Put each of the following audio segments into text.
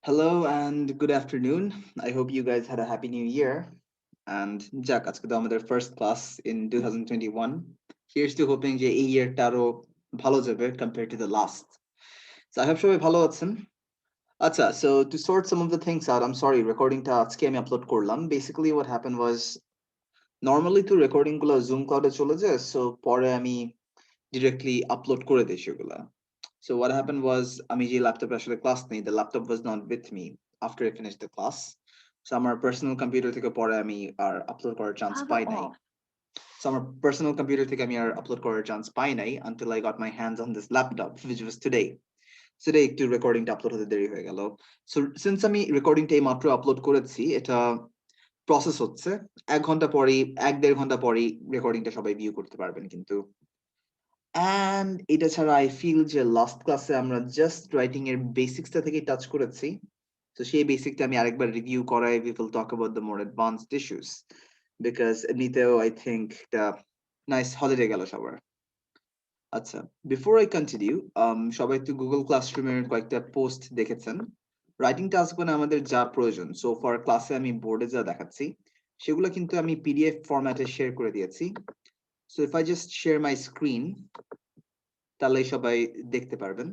Hello and good afternoon. I hope you guys had a happy new year. And যাক আজকে তো আমাদের first class in 2021. Here's to hoping যে এই yearটা আরো ভালো যাবে compared to the last. So I hope সবাই ভালো আছেন। আচ্ছা, so to sort some of the things out, I'm sorry, recording টা আজকে আমি upload করলাম. Basically what happened was normally তো recording গুলো Zoom cloud এ চলে যায়, so পরে আমি directly upload করে দেই সেগুলা। So what happened was আমি যে ল্যাপটপে আসলে ক্লাস নেই, the laptop was not with me after I finished the class. So আমার personal computer থেকে পরে আমি আর আপলোড করার চান্স পাই নাই। So আমার personal computer থেকে আমি আর আপলোড করার চান্স পাই নাই until I got my hands on this laptop, which was today. Today একটু রেকর্ডিংটা আপলোড হতে দেরি হয়ে গেল। So since আমি রেকর্ডিংটা এই মাত্র আপলোড করেছি, এটা প্রসেস হচ্ছে। ১ ঘন্টা পরেই ১-১.৫ ঘন্টা পরেই রেকর্ডিংটা সবাই ভিউ করতে পারবেন কিন্তু। অ্যান্ড এটা ছাড়া আই ফিল যে লাস্ট ক্লাসে আমরা জাস্ট রাইটিং এর বেসিক্সটা থেকে টাচ করেছি। তো সেই বেসিকটা আমি আরেকবার রিভিউ করাই we will talk about the more advanced issues because এমনিতেও I think এটা নাইস হলিডে গেল সবার। আচ্ছা, বিফোর আই কন্টিনিউ সবাই তো গুগল ক্লাসরুমের কয়েকটা পোস্ট দেখেছেন। রাইটিং টাস্ক মানে আমাদের যা প্রয়োজন সো ফর ক্লাসে আমি বোর্ডে যা দেখাচ্ছি সেগুলো কিন্তু আমি পিডিএফ ফরম্যাটে শেয়ার করে দিয়েছি। So if I just share my screen তাহলে সবাই দেখতে পারবেন।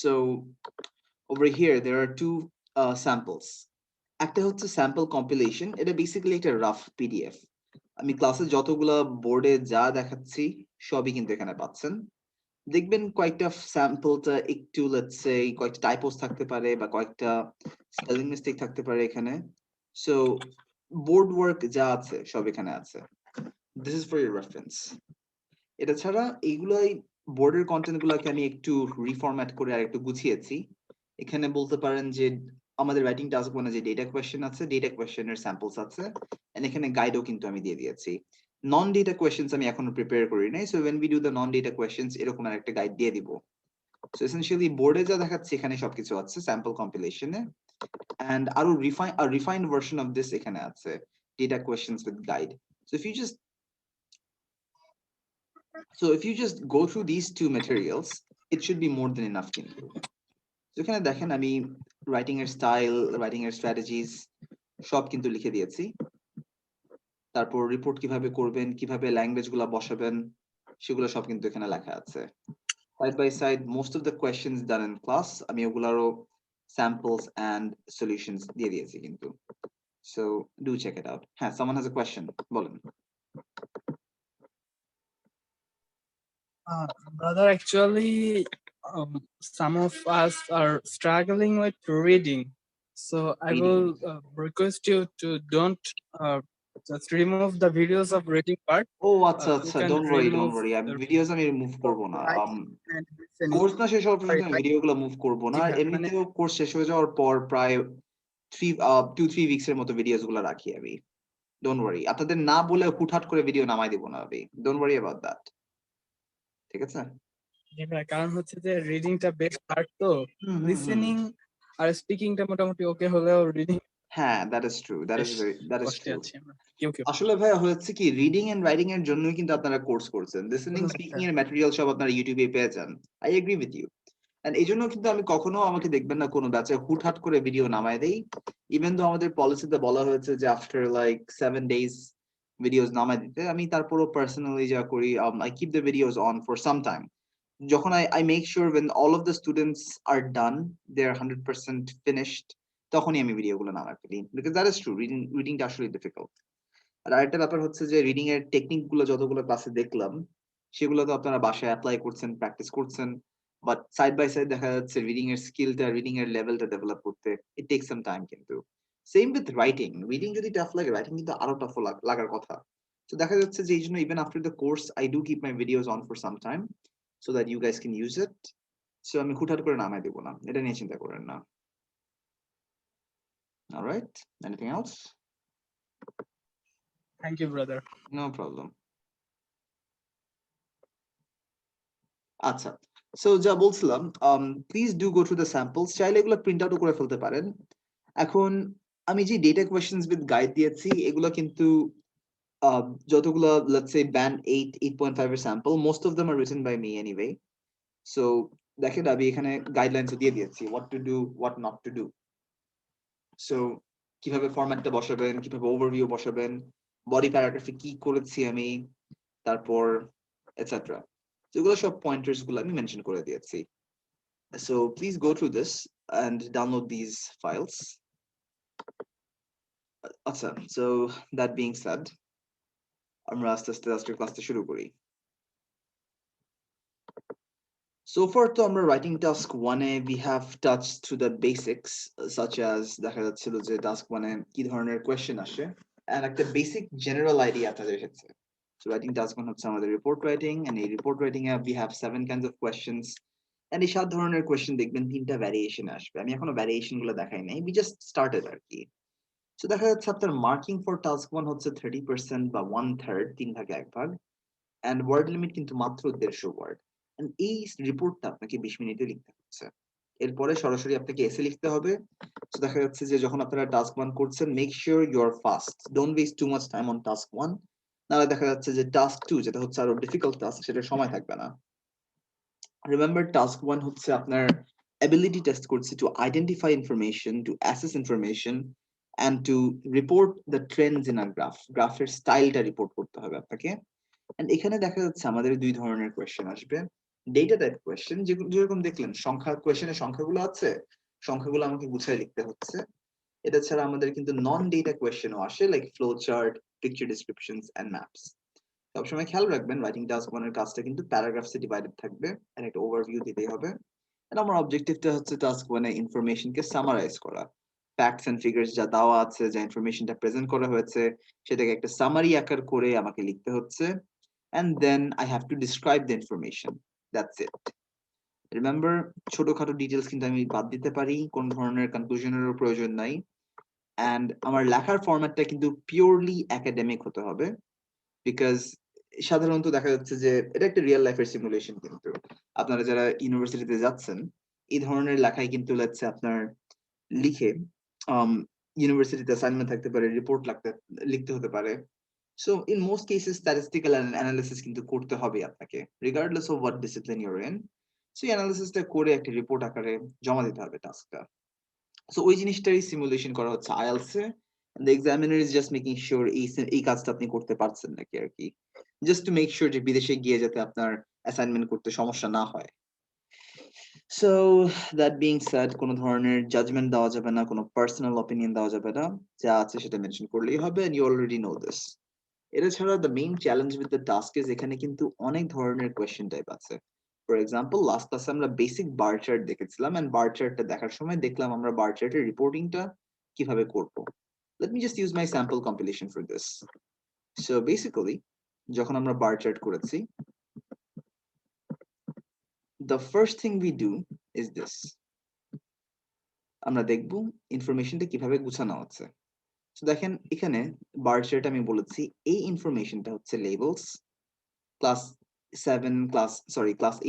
So over here there are two samples. একটা হচ্ছে স্যাম্পল কম্পিলেশন, এটা বেসিক্যালি একটা রাফ পিডিএফ। আমি ক্লাসে যতগুলা বোর্ডে যা দেখাচ্ছি সবই কিন্তু এখানে পাচ্ছেন। দেখবেন কয়েকটা স্যাম্পলটা একটু লেটস সে কয়েকটা টাইপোস থাকতে পারে বা কয়েকটা স্পেলিং মিস্টেক থাকতে পারে এখানে। সো বোর্ড ওয়ার্ক যা আছে সব এখানে আছে। This is for your reference. এটা ছাড়া এইগুলাই বোর্ডের কন্টেন্ট গুলাকে আমি একটু রিফরম্যাট করে আর একটু গুছিয়েছি। এখানে বলতে পারেন যে আমাদের রাইটিং টাস্ক মানে যে ডেটা কোয়েশ্চেন আছে, ডেটা কোয়েশ্চেনের স্যাম্পলস আছে, এন্ড এখানে গাইডও কিন্তু আমি দিয়ে দিয়েছি। নন ডেটা কোয়েশ্চেন্স আমি এখনো প্রিপেয়ার করি নাই, so when we do the non data questions এরকম একটা গাইড দিয়ে দিব। সো এসেনশিয়ালি বোর্ডে যা দেখাচ্ছে এখানে সবকিছু আছে স্যাম্পল কম্পিলেশনে, এন্ড আরো রিফাইন্ড ভার্সন অফ দিস এখানে আছে, data questions with guide. So if you just go through these two materials, it should be more than enough কিন্তু। এখানে দেখেন আমি রাইটিং এর স্টাইল, রাইটিং এর স্ট্র্যাটেজিস সব কিন্তু লিখে দিয়েছি। তারপর রিপোর্ট কিভাবে করবেন, কিভাবে ল্যাঙ্গুয়েজ গুলা বসাবেন সেগুলো সব কিন্তু এখানে লেখা আছে। Side by side most of the questions done in class আমি ওগুলারও স্যাম্পলস এন্ড সলিউশনস দিয়ে দিয়েছি কিন্তু। So do check it out. হ্যাঁ, সামওয়ান হ্যাজ আ কোয়েশ্চেন, বলেন। Brother, actually, some of us are struggling with reading. So I will request you to don't just remove the videos of reading part. ও আচ্ছা You আচ্ছা, can don't worry don't remove ওয়ারি, আমি the videos আমি remove করব না। writing and listening. Course না শেষ হওয়ার পর্যন্ত Sorry, আমি ভিডিওগুলো মুভ করব না। জি আর ভাই, মানে এমনিতেও কোর্স শেষ হয়ে যাওয়ার পর প্রায় 2-3 উইকস এর মতো ভিডিওস গুলো রাখি আমি। ডোন্ট ওয়ারি, আপনাদের না বলে হুটহাট করে ভিডিও নামাই দিব না আমি। Don't worry about that. ঠিক আছে? জি ভাই, কারণ হচ্ছে যে রিডিংটা বেস্ট পার্ট তো, হুম হুম হুম। লিসেনিং আর স্পিকিংটা মোটামুটি ওকে হলেও রিডিং হ্যাঁ, দ্যাট ইজ ট্রু, বেশ দ্যাট ইজ কষ্টে ট্রু। আছি আমরা কেউ কেউ। আসলে ভাইয়া হচ্ছে কি, রিডিং এন্ড রাইটিং এর জন্যই কিন্তু আপনারা কোর্স করছেন। লিসেনিং, স্পিকিং এর ম্যাটেরিয়াল সব আপনারা ইউটিউবে পেয়ে যান। I agree with you. And এই জন্য কিন্তু আমি কখনো আমাকে দেখবেন না কোনো ব্যাচে হুটহাট করে ভিডিও নামায় দেই। ইভেন দো আমাদের পলিসিতে বলা হয়েছে যে আফটার লাইক 7 ডেজ ভিডিওস নামায় দিতে, আমি তারপরও পার্সোনালি যা করি, I keep the videos on for some time. যখন I make sure when all of the students are done, they're 100% finished, তখনই আমি ভিডিওগুলো নামায় ফেলি। Because that is true, রিডিংটা আসলে ডিফিকাল্ট। আর আরেকটা ব্যাপার হচ্ছে যে রিডিং এর টেকনিক গুলো যতগুলো ক্লাসে দেখলাম সেগুলো তো আপনারা বাসায় অ্যাপ্লাই করছেন, প্র্যাকটিস করছেন, বাট সাইড বাই সাইড দেখা যাচ্ছে রিডিং এর স্কিলটা, রিডিং এর লেভেলটা ডেভেলপ করতে ইট টেক সাম টাইম কিন্তু। সেম উইথ রাইটিং, রিডিং যদি টাফ লাগে রাইটিং কিন্তু আরো টাফ লাগার কথা। তো দেখা যাচ্ছে যে এই জন্য even after the course I do keep my videos on for some time so that you guys can use it. So আমি হুটহাট করে নামাই দেবো না, এটা নিয়ে চিন্তা করেন না। Alright, anything else? Thank you brother. No problem. আচ্ছা, সো যা বলছিলাম, please do go through the samples, চাইলে এগুলো প্রিন্ট আউটও করে ফেলতে পারেন। এখন আমি যে ডেটা কোয়েশ্চেন্স উইথ গাইড দিয়েছি এগুলো কিন্তু যতগুলো লেটস সে ব্যান্ড 8, 8.5 এর sample, most of them are written by me anyway. So দেখেন আমি এখানে গাইডলাইন্স দিয়ে দিয়েছি, what to do, what not to do. So কিভাবে ফরম্যাটটা বসাবেন, কিভাবে ওভারভিউ বসাবেন, বডি প্যারাগ্রাফে কি করেছি আমি, তারপর এটসেট্রা, যেগুলো সব পয়েন্টার্স গুলো আমি মেনশন করে দিয়েছি। So please go through this and download these files. আচ্ছা, সো দ্যাট বিং সেড, আমরা আস্তে আস্তে আজকের ক্লাসটা শুরু করি। So far তো আমরা writing task 1 we have touched to the basics, such as দেখা যাচ্ছিল যে task 1 কি ধরনের কোয়েশ্চেন আসে and একটা basic general idea আপনাদের এসেছে। So writing task 1 হচ্ছে আমাদের report writing, and এই report writing we have 7 kinds of questions, and এই 7 ধরনের কোয়েশ্চেন দেখবেন 3টা ভ্যারিয়েশন আসবে। আমি এখনো ভ্যারিয়েশন গুলো দেখাই নাই, we just started আর কি। So দেখা যাচ্ছে আপনার মার্কিং ফর টাস্ক 1 হচ্ছে 30% বা 1/3, 3 ভাগে 1 ভাগ, and ওয়ার্ড লিমিট কিন্তু মাত্র 150 ওয়ার্ড। এন্ড এই রিপোর্টটা আপনাকে 20 মিনিটে লিখতে হচ্ছে। এরপরে সরাসরি আপনাকে এসে লিখতে হবে। তো দেখা যাচ্ছে যে যখন আপনারা টাস্ক 1 করছেন, make sure you are fast, don't waste too much time on task 1, নাহলে দেখা যাচ্ছে যে টাস্ক 2 যেটা হচ্ছে আরো ডিফিকাল্ট টাস্ক, সেটা সময় থাকবে না। রিমেম্বার টাস্ক 1 হচ্ছে আপনার অ্যাবিলিটি টেস্ট করছে to identify information, to assess information, and to report the trends in a graph, গ্রাফের স্টাইলটা রিপোর্ট করতে হবে আপনাকে। এন্ড এখানে দেখা যাচ্ছে আমাদের দুই ধরনের কোয়েশ্চেন আসবে। ডেটা টাইপ কোয়েশ্চেন, যেরকম দেখলেন সংখ্যা কোয়েশ্চেনে সংখ্যাগুলো আছে, সংখ্যাগুলো আমাকে গুছিয়ে লিখতে হচ্ছে। এটা ছাড়া আমাদের কিন্তু নন ডেটা কোয়েশ্চেনও আসে, like flow chart, picture descriptions and maps. সবসময় খেয়াল রাখবেন রাইটিং টাস্ক 1 এর কাজটা কিন্তু প্যারাগ্রাফসে ডিভাইডেড থাকবে, এন্ড একটা ওভারভিউ দিতেই হবে। এন্ড আমার অবজেক্টিভটা হচ্ছে টাস্ক 1 এ ইনফরমেশনকে সামারাইজ করা, ফ্যাক্টস এন্ড ফিগারস যা দেওয়া আছে, যা ইনফরমেশনটা প্রেজেন্ট করা হয়েছে, সেটাকে একটা সামারি আকার করে আমাকে লিখতে হচ্ছে। And then I have to describe the information. That's it. Remember, ছোটখাটো ডিটেলস কিন্তু আমি বাদ দিতে পারি, কোন ধরনের কনক্লুশনেরও প্রয়োজন নাই। And আমার লেখার ফরম্যাটটা কিন্তু পিওরলি একাডেমিক হতে হবে, বিকজ সাধারণত দেখা যাচ্ছে যে এটা একটা রিয়েল লাইফের সিমুলেশন। কিন্তু আপনারা যারা ইউনিভার্সিটিতে যাচ্ছেন, এই ধরনের লেখাই কিন্তু লেটস আপনার লিখে ইউনিভার্সিটিতে অ্যাসাইনমেন্ট থাকতে পারে, রিপোর্ট লিখতে হতে পারে। So in most cases, statistical analysis কিন্তু করতে হবে আপনাকে, regardless of what discipline you're in. So এই analysisটা করে একটা রিপোর্ট আকারে জমা দিতে হবে টাস্কটা। So ওই জিনিসটারই সিমুলেশন করা হচ্ছে IELTS A, and the examiner is just making sure এই কাজটা আপনি করতে পারছেন নাকি আর কি, just to make sure যে বিদেশে গিয়ে যাতে আপনার অ্যাসাইনমেন্ট করতে সমস্যা না হয়। So that being said, কোনো ধরনের জাজমেন্ট দেওয়া যাবে না, কোনো পার্সোনাল অপিনিয়ন দেওয়া যাবে না, যা আছে সেটা মেনশন করলেই হবে, and you already know this. এটা ছাড়া the main challenge with the task is এখানে কিন্তু অনেক ধরনের কোয়েশ্চেন টাইপ আছে। ফর এক্সাম্পল, লাস্ট ক্লাসে আমরা বেসিক বার চার্ট দেখেছিলাম, এন্ড বার চার্টটা দেখার সময় দেখলাম আমরা বার চার্টের রিপোর্টিংটা কিভাবে করব। Let me just use my sample compilation for this. So basically যখন আমরা বার চার্ট করেছি, the first thing we do is this, আমরা দেখব ইনফরমেশনটা কিভাবে গুছানো আছে। তো দেখেন এখানে বার চার্ট আমি বলেছি এই ইনফরমেশনটা হচ্ছে labels, class 7 class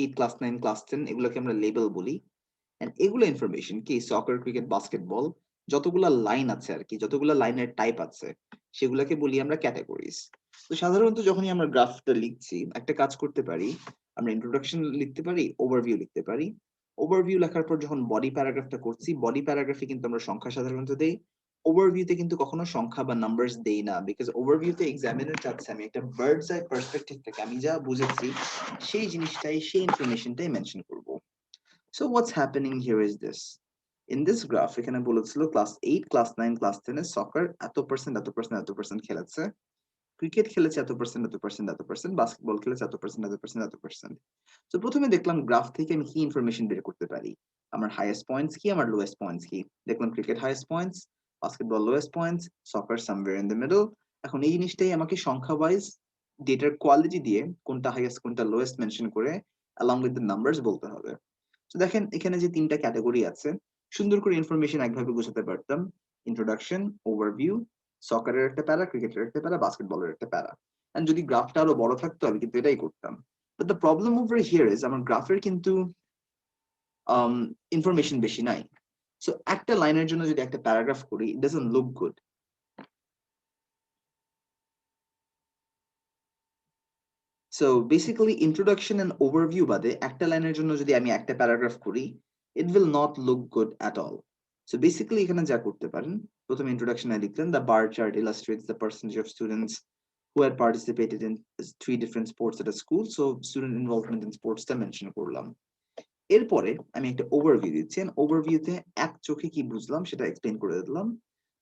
8 class 9 class 10 এগুলোকে আমরা লেবেল বলি। এন্ড এগুলো ইনফরমেশন কি সকার, ক্রিকেট, বাস্কেটবল, যতগুলা লাইন আছে আর কি, যতগুলা লাইনের টাইপ আছে, সেগুলোকে বলি আমরা ক্যাটাগরিজ। তো সাধারণত যখনই আমরা গ্রাফটা লিখছি, একটা কাজ করতে পারি, আমরা ইন্ট্রোডাকশন লিখতে পারি, ওভারভিউ লিখতে পারি। ওভারভিউ লেখার পর যখন বডি প্যারাগ্রাফটা করছি, বডি প্যারাগ্রাফে কিন্তু আমরা সংখ্যা সাধারণত দেই, ওভারভিউতে কিন্তু কখনো সংখ্যা বা নাম্বারস দেই না, বিকজ ওভারভিউতে এক্সামিনার চাচ্ছে আমি একটা বার্ডস আই পার্সপেক্টিভ থেকে আমি যা বুঝেছি সেই জিনিসটাই, সেই ইনফরমেশনটাই মেনশন করব। So what's happening here is this. In this graph, এখানে বলেছিল ক্লাস 8, ক্লাস 9, ক্লাস 10 এ সকার এত পার্সেন্ট এত পার্সেন্ট এত পার্সেন্ট খেলেছে, ক্রিকেট খেলেছে এত পার্সেন্ট এত পার্সেন্ট এত পার্সেন্ট, বাস্কেটবল খেলেছে এত পার্সেন্ট এত পার্সেন্ট এত পার্সেন্ট। তো প্রথমে দেখলাম গ্রাফ থেকে আমি কি ইনফরমেশন বের করতে পারি, আমার হাইয়েস্ট পয়েন্টস কি, আমার লোয়েস্ট পয়েন্টস কি। দেখলাম cricket highest points, basketball lowest points, soccer somewhere in the middle. এখন এই জিনিসটাই আমাকে সংখ্যা ওয়াইজ ডেটার কোয়ালিটি দিয়ে কোনটা হাইয়েস্ট কোনটা লোয়েস্ট মেনশন করে along with the numbers বলতে হবে। তো দেখেন এখানে যে 3টা ক্যাটাগরি আছে, সুন্দর করে ইনফরমেশন একভাবে বোঝাতে পারতাম, ইন্ট্রোডাকশন, ওভারভিউ, সকারের একটা প্যারা, ক্রিকেটের একটা প্যারা, বাস্কেটবলের একটা প্যারা। এন্ড যদি গ্রাফটা আরো বড় থাকতো আমি কিন্তু এটাই করতাম। But the problem over here is আমার গ্রাফের কিন্তু ইনফরমেশন বেশি নাই। সো একটা লাইনের জন্য যদি একটা প্যারাগ্রাফ করি, it doesn't look good. So basically introduction and overview বাদে একটা লাইনের জন্য যদি আমি একটা প্যারাগ্রাফ করি, it will not look good at all. So basically এখানে যা করতে পারেন, প্রথমে ইন্ট্রোডাকশনে লিখলেন the bar chart illustrates the percentage of students who had participated in 3 different sports at a school. So student involvement in sports টা mention করলাম। এরপরে আমি একটা ওভারভিউ দিচ্ছি, ওভারভিউতে এক চোখে কি বুঝলাম সেটা এক্সপ্লেন করে দিলাম।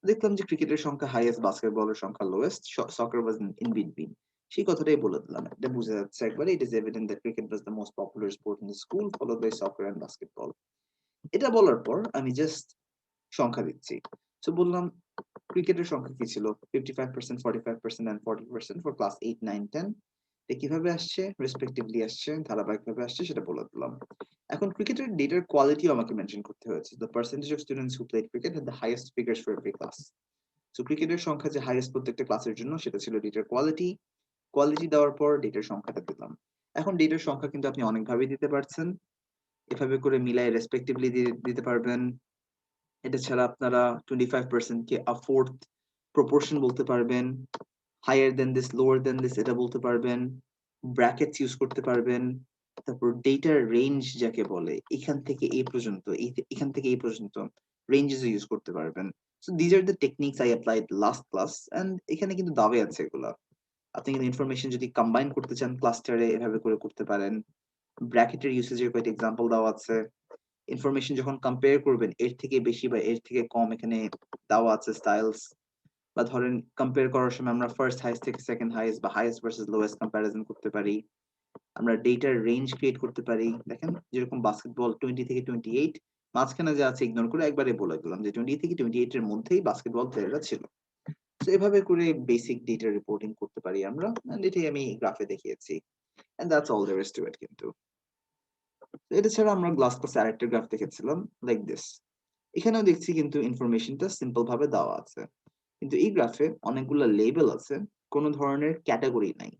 দেখলাম যে ক্রিকেটের সংখ্যা হাইয়েস্ট, বাস্কেটবলের সংখ্যা lowest, soccer was in between, সেই কথাটাই বলে দিলাম। এটা বোঝা যাচ্ছে একবারে, it is evident that cricket was the most popular sport in the school, followed by soccer and basketball. এটা বলার পর আমি জাস্ট সংখ্যা দিচ্ছি। সো বললাম ক্রিকেটের সংখ্যা কি ছিল, 55%, 45% এন্ড 40% ফর ক্লাস 8, 9, 10। কিভাবে আসছে, রেসপেক্টিভলি আসছে, ধারাবাহিকভাবে আসছে সেটা বলে দিলাম। এখন ক্রিকেটের ডেটার কোয়ালিটিও আমাকে মেনশন করতে হয়েছে। The percentage of students who played cricket had the highest figures for every class. So ক্রিকেটের সংখ্যা যে হাইয়েস্ট প্রত্যেকটা ক্লাসের জন্য, সেটা ছিল ডেটার কোয়ালিটি। কোয়ালিটি দেওয়ার পর ডেটার সংখ্যাটা দিলাম। এখন ডেটার সংখ্যা কিন্তু আপনি অনেকভাবে দিতে পারছেন, এভাবে করে মিলাই রেসপেক্টিভলি দিতে পারবেন। এটা ছাড়া আপনারা 25% কে আ ফোর্থ প্রপোর্শন বলতে পারবেন, higher than this, lower than this এটা বলতে পারবেন, ব্র্যাকেটস ইউজ করতে পারবেন। তারপর ডেটার রেঞ্জ যাকে বলে, এখান থেকে এই পর্যন্ত, এখান থেকে এই পর্যন্ত রেঞ্জেস ইউজ করতে পারবেন। So these are the techniques I applied last class, and এখানে কিন্তু দাওয়ে আছে এগুলা। আপনি কিন্তু ইনফরমেশন যদি কম্বাইন করতে চান ক্লাস্টারে, এভাবে করে করতে পারেন। ব্র্যাকেটের ইউসেজের কয়েকটা এক্সাম্পল দেওয়া আছে। ইনফরমেশন যখন কম্পেয়ার করবেন, এর থেকে বেশি বা এর থেকে কম এখানে দেওয়া আছে স্টাইলস। বা ধরেন কম্পেয়ার করার সময় আমরা ফার্স্ট হাইস্ট থেকে সেকেন্ড হাইস্ট বা হাইস্ট ভার্সেস লোয়েস্ট কম্প্যারিজন করতে পারি। আমরা ডেটার রেঞ্জ ক্রিয়েট করতে পারি। দেখেন যেরকম বাস্কেটবল 20 থেকে 28, মাঝখানে যে আছে ইগনোর করে একবারে বলে দিলাম যে 20 থেকে 28 এর মধ্যেই বাস্কেটবল প্লেয়াররা ছিল। তো এভাবে করে বেসিক ডেটা রিপোর্টিং করতে পারি আমরা, এন্ড এটাই আমি গ্রাফে দেখিয়েছি। And that's all there is to it. কিন্তু এটা ছাড়া আমরা গ্লাস ক্লাসে আরেকটা গ্রাফ দেখেছিলাম লাইক দিস। এখানেও দেখছি কিন্তু ইনফরমেশনটা সিম্পল ভাবে দেওয়া আছে, কিন্তু এই গ্রাফে অনেকগুলো লেবেল আছে, কোনো ধরনের ক্যাটাগরি নাই।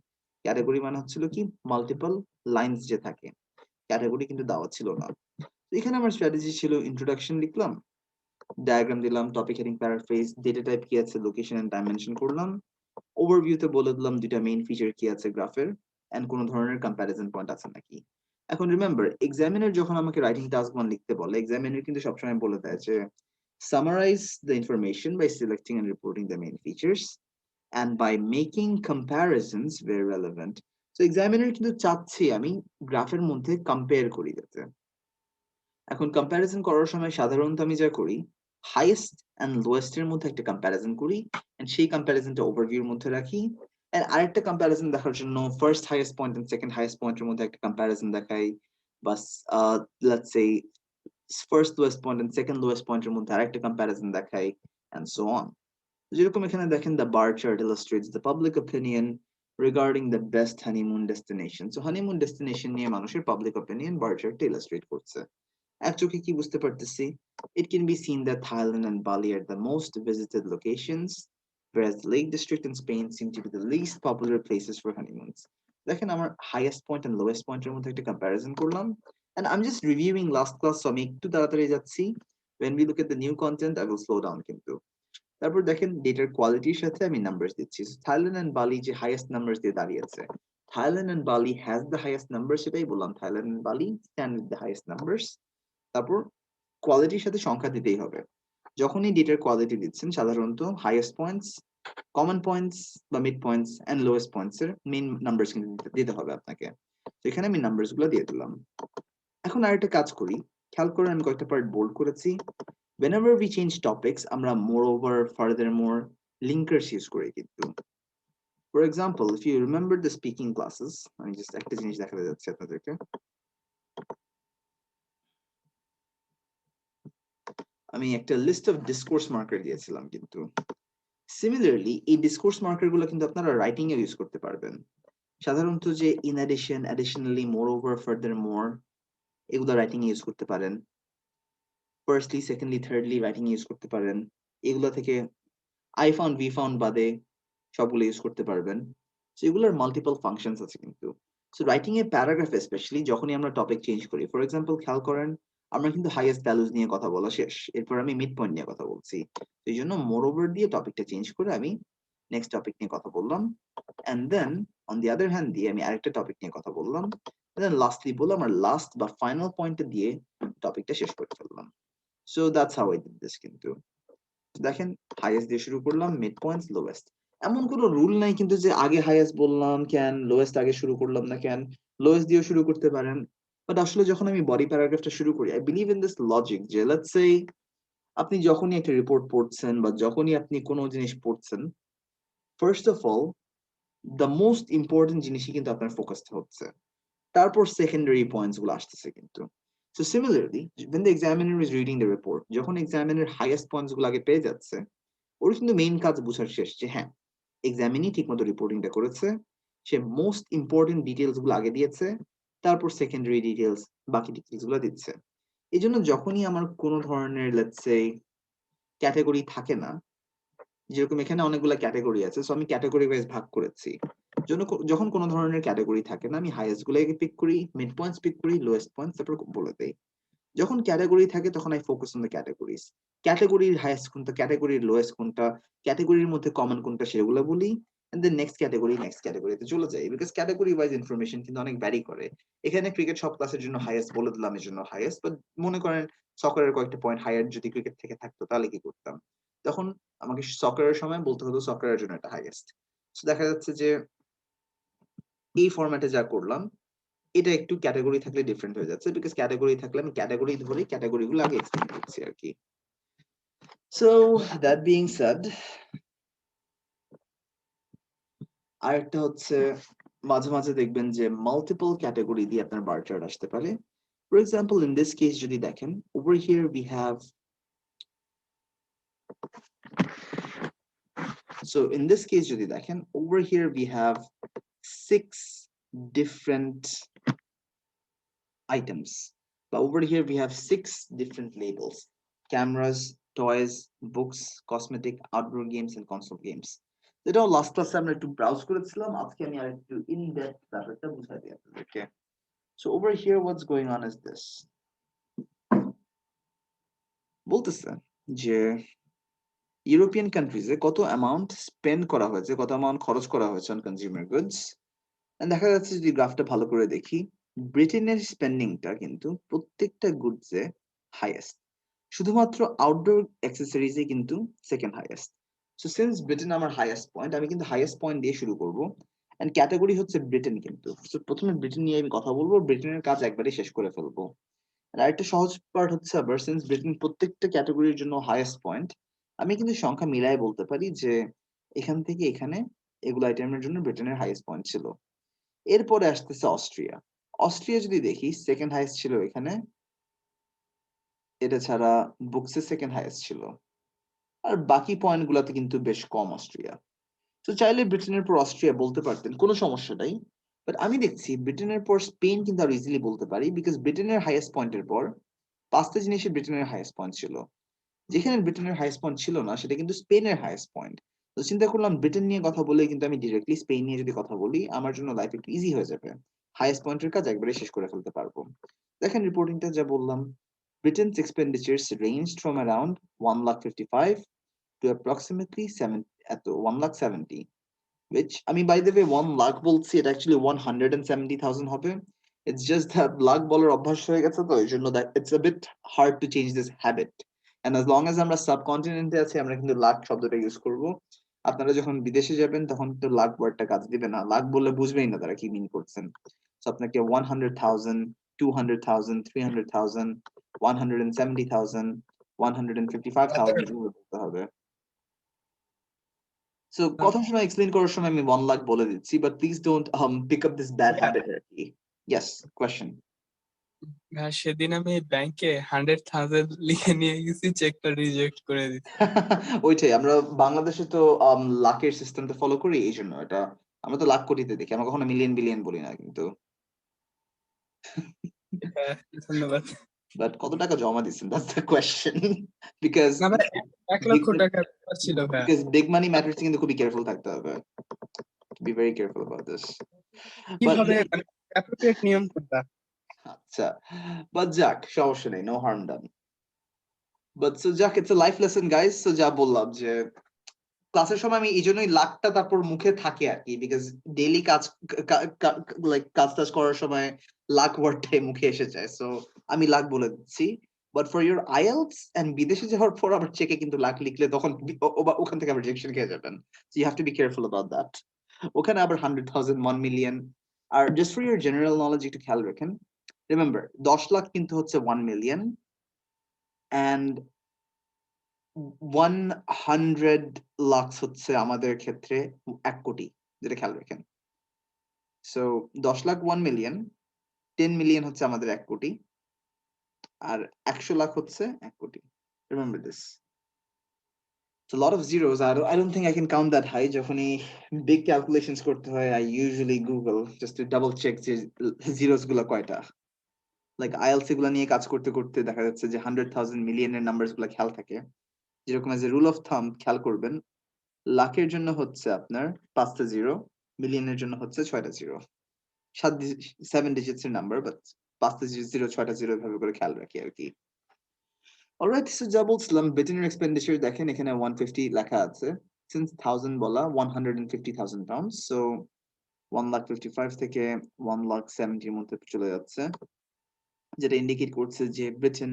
ক্যাটাগরি মানে হচ্ছিল কি, মাল্টিপল লাইন্স যে থাকে, ক্যাটাগরি কিন্তু দেওয়া ছিল না। এখানে আমার স্ট্র্যাটেজি ছিল ইন্ট্রোডাকশন লিখলাম, ডায়াগ্রাম দিলাম, topic heading, paraphrase, data type কি আছে, লোকেশন এন্ড ডাইমেনশন করলাম। ওভারভিউতে বলে দিলাম দুইটা মেইন ফিচার কি আছে গ্রাফের, এন্ড কোন ধরনের কম্প্যারিজন পয়েন্ট আছে নাকি। এখন রিমেম্বার, এক্সামিনার যখন আমাকে রাইটিং টাস্ক 1 লিখতে বলে, এক্সামিনার কিন্তু সবসময় বলে দেয় যে summarize the information by selecting and reporting the main features and by making comparisons where relevant. So examiner কিন্তু চাচ্ছি আমি গ্রাফের মধ্যে কম্পেয়ার করি যাতে। এখন কম্প্যারিজন করার সময় সাধারণত আমি যা করি, হাইয়েস্ট এন্ড লোয়েস্ট এর মধ্যে একটা কম্প্যারিজন করি, এন্ড সেই কম্প্যারিজনটা ওভারভিউর মধ্যে রাখি। এন্ড আরেকটা কম্প্যারিজন দেখার জন্য first highest point and second highest পয়েন্টের মধ্যে একটা কম্প্যারিজন দেখাই, বাস let's say first lowest point and second lowest পয়েন্টের মধ্যে আরেকটা কম্প্যারিজন দেখাই, এন্ড সো অন। যেরকম এখানে দেখেন, the bar chart illustrates the public opinion regarding the best honeymoon destination. So honeymoon destination নিয়ে মানুষের পাবলিক অপিনিয়ন বার চার্টে ইলাস্ট্রেট করছে। এক চোখে কি বুঝতে পারতেছি, it can be seen that Thailand and Bali are the most visited locations, whereas the Lake District in Spain seem to be the least popular places for honeymoons. দেখেন আমার highest point and lowest পয়েন্টের মধ্যে একটা comparison করলাম, and I'm just reviewing last class, so আমি একটু তাড়াতাড়ি যাচ্ছি। when we look at the new content I will slow down কিন্তু। তারপর দেখেন ডেটার কোয়ালিটির সাথে আমি নাম্বারস দিচ্ছি। থাইল্যান্ড এন্ড বালি যে হাইয়েস্ট নাম্বারস দিয়ে দাঁড়িয়েছে, থাইল্যান্ড এন্ড বালি হ্যাজ দ্য হাইয়েস্ট নাম্বার, সেটাই বললাম, থাইল্যান্ড এন্ড বালি stand with the highest numbers. তারপর কোয়ালিটির সাথে সংখ্যা দিতেই হবে। যখনই ডেটার কোয়ালিটি দিচ্ছেন, সাধারণত হাইয়েস্ট পয়েন্টস, কমন পয়েন্টস বা mid points and lowest points এর মেইন নাম্বারস কিন্তু দিতে হবে আপনাকে। তো এখানে আমি নাম্বারস গুলো দিয়ে দিলাম। এখন আরেকটা কাজ করি, খেয়াল করে আমি কয়েকটা পার্ট বোল্ড করেছি। whenever we change topics, আমরা moreover, furthermore, linkers use করি কিন্তু। For example, if you remember the speaking classes, আমি just একটা জিনিস দেখাতে যাচ্ছি আপনাদেরকে। আমি একটা লিস্ট অফ ডিসকোর্স মার্কার দিয়েছিলাম কিন্তু। সিমিলারলি এই ডিসকোর্স মার্কার গুলো কিন্তু আপনারা রাইটিং এ ইউজ করতে পারবেন। সাধারণত যে in addition, additionally, moreover, furthermore, এগুলো রাইটিং এ ইউজ করতে পারেন। Firstly, secondly, thirdly writing use করতে পারেন। এগুলো থেকে I found, we found বাদে সবগুলো ইউজ করতে পারবেন। সো এগুলোর মাল্টিপল ফাংশনস আছে কিন্তু। So writing a paragraph specially যখনই আমরা টপিক চেঞ্জ করি, ফর এক্সাম্পল খেয়াল করেন আমরা কিন্তু হাইয়েস্ট ভ্যালুজ নিয়ে কথা বলা শেষ, এরপর আমি মিড পয়েন্ট নিয়ে কথা বলছি। এই জন্য মোর ওভার দিয়ে টপিকটা চেঞ্জ করে আমি নেক্সট টপিক নিয়ে কথা বললাম, and then on the other hand দিয়ে আমি আরেকটা টপিক নিয়ে কথা বললাম, and then lastly বললাম আর লাস্ট বা ফাইনাল পয়েন্টে দিয়ে টপিকটা শেষ করে ফেললাম। So that's how I did this. কিন্তু দেখেন হাইয়েস্ট দিয়ে শুরু করলাম, মিড পয়েন্টস, লোয়েস্ট। এমন কোনো রুল নাই কিন্তু যে আগে হাইয়েস্ট বললাম কেন, লোয়েস্ট আগে শুরু করলাম না কেন, লোয়েস্ট দিয়েও শুরু করতে পারেন। বাট আসলে যখন আমি বডি প্যারাগ্রাফটা শুরু করি, I believe in this logic যে লেটস সে আপনি যখনই একটা রিপোর্ট পড়ছেন বা যখনই আপনি কোনো জিনিস পড়ছেন, first of all the most important জিনিসই কিন্তু আপনার ফোকাসটা হচ্ছে, তারপর সেকেন্ডারি পয়েন্টস গুলো আসতেছে কিন্তু। So similarly when the examiner is reading the report, যখন এক্সামিনার হাইয়েস্ট পয়েন্টস গুলো আগে পেয়ে যাচ্ছে, ওর কিন্তু মেইন কাজ বোঝার শেষ যে হ্যাঁ এক্সামিনই ঠিক মতো রিপোর্টিংটা করেছে, সে মোস্ট ইম্পর্টেন্ট ডিটেলস গুলো আগে দিয়েছে, তারপর সেকেন্ডারি ডিটেলস বাকি ডিটেলস গুলো দিচ্ছে। এই জন্য যখনই আমার কোনো ধরনের লেটস সে ক্যাটাগরি থাকে না, যেরকম এখানে অনেকগুলো ক্যাটাগরি আছে, সো আমি ক্যাটাগরি ওয়াইজ ভাগ করেছি। যখন কোনো ধরনের ক্যাটাগরি থাকে না, আমি হাইয়েস্ট গুলোকে পিক করি, মিড পয়েন্টস পিক করি, লোয়েস্ট পয়েন্টস তারপর বলে দেই। যখন ক্যাটাগরি থাকে তখন I focus on the categories, ক্যাটাগরির হাইয়েস্ট কোনটা, ক্যাটাগরির লোয়েস্ট কোনটা, ক্যাটাগরির মধ্যে কমন কোনটা সেগুলো বলি, এন্ড দেন নেক্সট ক্যাটাগরিতে চলে যাই, বিকজ ক্যাটাগরি ওয়াইজ ইনফরমেশন কিন্তু অনেক ভ্যারি করে। এখানে ক্রিকেট সব ক্লাসের জন্য হাইয়েস্ট বলে দিলাম, এর জন্য হাইয়েস্ট, বাট মনে করেন সকারের কয়েকটা পয়েন্ট হাইয়ার যদি ক্রিকেট থেকে থাকতো তাহলে কি করতাম, তখন আমাকে সকারের সময় বলতে হতো সকারের জন্য এটা হাইয়েস্ট। দেখা যাচ্ছে যে এই ফরম্যাটে যা করলাম এটা একটু ক্যাটাগরি থাকলে ডিফারেন্ট হয়ে যাচ্ছে, বিকজ ক্যাটাগরি থাকলে আমি ক্যাটাগরি ধরে ক্যাটাগরি গুলো আগে এক্সপ্লেন করছি আর কি। সো দ্যাট বিং সেড, আরেকটা হচ্ছে মাঝে মাঝে দেখবেন যে মাল্টিপল ক্যাটাগরি দিয়ে আপনার বার চার্ট আসতে পারে। For example in this case যদি দেখেন, over here we have, so in this case যদি দেখেন over here we have 6 different items. But over here we have 6 different labels: cameras, toys, books, cosmetic, outdoor games, and console games. এটাও last ক্লাসে আমরা একটু browse করেছিলাম, আজকে আমি আর একটু ইন ডেপথ ব্যাপারটা বুঝাই দিই আপনাদেরকে। So over here what's going on is this, বলতেছে যে ইউরোপিয়ান কান্ট্রিজে কত অ্যামাউন্ট স্পেন্ড করা হয়েছে, কত অ্যামাউন্ট খরচ করা হয়েছে অন কনজিউমার গুডস। দেখা যাচ্ছে যদি গ্রাফটা ভালো করে দেখি, ব্রিটেনের স্পেন্ডিংটা কিন্তু প্রত্যেকটা গুডসে হাইয়েস্ট, শুধুমাত্র আউটডোর অ্যাক্সেসরিজে কিন্তু second highest. So since Britain আমার হাইয়েস্ট পয়েন্ট, আমি কিন্তু হাইয়েস্ট পয়েন্ট দিয়ে শুরু করব, এন্ড ক্যাটাগরি হচ্ছে ব্রিটেন কিন্তু। সো প্রথমে ব্রিটেন নিয়ে আমি কথা বলবো, ব্রিটেনের কাজ একবারে শেষ করে ফেলবো। আর আরেকটা সহজ পার্ট হচ্ছে আবার সিন্স ব্রিটেন প্রত্যেকটা ক্যাটাগরির জন্য হাইয়েস্ট পয়েন্ট, আমি কিন্তু সংখ্যা মিলাই বলতে পারি যে এখান থেকে এখানে এগুলো আইটেমের জন্য ব্রিটেনের হাইয়েস্ট পয়েন্ট ছিল। এরপরে আসতেছে অস্ট্রিয়া। অস্ট্রিয়া যদি দেখি সেকেন্ড হাইয়েস্ট ছিল এখানে, এটা ছাড়া বুকসের সেকেন্ড হাইয়েস্ট ছিল, আর বাকি পয়েন্ট গুলাতে কিন্তু বেশ কম অস্ট্রিয়া। তো চাইলে ব্রিটেনের পর অস্ট্রিয়া বলতে পারতেন, কোনো সমস্যা নাই, বাট আমি দেখছি ব্রিটেনের পর স্পেন কিন্তু আর ইজিলি বলতে পারি, বিকজ ব্রিটেনের হাইয়েস্ট পয়েন্টের পর 5টা জিনিসে ব্রিটেনের হাইয়েস্ট পয়েন্ট ছিল, যেখানে ব্রিটেনের হাইয়েস্ট পয়েন্ট ছিল না সেটা কিন্তু স্পেনের হাইয়েস্ট পয়েন্ট। তো চিন্তা করলাম ব্রিটেন নিয়ে কথা বলে কিন্তু আমি ডিরেক্টলি স্পেন নিয়ে যদি কথা বলি আমার জন্য লাইফ একটু ইজি হয়ে যাবে, হাইয়েস্ট পয়েন্টের কাজ একবারে শেষ করে ফেলতে পারবো। দেখেন রিপোর্টিংটা যা বললাম, Britain's expenditures ranged from around 1,55,000 to approximately 1,70,000, which I mean by the way 1 lakh বলছি, এটা actually 170,000 হবে। It's just that লাখ বলার অভ্যাস হয়ে গেছে, তো এই জন্য that it's a bit hard to change this habit, and as long as আমরা সাবকন্টিনেন্টে আছি আমরা কিন্তু লাখ শব্দটা ইউজ করব। আপনারা যখন বিদেশে যাবেন তখন তো লাখ ওয়ার্ডটা কাজ দিবে না, লাখ বললে বুঝবেই না তারা কি মিন করছেন। সো আপনাকে 100,000, 200,000, 300,000, 170,000, 155,000 বলতে হবে। সো কথার সময় এক্সপ্লেইন করার সময় আমি 1 লাখ বলে দিচ্ছি, but please don't pick up this bad habit আর কি। Yes, question. সেদিন আমি ব্যাংকে 100,000 লিখে নিয়ে গেছি, চেকটা রিজেক্ট করে দিচ্ছি। ওইটাই, আমরা বাংলাদেশে তো লাখের সিস্টেমটা ফলো করি, এই জন্য এটা আমরা তো লাখ কোটিতে দেখি, আমরা কখনো মিলিয়ন বিলিয়ন বলি না কিন্তু। ধন্যবাদ। বাট কত টাকা জমা দিচ্ছেন, দ্যাটস দ্য কোয়েশ্চেন, বিকজ না ভাই, 1 লক্ষ টাকা ছিল ভাই। বিকজ বিগ মানি ম্যাটার্স কিন্তু খুবই কেয়ারফুল থাকতে হবে, be very careful about this. কিভাবে অ্যাপ্রোপ্রিয়েট নিয়ম কোনটা? আচ্ছা, বাট যাক সমস্যা নেই, no harm done. But so যাক, it's a life lesson guys. So যা বললাম যে ক্লাসের সময় আমি এই জন্যই লাখটা তারপর মুখে থাকে আর কি, বিকজ ডেইলি কাজ লাইক কাজ টাজ করার সময় লাখ ওয়ার্ডটাই মুখে এসে যায়, সো আমি লাখ বলে দিচ্ছি। But for your IELTS and বিদেশে যাওয়ার পর আবার চেকে কিন্তু লাখ লিখলে তখন ওখান থেকে আবার রিজেকশন খেয়ে যাবেন, so you have to be careful about that. ওখানে আবার 100,000, 1 মিলিয়ন। আর just for your general knowledge একটু খেয়াল রাখেন, রিমেম্বার 10 লাখ কিন্তু হচ্ছে 1 মিলিয়ন, অ্যান্ড 100 লাখ হচ্ছে আমাদের ক্ষেত্রে 1 কোটি, যেটা খেয়াল রাখেন। সো 10 লাখ 1 মিলিয়ন, 10 মিলিয়ন হচ্ছে আমাদের 1 কোটি, আর 100 লাখ হচ্ছে 1 কোটি। Remember this. So a lot of zeros. I don't think I can count that high. যখনই big calculations করতে হয়, I usually Google just to double check যে zeros গুলো কয়টা। Like IELTS গুলো নিয়ে কাজ করতে করতে দেখা যাচ্ছে যে 100,000 মিলিয়নের নাম্বারস গুলো খেয়াল থাকে। যেরকম as a rule of thumb খেয়াল করবেন, লাখের জন্য হচ্ছে আপনার 5টা জিরো, মিলিয়নের জন্য হচ্ছে 6টা জিরো। 7 ডিজিটস এর নাম্বার, বাট 5টা জিরো 6টা জিরো এভাবে করে খেয়াল রাখি আর কি। অলরাইট, সো যা বলছিলাম বেতনের এক্সপেন্ডিচার দেখেন এখানে 150 লেখা আছে, সিন্স 1000 বলা 150,000 পাউন্ডস, সো 1,55,000 থেকে 1,70,000 এর মধ্যে চলে যাচ্ছে, যেটা ইন্ডিকেট করছে যে Britain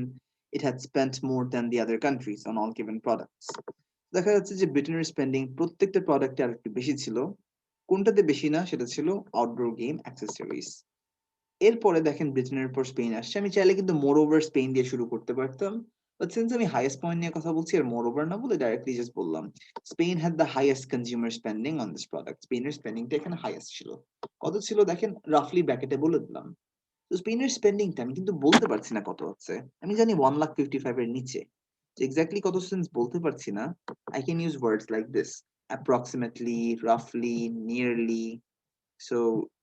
it had spent more than the other countries on all given products. দেখা যাচ্ছে যে ব্রিটেনের স্পেন্ডিং প্রত্যেকটা প্রোডাক্টে আর একটু বেশি ছিল। কোনটাতে বেশি না সেটা ছিল আউটডোর গেম অ্যাক্সেসরিজ। এরপরে দেখেন ব্রিটেনের পর স্পেন আসছে। আমি চাইলে কিন্তু মোর ওভার স্পেন দিয়ে শুরু করতে পারতাম, বাট সিন্স আমি হাইয়েস্ট পয়েন্ট নিয়ে কথা বলছি আর মোর ওভার না বলে ডাইরেক্টলি জাস্ট বললাম Spain had the highest consumer spending on this product. স্পেনের স্পেন্ডিংটা এখানে হাইয়েস্ট ছিল। কত ছিল দেখেন, রাফলি ব্র্যাকেটে বলে দিলাম। তো স্পেনের স্পেন্ডিংটা আমি কিন্তু বলতে পারছি না কত হচ্ছে। আমি জানি 1,55,000 এর নিচে, এক্স্যাক্টলি কত সেন্স বলতে পারছি না। I can use words like this, approximately, রাফলি, নিয়ারলি। সো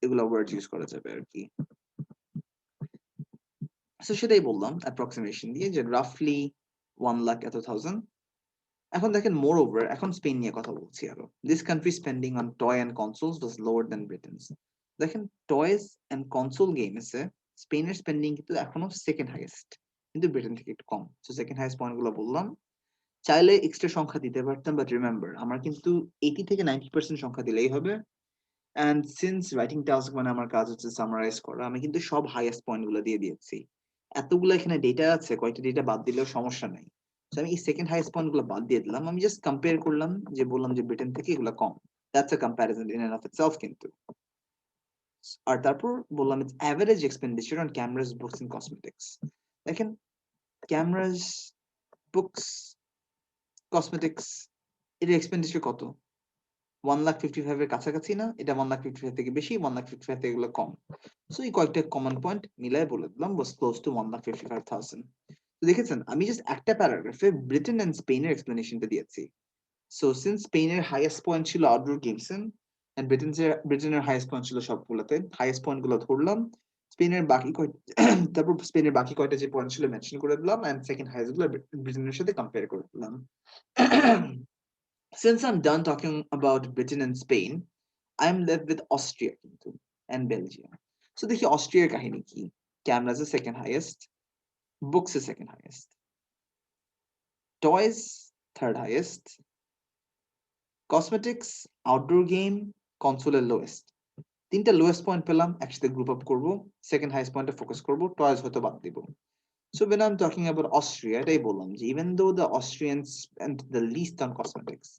এগুলো ওয়ার্ড ইউজ করা যাবে আর কি। সো সেটাই বললাম অ্যাপ্রক্সিমেশন দিয়ে যে রাফলি 1 লাখ এত থাউজেন্ড। এখন দেখেন মোর ওভার, এখন স্পেন নিয়ে কথা বলছি আরো। This country spending on toy and consoles was lower than Britain's. দেখেন টয়েস অ্যান্ড কনসোল গেমসে স্পেনের স্পেন্ডিং কিন্তু এখনো সেকেন্ড হাইয়েস্ট, কিন্তু ব্রিটেন থেকে একটু কম। সো সেকেন্ড হাইয়েস্ট পয়েন্ট গুলো বললাম। চাইলে এক্সট্রা সংখ্যা দিতে পারতাম, বাট রিমেম্বার আমার কিন্তু 80 থেকে 90% সংখ্যা দিলেই হবে। অ্যান্ড সিন্স রাইটিং টাস্ক মানে আমার কাজ হচ্ছে সামারাইজ করা, আমি কিন্তু সব হাইয়েস্ট পয়েন্ট গুলো দিয়ে দিয়েছি। এতগুলো এখানে ডেটা আছে, কয়টা ডেটা বাদ দিলেও সমস্যা নাই। আমি এই সেকেন্ড হাইয়েস্ট পয়েন্ট গুলো বাদ দিয়ে দিলাম। আমি জাস্ট কম্পেয়ার করলাম, যে বললাম যে ব্রিটেন থেকে এগুলো কম। That's a comparison in and of itself কিন্তু। আর তারপর বললাম it's average expenditure on cameras, books and cosmetics. দেখেন ক্যামেরাস, বুকস, কসমেটিক্স, এর এক্সপেন্ডিচার কত? 1,55,000 এর কাছাকাছি না, এটা 1,55,000 থেকে বেশি, 1,55,000 থেকে এগুলো কম। সো এই কয়েকটা কমন পয়েন্ট মিলাই বলে দিলাম was close to 1,55,000। দেখেছেন আমি জাস্ট একটা প্যারাগ্রাফে ব্রিটেন এন্ড স্পেনের এক্সপ্লেনেশনটা দিয়েছি। সো সিন্স স্পেনের হাইয়েস্ট পয়েন্ট ছিল আউটডোর গেমস এন্ড ব্রিটেনের হাইয়েস্ট পয়েন্ট ছিল সবগুলোতে, হাইয়েস্ট পয়েন্ট গুলো ধরলাম। স্পেনের বাকি তারপর স্পেনের বাকি কয়টা যে পয়েন্ট ছিল মেনশন করে দিলাম, এন্ড সেকেন্ড হাইয়েস্ট গুলো ব্রিটেনের সাথে কম্পেয়ার করে দিলাম। Since I'm done talking about Britain and Spain, I'm left with Austria কিন্তু and Belgium. So দেখি অস্ট্রিয়ার কাহিনী কি। ক্যামেরাস এর সেকেন্ড হাইয়েস্ট, বুকস এর second highest, toys third highest, cosmetics, outdoor game, কনসোলের লোয়েস্ট। তিনটা লোয়েস্ট পয়েন্ট পেলাম, একসাথে গ্রুপ আপ করবো, সেকেন্ড হাইয়েস্ট পয়েন্টে ফোকাস করবো, টয়েস হয়তো বাদ দিব। So when I'm talking about Austria, এটাই বললাম যে even though the Austrians spent the least on cosmetics,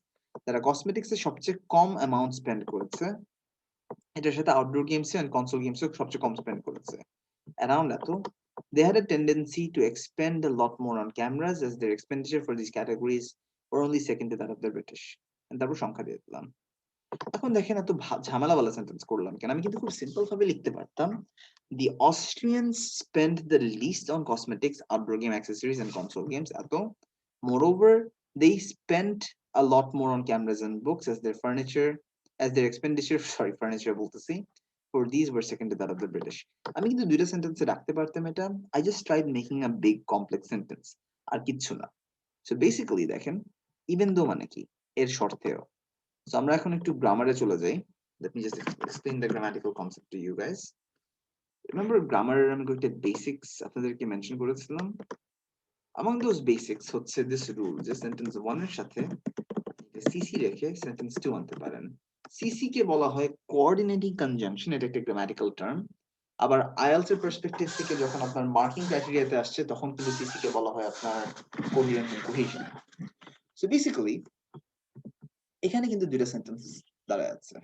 তারা কসমেটিক্স এ সবচেয়ে কম অ্যামাউন্ট স্পেন্ড করেছে, এটার সাথে outdoor games and console games সবচেয়ে কম স্পেন্ড করেছে, অ্যারাউন্ড এত। They had a tendency to expend a lot more on cameras as their expenditure for these categories were only second to that of the British. And তারপর সংখ্যা দিয়ে দিলাম। এখন দেখেন এত ঝামেলাওয়ালা সেন্টেন্স করলাম কেন, আমি কিন্তু খুব সিম্পল ভাবে লিখতে পারতাম the Austrians spend the least on cosmetics, outdoor game accessories and console games এত। Moreover, they spent a lot more on cameras and books as their furniture, as their expenditure furniture বলতেছি, for these were second to that of the British. আমি কিন্তু দুইটা সেন্টেন্সে রাখতে পারতাম এটা। I just tried making a big complex sentence, আর কিচ্ছু না। So basically দেখেন even though মানে কি, এর শর্তেও। So আমরা এখন একটু গ্রামারে চলে যাই। Let me just explain the grammatical concept to you guys. Remember grammar আমি কয়েকটা বেসিক্স আপনাদেরকে মেনশন করেছিলাম। Among those basics হচ্ছে this rule, যে সেন্টেন্স 1 এর সাথে সিসি রেখে সেন্টেন্স 2 আনতে পারেন। সিসি কে বলা হয় কোঅর্ডিনেটিং কনজাংশন, এটা একটা গ্রামাটিক্যাল টার্ম। আবার আইএলটিএস এর পার্সপেক্টিভ থেকে যখন আপনার মার্কিং ক্রাইটেরিয়াতে আসছে তখন কিন্তু সিসি কে বলা হয় আপনার coherent and cohesion. So basically এখানে কিন্তু দুইটা সেন্টেন্স দাঁড়ায় আছে,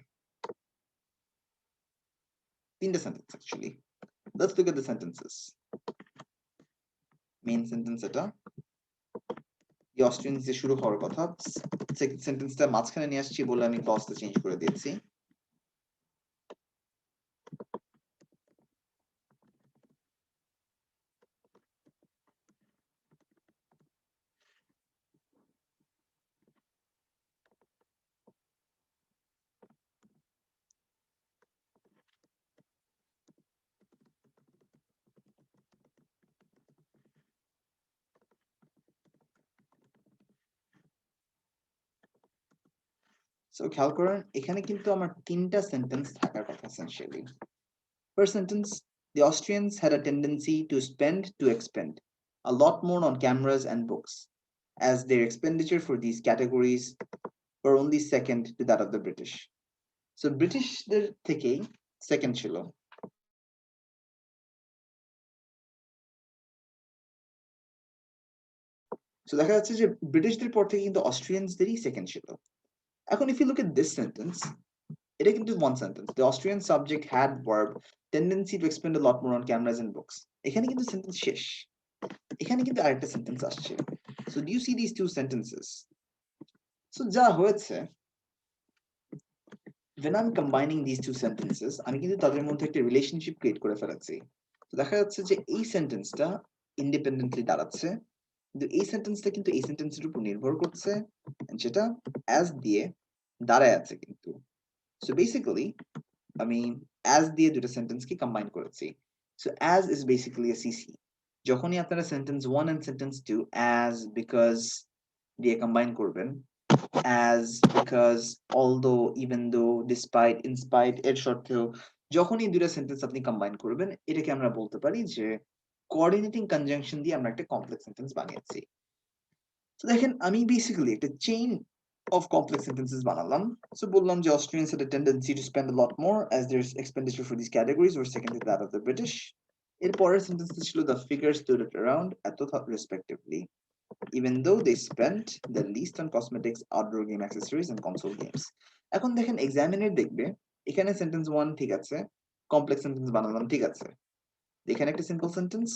তিনটা sentence actually. Let's look at the sentences. Main sentence এটা, দি অস্ট্রিয়ান যে শুরু হওয়ার কথা, সেন্টেন্সটা মাঝখানে নিয়ে আসছি বলে আমি ক্লজটা চেঞ্জ করে দিয়েছি। সো খেয়াল করেন এখানে কিন্তু আমার তিনটা সেন্টেন্স থাকার কথা essentially. First sentence, the Austrians had a tendency to expend a lot more on cameras and books, as their expenditure for these categories were only second to that of the British. So British দের থেকেই second ছিল। So দেখা যাচ্ছে যে ব্রিটিশদের পর থেকে কিন্তু অস্ট্রিয়ানসদেরই second ছিল। এখন if you look at this sentence, এটা কিন্তু one sentence. The Austrian subject had verb tendency to expend a lot more on cameras and books. এখানে কিন্তু সেন্টেন্স শেষ, এখানে কিন্তু আরেকটা সেন্টেন্স আসছে। So do you see these two sentences? So যা হয়েছে, when I'm combining these two sentences, আমি কিন্তু তাদের মধ্যে একটা রিলেশনশিপ ক্রিয়েট করে ফেলেছি। তো দেখা যাচ্ছে যে এই সেন্টেন্সটা ইন্ডিপেন্ডেন্টলি দাঁড়াচ্ছে, কিন্তু এই সেন্টেন্সটা কিন্তু এই সেন্টেন্সের উপর নির্ভর করছে, যেটা অ্যাজ দিয়ে দাঁড়ায় আছে কিন্তু। সো বেসিক্যালি আমি অ্যাজ দিয়ে দুটো সেন্টেন্সকে কম্বাইন করেছি। So as is basically a CC. যখনই আপনারা sentence 1 and sentence 2 as, because দিয়ে কম্বাইন করবেন, as, because, although, even though, despite, in spite এর সত্ত্বেও, যখনই দুইটা সেন্টেন্স আপনি কম্বাইন করবেন এটাকে আমরা বলতে পারি যে কোঅর্ডিনেটিং কনজাংশন দিয়ে আমরা একটা কমপ্লেক্স সেন্টেন্স বানিয়েছি। তো দেখেন আমি বেসিক্যালি একটা চেইন of complex sentences বানালাম। So বললাম যে Austrians had a tendency to spend a lot more as their expenditure for these categories were second to that of the British. এর পরের সেন্টেন্সটা ছিল the figures stood at around এত respectively, even though they spent the least on cosmetics, outdoor game accessories and console games. এখন দেখেন examiner দেখবে এখানে sentence 1 ঠিক আছে, কমপ্লেক্স সেন্টেন্স বানালাম ঠিক আছে, এখানে একটা সিম্পল সেন্টেন্স,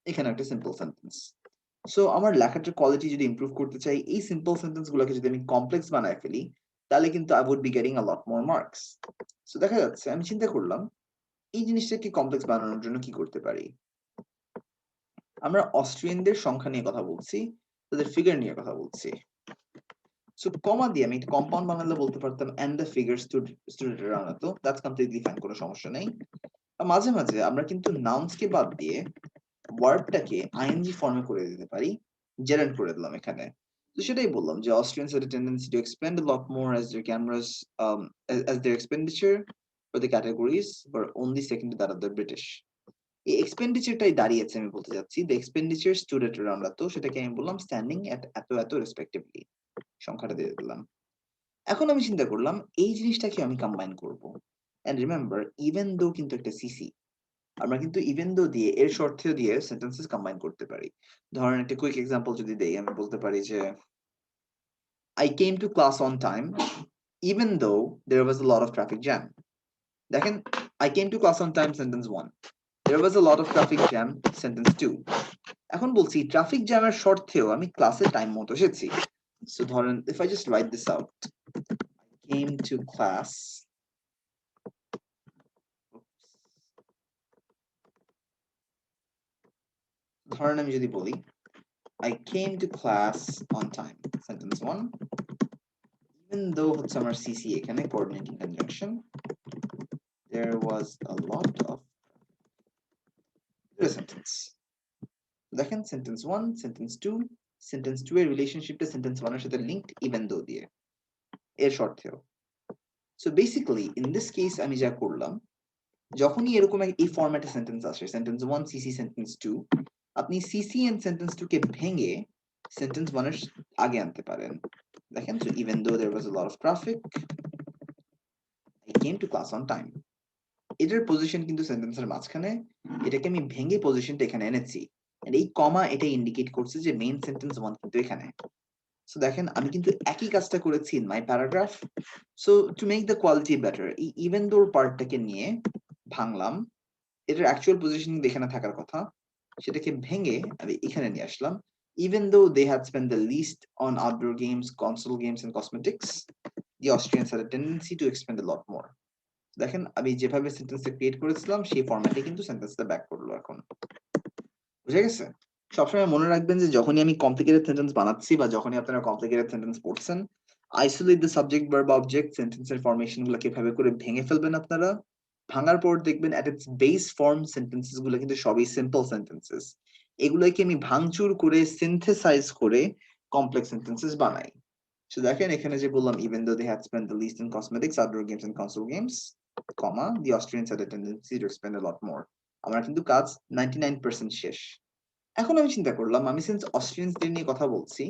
এখানে একটা সিম্পল সেন্টেন্স। সো আমার লেখাটার কোয়ালিটি যদি ইমপ্রুভ করতে চাই, এই সিম্পল সেন্টেন্স গুলোকে যদি আমি কমপ্লেক্স বানায় ফেলি তাহলে কিন্তু I would be getting a lot more marks. So দেখা যাচ্ছে আমি চিন্তা করলাম এই জিনিসটাকে কমপ্লেক্স বানানোর জন্য কি করতে পারি। আমরা অস্ট্রিয়ানদের সংখ্যা নিয়ে কথা বলছি, তাদের ফিগার নিয়ে কথা বলছি। সো কমা দিয়ে আমি কম্পাউন্ড বানালে বলতে পারতাম and the figure stood at around এত, দ্যাটস কমপ্লিটলি ফাইন, কোনো সমস্যা নেই। মাঝে মাঝে আমরা কিন্তু নাউন্স কে বাদ দিয়ে ওয়ার্বটাকে আইএনজি ফর্মে করে দিতে পারি, জেরান্ড করে দিলাম এখানে। তো সেটাই বললাম যে Austrians had a tendency to expend a lot more as their cameras as their expenditure for the categories were only second to that of the British. এই এক্সপেন্ডিচারটাই দাঁড়িয়েছে, আমি বলতে চাচ্ছি the expenditure stood at around এত, সেটাকে আমি বললাম standing এট এত এত রেসপেক্টিভলি, সংখ্যাটা দিয়ে দিলাম। এখন আমি চিন্তা করলাম এই জিনিসটাকে আমি কম্বাইন করব, এন্ড রিমেম্বার ইভেন দো কিন্তু একটা সিসি, আমরা কিন্তু ইভেন দো দিয়ে এর শর্তেও দিয়ে সেন্টেন্সেস কম্বাইন করতে পারি। ধরেন একটা কুইক এক্সাম্পল যদি দেই, আমি বলতে পারি যে I came to class on time even though there was a lot of traffic jam. দেখেন I came to class on time sentence 1, there was a lot of traffic jam sentence 2। এখন বলছি traffic জ্যামের শর্তেও আমি ক্লাসে time মতো এসেছি। So ধরেন if I just write this out, I came to class, ধরেন আমি যদি বলি I came to class on time sentence 1, even though হচ্ছে আমার সিসি এখানে coordinating conjunction, there was a lot of the sentence। দেখেন সেন্টেন্স 1 সেন্টেন্স 2 সেন্টেন্স 2 এর রিলেশনশিপটা sentence 1 এর সাথে লিংকড ইভেন দো দিয়ে এর শর্তেও। So basically in this case আমি যা করলাম, যখনই এরকম এই ফরম্যাটে সেন্টেন্স আসে সেন্টেন্স 1 সিসি সেন্টেন্স 2, আপনি সিসি এন্ড সেন্টেন্স 2 কে ভেঙে সেন্টেন্স 1 এর আগে আনতে পারেন। দেখেন, so even though there was a lot of traffic, I came to class on time. এটার পজিশন কিন্তু সেন্টেন্সের মাঝখানে, এটাকে আমি ভেঙে পজিশনটা এখানে এনেছি, and এই কমা এটা ইন্ডিকেট করছে যে মেইন সেন্টেন্স 1 কিন্তু এখানে। সো দেখেন আমি কিন্তু একই কাজটা করেছি in my paragraph. So to make the quality better, এই ইভেন দোর পার্টটাকে নিয়ে ভাঙলাম, এটার অ্যাকচুয়াল পজিশন এখানে থাকার কথা, সেটাকে ভেঙে আমি এখানে নিয়ে আসলাম। Even though they had spent the least on outdoor games, console games, and cosmetics, the Austrians had a tendency to expend a lot more. দেখেন আমি যেভাবে সেন্টেন্সটা ক্রিয়েট করেছিলাম সেই ফরম্যাটে কিন্তু সেন্টেন্সটা ব্যাক করলো এখন। বুঝে গেছে? সবসময় মনে রাখবেন যে যখনই আমি কমপ্লিকেটেড সেন্টেন্স বানাচ্ছি বা যখনই আপনারা কমপ্লিকেটেড সেন্টেন্স পড়ছেন, isolate the subject verb object সেন্টেন্সের ফরমেশন গুলোকে এভাবে করে ভেঙে ফেলবেন আপনারা। ভাঙার পর দেখবেন এট ইটস বেস ফর্ম সেন্টেন্সেস গুলো কিন্তু সবই সিম্পল সেন্টেন্সেস। এগুলোকে আমি ভাঙচুর করে সিনথেসাইজ করে কমপ্লেক্স সেন্টেন্সেস বানাই। So দেখেন এখানে যে বললাম even though they had spent the least in cosmetics, outdoor games and console games, comma, the Austrians had a tendency to spend a lot more. আমার কিন্তু কাজ 99% শেষ। এখন আমি চিন্তা করলাম, আমি সিন্স অস্ট্রিয়ানসদের নিয়ে কথা বলছি,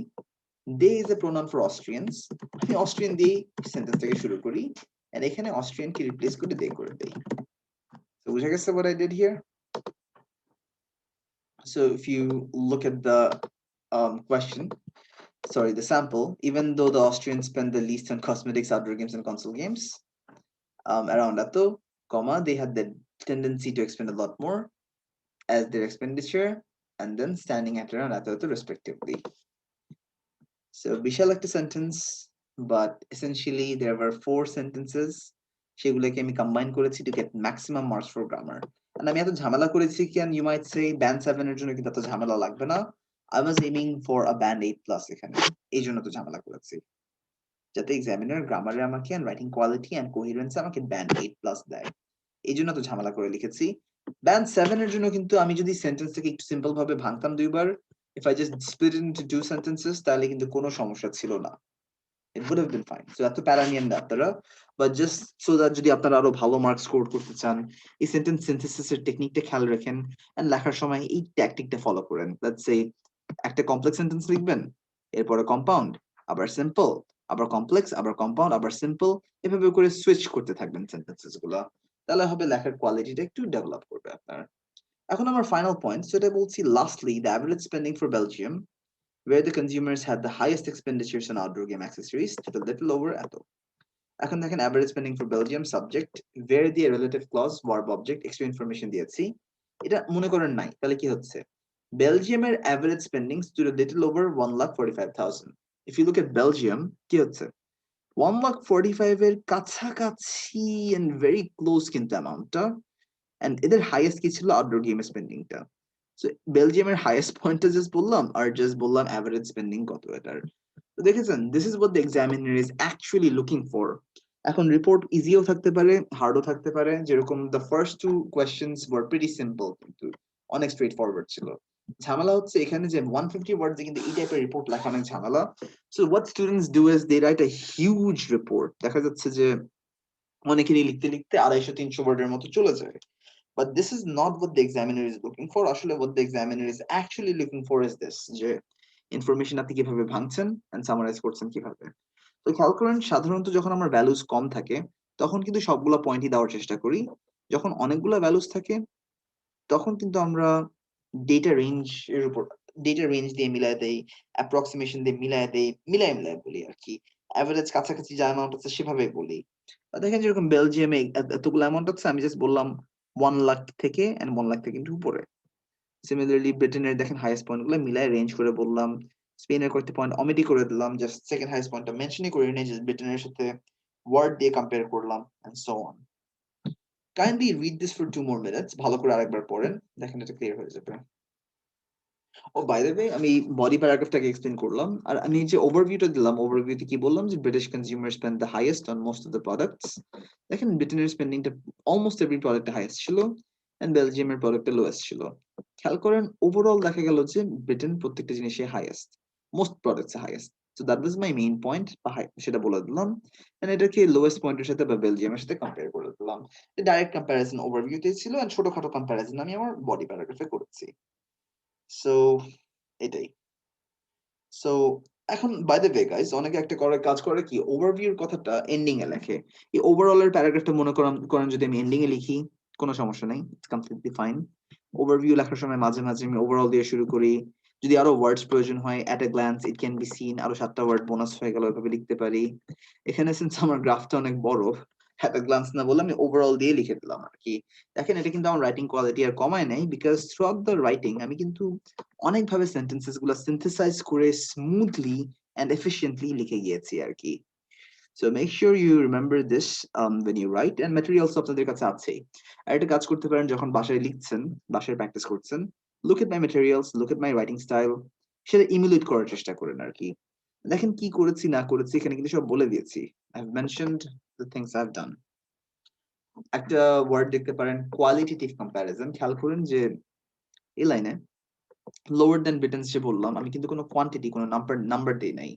দে ইজ এ প্রোনাউন ফর অস্ট্রিয়ানস, আমি অস্ট্রিয়ান দিয়ে সেন্টেন্সটাকে শুরু করি, আর এখানে অস্ট্রিয়ানকে রিপ্লেস করে দে করে দেই। তো বুঝা গেছে what I did here? So if you look at the question, sorry, the sample, even though the Austrians spend the least on cosmetics, outdoor games, and console games, around Ato, comma, they had the tendency to expend a lot more as their expenditure, and then standing at around Ato respectively. So Bishal একটা sentence, but essentially there were 4 sentences. সেগুলোকে আমি combine করেছি to get maximum marks for grammar. And আমি এত ঝামেলা করেছি কেন, you might say band 7 এর জন্য কিন্তু এত ঝামেলা লাগবে না। I was aiming for a band 8 plus এখানে। এই জন্য তো ঝামেলা করেছি। যাতে এক্সামিনার গ্রামারে আমাকে and writing quality and coherence আমাকে band 8 plus দেয়। এই জন্য তো ঝামেলা করে লিখেছি। band 7 এর জন্য কিন্তু আমি যদি সেন্টেন্সটাকে একটু সিম্পল ভাবে ভাঙতাম দুইবার, if I just split it into 2 sentences, তাহলে কিন্তু কোনো সমস্যা ছিল না। It would have been fine. So এত প্যারা নিয়েন না আপনারা, but just so that যদি আপনারা আরো ভালো মার্ক স্কোর করতে চান, এই সেন্টেন্স সিনথেসিসের টেকনিকটা খেয়াল রাখেন, and লেখার সময় এই ট্যাকটিকটা ফলো করেন। Let's say একটা কমপ্লেক্স সেন্টেন্স লিখবেন, এরপরে কম্পাউন্ড, আবার সিম্পল, আবার কমপ্লেক্স, আবার কম্পাউন্ড, আবার সিম্পল, এভাবে করে সুইচ করতে থাকবেন সেন্টেন্সেস গুলা, তাহলে হবে লেখার কোয়ালিটিটা একটু ডেভেলপ করবে আপনার। এখন আমার ফাইনাল পয়েন্ট, সেটা বলছি lastly the average spending for Belgium where the consumers had the highest expenditures on outdoor game accessories to the little over এত। এখন দেখেন average spending for Belgium subject where the relative clause verb object extra information দিয়েছি, এটা মনে করেন নাই, তাহলে কি হচ্ছে, বেলজিয়ামের average spending stood a little over 1,45,000. If you look at Belgium, কি হচ্ছে 1,45,000 এর কাছাকাছি and very close কিন্তু অ্যামাউন্টটা, and এদের হাইয়েস্ট কি ছিল আউটডোর গেম স্পেন্ডিংটা। সো বেলজিয়ামের হাইয়েস্ট পয়েন্টটা জাস্ট বললাম, আর জাস্ট বললাম এভারেজ স্পেন্ডিং কত এটার। তো দেখেছেন, this is what the examiner is actually looking for. এখন রিপোর্ট ইজিও থাকতে পারে, হার্ডও থাকতে পারে, যেরকম the first 2 questions were pretty simple, কিন্তু অনেক স্ট্রেট ফরওয়ার্ড ছিল। ঝামেলা হচ্ছে এখানে যে 150 ওয়ার্ডস কিন্তু এই টাইপের রিপোর্ট লেখা অনেক ঝামেলা। So what students do is they write a huge report, দেখা যাচ্ছে যে অনেকেরই লিখতে লিখতে 250-300 ওয়ার্ডের মতো চলে যায়। But this is not what the examiner is looking for. আসলে what the examiner is actually looking for is this, যে ইনফরমেশন আপনি কিভাবে ভাঙছেন and summarize করছেন কিভাবে। তো খেয়াল করেন, সাধারণত যখন আমার ভ্যালুস কম থাকে তখন কিন্তু সবগুলা পয়েন্টই দেওয়ার চেষ্টা করি। যখন অনেকগুলা ভ্যালুস থাকে তখন কিন্তু আমরা ডেটা রেঞ্জ এর উপর, ডেটা রেঞ্জ দিয়ে মিলায় দেই, অ্যাপ্রক্সিমেশন দিয়ে মিলায় দেই, মিলায় মিলায় বলি আর কি। এভারেজ কাছাকাছি যা অ্যামাউন্ট আছে সেভাবে বলি। দেখেন যেরকম বেলজিয়ামে এতগুলো অ্যামাউন্ট আছে, আমি জাস্ট বললাম 1 লাখ থেকে and 1 লাখ থেকে কিন্তু উপরে। সিমিলারলি ব্রিটেনের দেখেন হাইয়েস্ট পয়েন্ট গুলো মিলায় রেঞ্জ করে বললাম, স্পেনের কয়েকটা পয়েন্ট অমিটই করে দিলাম, জাস্ট সেকেন্ড হাইয়েস্ট পয়েন্টটা মেনশনই করে নিয়ে জাস্ট ব্রিটেনের সাথে ওয়ার্ড দিয়ে কম্পেয়ার করলাম and so on. Kindly read this for 2 more minutes, ভালো করে আরেকবার পড়েন, দেখেন এটা ক্লিয়ার হয়ে যাবে। ও বাই দ্য ওয়ে, আমি বডি প্যারাগ্রাফটাকে এক্সপ্লেইন করলাম, আর আমি যে ওভারভিউটা দিলাম, ওভারভিউতে কি বললাম যে British consumer spend the highest on most of the products. দেখেন ব্রিটেনের স্পেন্ডিংটা অলমোস্ট এভরি প্রোডাক্টে হাইয়েস্ট ছিল এন্ড বেলজিয়ামের প্রোডাক্টে লোয়েস্ট ছিল। খেয়াল করেন ওভারঅল দেখা গেল যে ব্রিটেন প্রত্যেকটা জিনিসে হাইয়েস্ট, মোস্ট প্রোডাক্টসে highest. So that was my main point, বা সেটা বলে দিলাম, এন্ড এটাকে লোয়েস্ট পয়েন্টের সাথে বা বেলজিয়ামের সাথে কম্পেয়ার করে দিলাম। ডাইরেক্ট কম্প্যারিজন ওভারভিউতে ছিল এন্ড ছোটখাটো কম্প্যারিজন আমি আমার বডি প্যারাগ্রাফে করেছি। সো এটাই। সো এখন বাই দ্য ওয়ে গাইস, অনেকে একটা করে কাজ করে কি, ওভারভিউর কথাটা এন্ডিং এ লেখে। এই ওভারঅল এর প্যারাগ্রাফটা মনে করেন যদি আমি এন্ডিং এ লিখি, কোনো সমস্যা নাই, ইটস কমপ্লিটলি ফাইন। ওভারভিউ লেখার সময় মাঝে মাঝে আমি ওভারঅল দিয়ে শুরু করি। যদি আরো ওয়ার্ডস প্রয়োজন হয়, at a glance it can be seen, আরো 7টা ওয়ার্ড বোনাস হয়ে গেল, এভাবে লিখতে পারি। এখানে সিন্স আমার গ্রাফটা অনেক বড়, এট এ গ্ল্যান্স না বলে আমি ওভারঅল দিয়ে লিখে দিলাম আর কি। দেখেন এটা কিন্তু আমার রাইটিং কোয়ালিটি আর কমায় নাই, because through out the writing আমি কিন্তু অনেকভাবে সেন্টেন্সেস গুলো সিনথেসাইজ করে স্মুথলি and efficiently লিখে গিয়েছি আর কি। So make sure you remember this when you write, and materials তো আপনাদের কাছে আছেই। আর একটা কাজ করতে পারেন, যখন বাসায় লিখছেন, বাসায় প্র্যাকটিস করছেন, look at my materials, look at my writing style, সেটা ইমিউলেট করার চেষ্টা করেন আর কি। দেখেন কি করেছি না করেছি, এখানে কিন্তু সব বলে দিয়েছি। I've mentioned the things I've done. একটা ওয়ার্ড দেখতে পারেন, কোয়ালিটেটিভ কম্প্যারিজন। খেয়াল করেন যে এই লাইনে লোয়ার দেন বিটেন্স যে বললাম, আমি কিন্তু কোনো কোয়ান্টিটি, কোনো নাম্বার দেই নাই,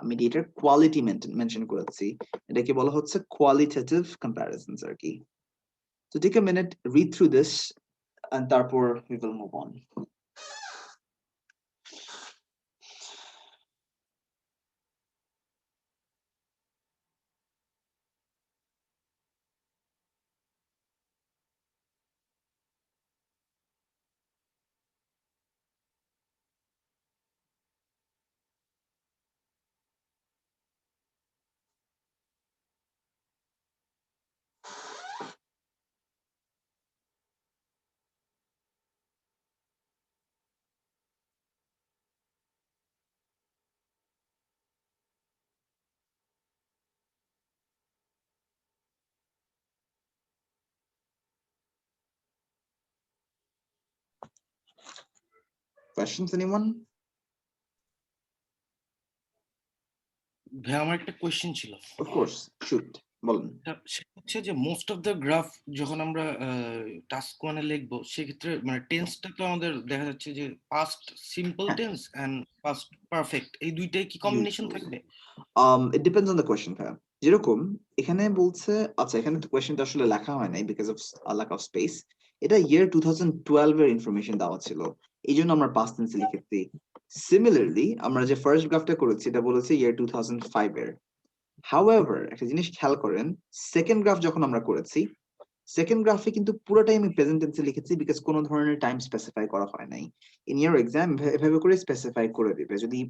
আমি এটার কোয়ালিটি মেনশন করেছি। এটাকে বলা হচ্ছে কোয়ালিটেটিভ কম্প্যারিজনস আর কি। So take a minute, read through this, and তারপর we will move on. Questions, anyone? ভাই আমার একটা কোয়েশ্চেন ছিল। Of course, shoot, বলেন। সেটা হচ্ছে যে মোস্ট অফ দ্য গ্রাফ যখন আমরা টাস্ক ওয়ানে লিখবো, সেক্ষেত্রে মানে টেন্সটা তো আমাদের দেখা যাচ্ছে যে পাস্ট সিম্পল হ্যাঁ, টেন্স এন্ড পাস্ট পারফেক্ট, এই দুইটাই কি কম্বিনেশন usually থাকবে? it depends on the question ভাইয়া। যেরকম এখানে বলছে, আচ্ছা এখানে তো কোয়েশ্চেনটা আসলে লেখা হয় নাই because of lack of space। এটা ইয়ার 2012 এর ইনফরমেশন দেওয়া ছিল, এই জন্য আমরা পাস্ট টেন্সে লিখেছি। সিমিলারলি আমরা যে ফার্স্ট গ্রাফটা করেছি এটা বলেছে ইয়ার 2005 এর। হাউএভার একটা জিনিস খেয়াল করেন, সেকেন্ড গ্রাফ যখন আমরা করেছি, সেকেন্ড গ্রাফে কিন্তু পুরোটাই আমি প্রেজেন্ট টেন্সে লিখেছি, বিকজ কোনো ধরনের টাইম স্পেসিফাই করা হয় নাই। ইন ইয়ার এক্সাম এভাবে করে স্পেসিফাই করে দিবে। যদি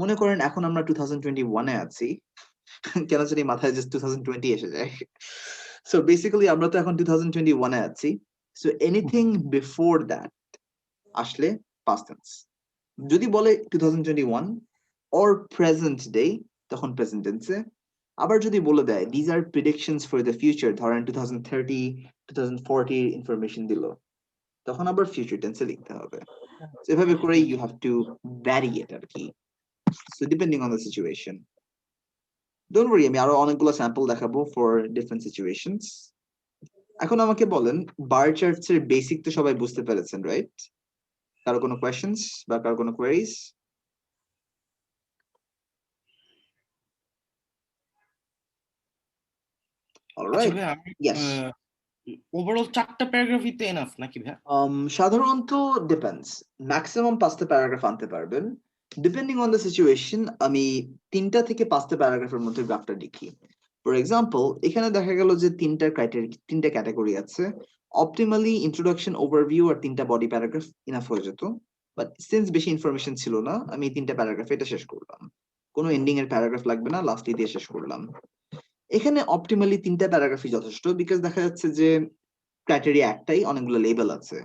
মনে করেন এখন আমরা 2021 এ আছি, কেন জানি মাথায় জাস্ট 2020 এসে যায়। সো বেসিক্যালি আমরা তো এখন 2021 এ আছি, সো এনিথিং বিফোর দ্যাট আসলে পাস্ট টেন্স। যদি বলে 2021 অর প্রেজেন্ট ডে, তখন প্রেজেন্ট টেন্সে। আবার যদি বলে দেয় these are predictions for the future, ধরেন 2030 2040 ইনফরমেশন দিল, তখন আবার ফিউচার টেন্সে লিখতে হবে। এভাবে করে ইউ হ্যাভ টু ভ্যারি ইট আর কি। So depending on the situation. Don't worry, আমি আরো অনেকগুলো স্যাম্পল দেখাবো ফর ডিফারেন্ট সিচুয়েশনস। এখন আমাকে বলেন, বার চার্টস এর বেসিক তো সবাই বুঝতে পেরেছেন, রাইট? কারো কোনো কোয়েশ্চেনস বা কারো কোনো কোয়েরিজ? আচ্ছা অলরাইট, ভাই, আমি ইয়েস। ওভারঅল 4টা প্যারাগ্রাফই তো এনাফ নাকি ভাই? সাধারণত ডিপেন্ডস, ম্যাক্সিমাম 5টা প্যারাগ্রাফ আনতে পারবেন। ডিপেন্ডিং অন দ্য সিচুয়েশন আমি 3টা থেকে 5টা প্যারাগ্রাফের মধ্যে গ্রাফটা লিখি। ফর এক্সাম্পল এখানে দেখা গেল যে 3টা ক্যাটাগরি আছে। অপটিমালি ইন্ট্রোডাকশন, ওভারভিউ আর 3টা বডি প্যারাগ্রাফ ইনাফ হয়ে যেত, বাট সিন্স বেশি ইনফরমেশন ছিল না, আমি 3টা প্যারাগ্রাফ এটা শেষ করলাম। কোনো এন্ডিং এর প্যারাগ্রাফ লাগবে না, লাস্টে দিয়ে শেষ করলাম। এখানে অপটিমালি 3টা প্যারাগ্রাফই যথেষ্ট, বিকজ দেখা যাচ্ছে যে ক্রাইটেরিয়া একটাই, অনেকগুলো লেবেল আছে।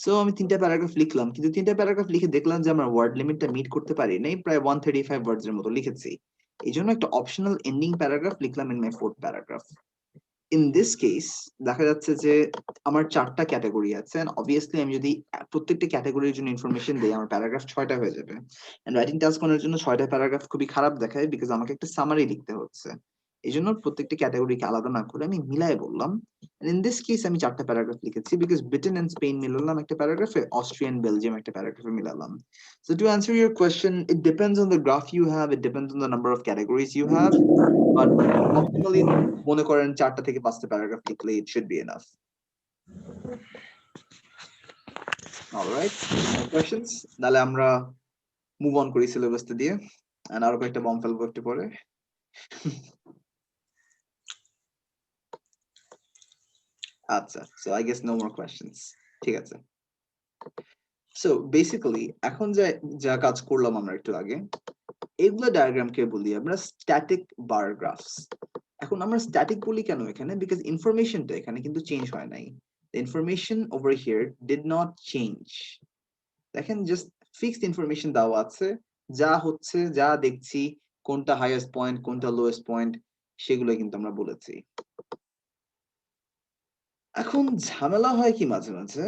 সো আমি 3টা প্যারাগ্রাফ লিখলাম, কিন্তু 3টা প্যারাগ্রাফ লিখে দেখলাম যে আমার ওয়ার্ড লিমিটটা মিট করতে পারি নাই, প্রায় 135 ওয়ার্ডস এর মতো লিখেছি। এই জন্য একটা অপশনাল এন্ডিং প্যারাগ্রাফ লিখলাম in my fourth paragraph. In this case দেখা যাচ্ছে যে আমার 4টা ক্যাটাগরি আছে, এন্ড অবভিয়াসলি আমি যদি প্রত্যেকটা ক্যাটাগরির জন্য ইনফরমেশন দেই, আমার প্যারাগ্রাফ 6টা হয়ে যাবে। এন্ড রাইটিং টাস্ক করার জন্য 6টা প্যারাগ্রাফ খুবই খারাপ দেখায়, বিকজ আমাকে একটা সামারি লিখতে হচ্ছে। এই জন্য প্রত্যেকটা ক্যাটাগরিকে আলাদা না করে আমি মিলাই বললাম। ইন দিস কেস আমি 4টা প্যারাগ্রাফ লিখেছি, বিকজ ব্রিটেন এন্ড স্পেন মিলালাম একটা প্যারাগ্রাফে, অস্ট্রিয়ান বেলজিয়াম একটা প্যারাগ্রাফে মিলালাম। So to answer your question, it depends on the graph you have, it depends on the number of categories you have, but optimally মনে করেন 4টা থেকে 5টা প্যারাগ্রাফ লিখলে it should be enough. All right, questions? তাহলে আমরা move on করি সিলেবাসটা দিয়ে। and আরো কয়েকটা বম ফেলবো একটু পরে। আচ্ছা, so I guess no more questions. ঠিক আছে। So basically এখন যা কাজ করলাম আমরা একটু আগে, এগুলো ডায়াগ্রামকে বলি আমরা স্ট্যাটিক বার গ্রাফস। এখন আমরা স্ট্যাটিক বলি কেন এখানে, বিকজ ইনফরমেশনটা এখানে কিন্তু চেঞ্জ হয় নাই। The information over here did not change. দেখেন জাস্ট ফিক্সড ইনফরমেশন দেওয়া আছে, যা হচ্ছে যা দেখছি, কোনটা হাইয়েস্ট পয়েন্ট কোনটা লোয়েস্ট পয়েন্ট সেগুলো কিন্তু আমরা বলেছি। এখন ঝামেলা হয় কি মাঝে মাঝে,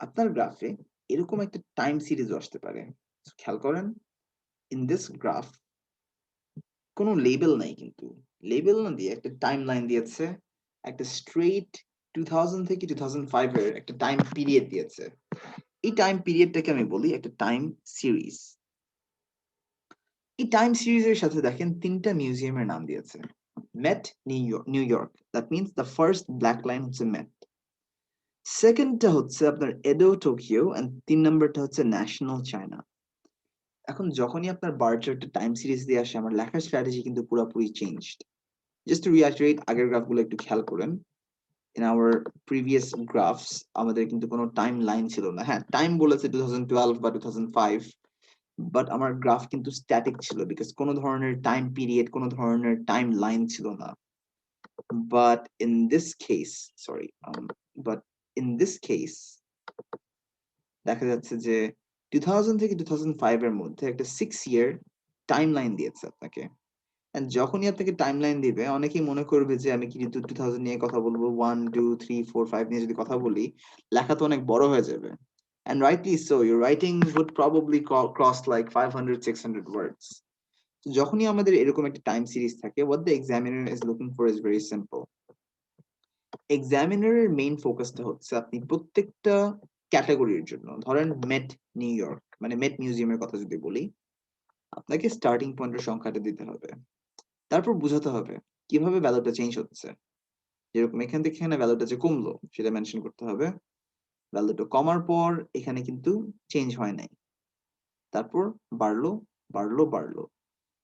আপনার গ্রাফে এরকম একটা টাইম সিরিজ আসতে পারে। খেয়াল করেন, ইন দিস গ্রাফ কোনো লেবেল নাই, কিন্তু লেবেল না দিয়ে একটা টাইম লাইন দিয়েছে, একটা স্ট্রেট 2000 থেকে 2005 এর একটা টাইম পিরিয়ড দিয়েছে। এই টাইম পিরিয়ডটাকে আমি বলি একটা টাইম সিরিজ। এই টাইম সিরিজের সাথে দেখেন তিনটা মিউজিয়ামের নাম দিয়েছে। Met New York, that means the first black line হচ্ছে মেট। সেকেন্ডটা হচ্ছে আপনার এডো টোকিও, এন্ড 3 নম্বরটা হচ্ছে ন্যাশনাল চায়না। এখন যখনই আপনার বার চার্টে টাইম সিরিজ দিয়ে আসে, আমার লেখার স্ট্র্যাটেজি কিন্তু পুরোপুরি চেঞ্জড। জাস্ট টু রিয়াইটারেট, আগের গ্রাফগুলো একটু খেয়াল করেন। ইন আওয়ার প্রিভিয়াস গ্রাফস আমাদের কিন্তু কোনো টাইম লাইন ছিল না। হ্যাঁ, টাইম বলেছে 2012 বা 2005, বাট আমার গ্রাফ কিন্তু স্ট্যাটিক ছিল, বিকজ কোনো ধরনের টাইম পিরিয়ড, কোনো ধরনের টাইম লাইন ছিল না। But in this case, sorry, but in this case দেখা যাচ্ছে যে 2000 থেকে 2005 এর মধ্যে একটা 6 ইয়ার টাইম লাইন দিয়েছে আপনাকে। এন্ড যখনই আপনাকে টাইম লাইন দিবে, অনেকেই মনে করবে যে আমি কিন্তু 2000 নিয়ে কথা বলবো, 1 2 3 4 5 নিয়ে যদি কথা বলি, লেখা তো অনেক বড় হয়ে যাবে। And rightly so, your writing would probably cross like 500 600 words. যখনই আমাদের এরকম একটা টাইম সিরিজ থাকে, what the examiner is looking for is very simple. এক্সামিনারের মেইন ফোকাসটা হচ্ছে আপনি প্রত্যেকটা ক্যাটাগরির জন্য, ধরেন মেট নিউ ইয়র্ক মানে মেট মিউজিয়ামের কথা যদি বলি, আপনাকে স্টার্টিং পয়েন্টের সংখ্যাটা দিতে হবে, তারপর বুঝাতে হবে কিভাবে ভ্যালুটা চেঞ্জ হচ্ছে। যেরকম এখান থেকে এখানে ভ্যালুটা যে কমলো সেটা মেনশন করতে হবে, ভ্যালুটা কমার পর এখানে কিন্তু চেঞ্জ হয় নাই, তারপর বাড়লো বাড়লো বাড়লো।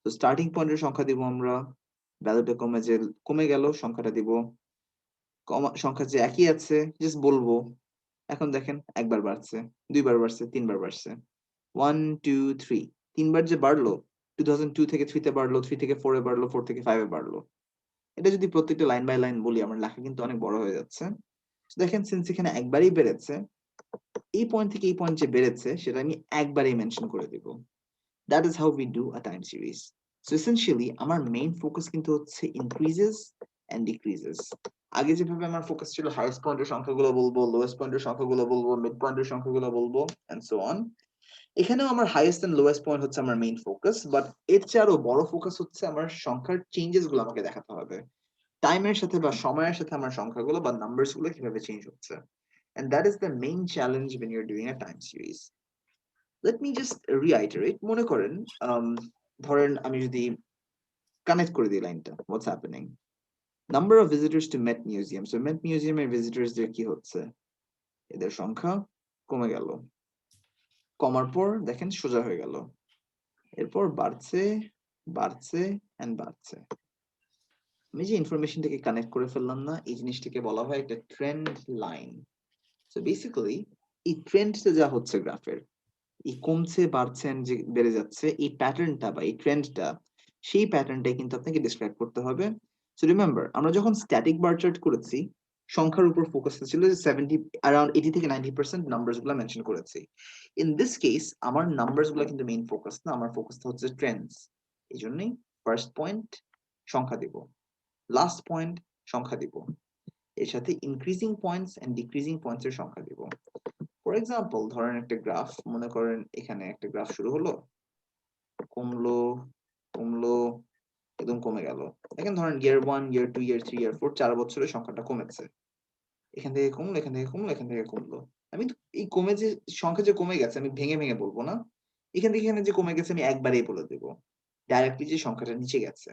তো স্টার্টিং পয়েন্টের সংখ্যা দিব আমরা, ভ্যালুটা কমে গেল সংখ্যাটা দিব, সংখ্যা যে একই আছে জাস্ট বলবো। এখন দেখেন একবার বাড়ছে, দুইবার বাড়ছে, তিনবার বাড়ছে, 1 2 3, তিনবার যে বাড়লো, 2002 থেকে 3 তে বাড়লো, 3 থেকে 4 এ বাড়লো, 4 থেকে 5 এ বাড়লো। এটা যদি প্রত্যেকটা লাইন বাই লাইন বলি, আমার লেখা কিন্তু অনেক বড় হয়ে যাচ্ছে। দেখেন সিন্স এখানে একবারই বেড়েছে, এই পয়েন্ট থেকে এই পয়েন্ট যে বেড়েছে সেটা আমি একবারই মেনশন করে দিব। That is how we do a time series. So essentially আমার মেইন ফোকাস কিন্তু হচ্ছে ইনক্রিজেস এন্ড ডিক্রিজেস। আগে যেভাবে আমার ফোকাস ছিল হাইয়েস্ট পয়েন্টের সংখ্যাগুলো বলবো, লোয়েস্ট পয়েন্টের সংখ্যাগুলো বলবো, মিড পয়েন্টের সংখ্যাগুলো বলবো, এন্ড সো অন, এখানেও আমার হাইয়েস্ট এন্ড লোয়েস্ট পয়েন্ট হচ্ছে আমার মেইন ফোকাস, বাট এর চেয়ে আরো বড় ফোকাস হচ্ছে আমার সংখ্যার চেঞ্জেস গুলো আমাকে দেখাতে হবে, টাইমের সাথে বা সময়ের সাথে আমার সংখ্যাগুলো বা নাম্বারস গুলো কিভাবে চেঞ্জ হচ্ছে। And that is the main challenge when you're doing a time series. Let me just reiterate. মনে করেন ধরেন আমি যদি কানেক্ট করে দিই লাইনটা, what's happening? Number of visitors to Met Museum. So Met Museum এর visitors দের কি হচ্ছে? এদের সংখ্যা কমে গেল, কমার পর দেখেন সোজা হয়ে গেল, এরপর বাড়ছে বাড়ছে এন্ড বাড়ছে। আমি যে ইনফরমেশনটাকে কানেক্ট করে ফেললাম না, এই জিনিসটাকে বলা হয় একটা ট্রেন্ড লাইন। সো বেসিক্যালি এই ট্রেন্ডটা যা হচ্ছে গ্রাফের, এই কমছে বাড়ছে যে বেড়ে যাচ্ছে, এই প্যাটার্নটা বা এই ট্রেন্ডটা, সেই প্যাটার্নটাই কিন্তু আপনাকে ডিসক্রাইব করতে হবে। সো রিমেম্বার, আমরা যখন স্ট্যাটিক বার চার্ট করেছি, সংখ্যার উপর ফোকাস ছিল যে 70 অ্যারাউন্ড 80 থেকে 90% নাম্বারস গুলো মেনশন করেছি। ইন দিস কেস আমার নাম্বারস গুলো কিন্তু মেইন ফোকাস না, আমার ফোকাসটা হচ্ছে ট্রেন্ডস। এই জন্যই ফার্স্ট পয়েন্ট সংখ্যা দিব, লাস্ট পয়েন্ট সংখ্যা দিব, এর সাথে increasing points and decreasing points এর সংখ্যা দিব। ফর এক্সাম্পল ধরেন একটা গ্রাফ, মনে করেন এখানে একটা গ্রাফ শুরু হলো, কমলো কমলো একদম কমে গেল। এখন ধরেন ইয়ার 1 ইয়ার 2 ইয়ার 3 ইয়ার 4 4 বছরের সংখ্যাটা কমেছে, এখান থেকে কমলো এখান থেকে কমলো এখান থেকে কমলো। আমি এই কমে যে সংখ্যা যে কমে গেছে আমি ভেঙে ভেঙে বলবো না, এখান থেকে এখানে যে কমে গেছে আমি একবারেই বলে দেবো ডাইরেক্টলি যে সংখ্যাটা নিচে গেছে,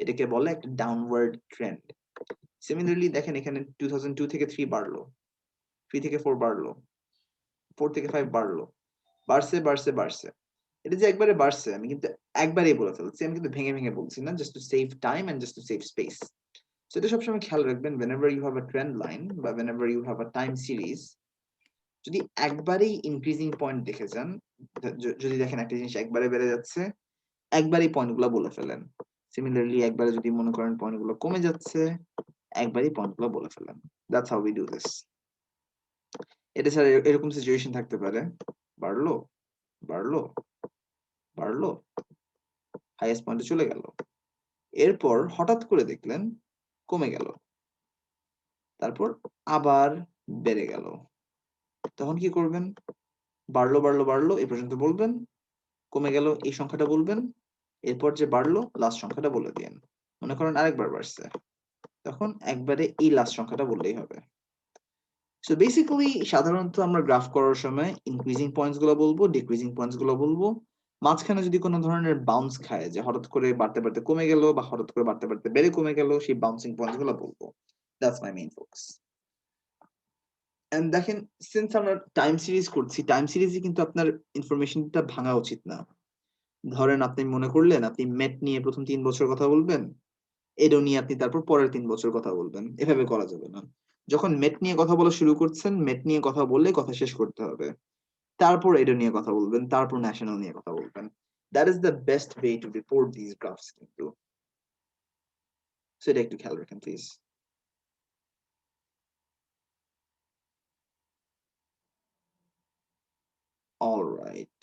এটাকে বলে একটা ডাউনওয়ার্ড ট্রেন্ড। সিমিলারলি দেখেন এখানে 2002 থেকে 3 বাড়লো, 3 থেকে 4 বাড়লো, 4 থেকে 5 বাড়লো, বাড়ছে বাড়ছে বাড়ছে, এটা যে একবারে বাড়ছে আমি কিন্তু একবারেই বলে ফেলছি, আমি কিন্তু ভেঙে ভেঙে বলছি না, just to save time and just to save space. So এটা সবসময় খেয়াল রাখবেন, whenever you have a trend line বা whenever you have a time series, যদি একবারেই ইনক্রিজিং পয়েন্ট দেখে যান, যদি দেখেন একটা জিনিস একবারে বেড়ে যাচ্ছে, একবারই পয়েন্টগুলো বলে ফেলেন। সিমিলারলি একবারে যদি মনে করেন পয়েন্টগুলো কমে যাচ্ছে, একবারই পয়েন্টগুলো বলে ফেলেন। That's how we do this. এটা ছাড়া এরকম সিচুয়েশন থাকতে পারে, বাড়লো বাড়লো বাড়লো, হাইয়েস্ট পয়েন্টে চলে গেল, এরপর হঠাৎ করে দেখলেন কমে গেল, তারপর আবার বেড়ে গেল। তখন কি করবেন? বাড়লো বাড়লো বাড়লো এই পর্যন্ত বলবেন, কমে গেল এই সংখ্যাটা বলবেন, এরপর যে বাড়লো লাস্ট সংখ্যাটা বলে দিন। মনে করেন আরেকবার বাড়ছে, তখন একবারে এই লাস্ট সংখ্যাটা বললেই হবে। সো বেসিক্যালি সাধারণত আমরা গ্রাফ করার সময় ইনক্রিজিং পয়েন্টস গুলো বলবো, ডিক্রিজিং পয়েন্টস গুলো বলবো। মাঝখানে যদি কোনো ধরনের বাউন্স খায়, যে হঠাৎ করে বাড়তে বাড়তে কমে গেল বা হঠাৎ করে বাড়তে বাড়তে বেড়ে কমে গেল, সেই বাউন্সিং পয়েন্টস গুলো বলবো। That's my main focus. And দেখেন, সিন্স আমরা টাইম সিরিজ করছি, টাইম সিরিজে কিন্তু আপনার ইনফরমেশনটা ভাঙা উচিত না। ধরেন আপনি মনে করলেন আপনি মেট নিয়ে প্রথম 3 বছর কথা বলবেন, এডো নিয়ে আপনি তারপর পরের 3 বছর কথা বলবেন, এভাবে করা যাবে না। যখন মেট নিয়ে কথা বলা শুরু করছেন, মেট নিয়ে কথা বললে কথা শেষ করতে হবে, তারপর এডো নিয়ে কথা বলবেন, তারপর ন্যাশনাল নিয়ে কথা বলবেন। That is the best way to report this graphs কিন্তু। সেটা একটু খেয়াল রাখেন please. All right,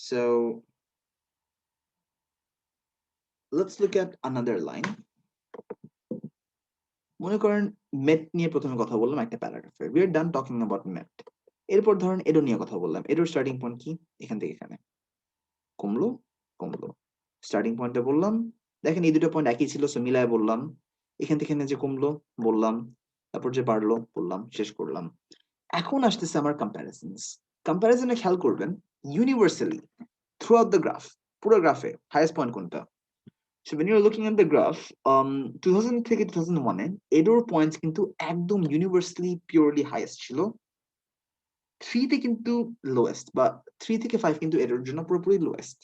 so let's look at another line. মনে করেন মেট নিয়ে প্রথমে কথা বললাম একটা প্যারাগ্রাফে, we are done talking about met. এরপর ধরেন এডো নিয়ে কথা বললাম, এডোর স্টার্টিং পয়েন্ট কি, এখান থেকে এখানে কমলো কমলো, স্টার্টিং পয়েন্টে বললাম, দেখেন এই দুটো পয়েন্ট একই ছিল, সো মিলায় বললাম, এখান থেকে এখানে যে কমলো বললাম, তারপর যে বাড়লো বললাম, শেষ করলাম। এখন আসতেছে আমার কম্প্যারিজনস। কম্প্যারিজনে খেয়াল করবেন, universally through out the graph, পুরো গ্রাফে হাইয়েস্ট পয়েন্ট কোনটা? So when you're looking at the graph, 2000 থেকে 2001 এ এডোর পয়েন্টস কিন্তু একদম ইউনিভার্সালি পিওরলি হাইয়েস্ট ছিল, 3 তে কিন্তু লোয়েস্ট, বা 3 থেকে 5 কিন্তু এডোর জন্য পুরোপুরি লোয়েস্ট।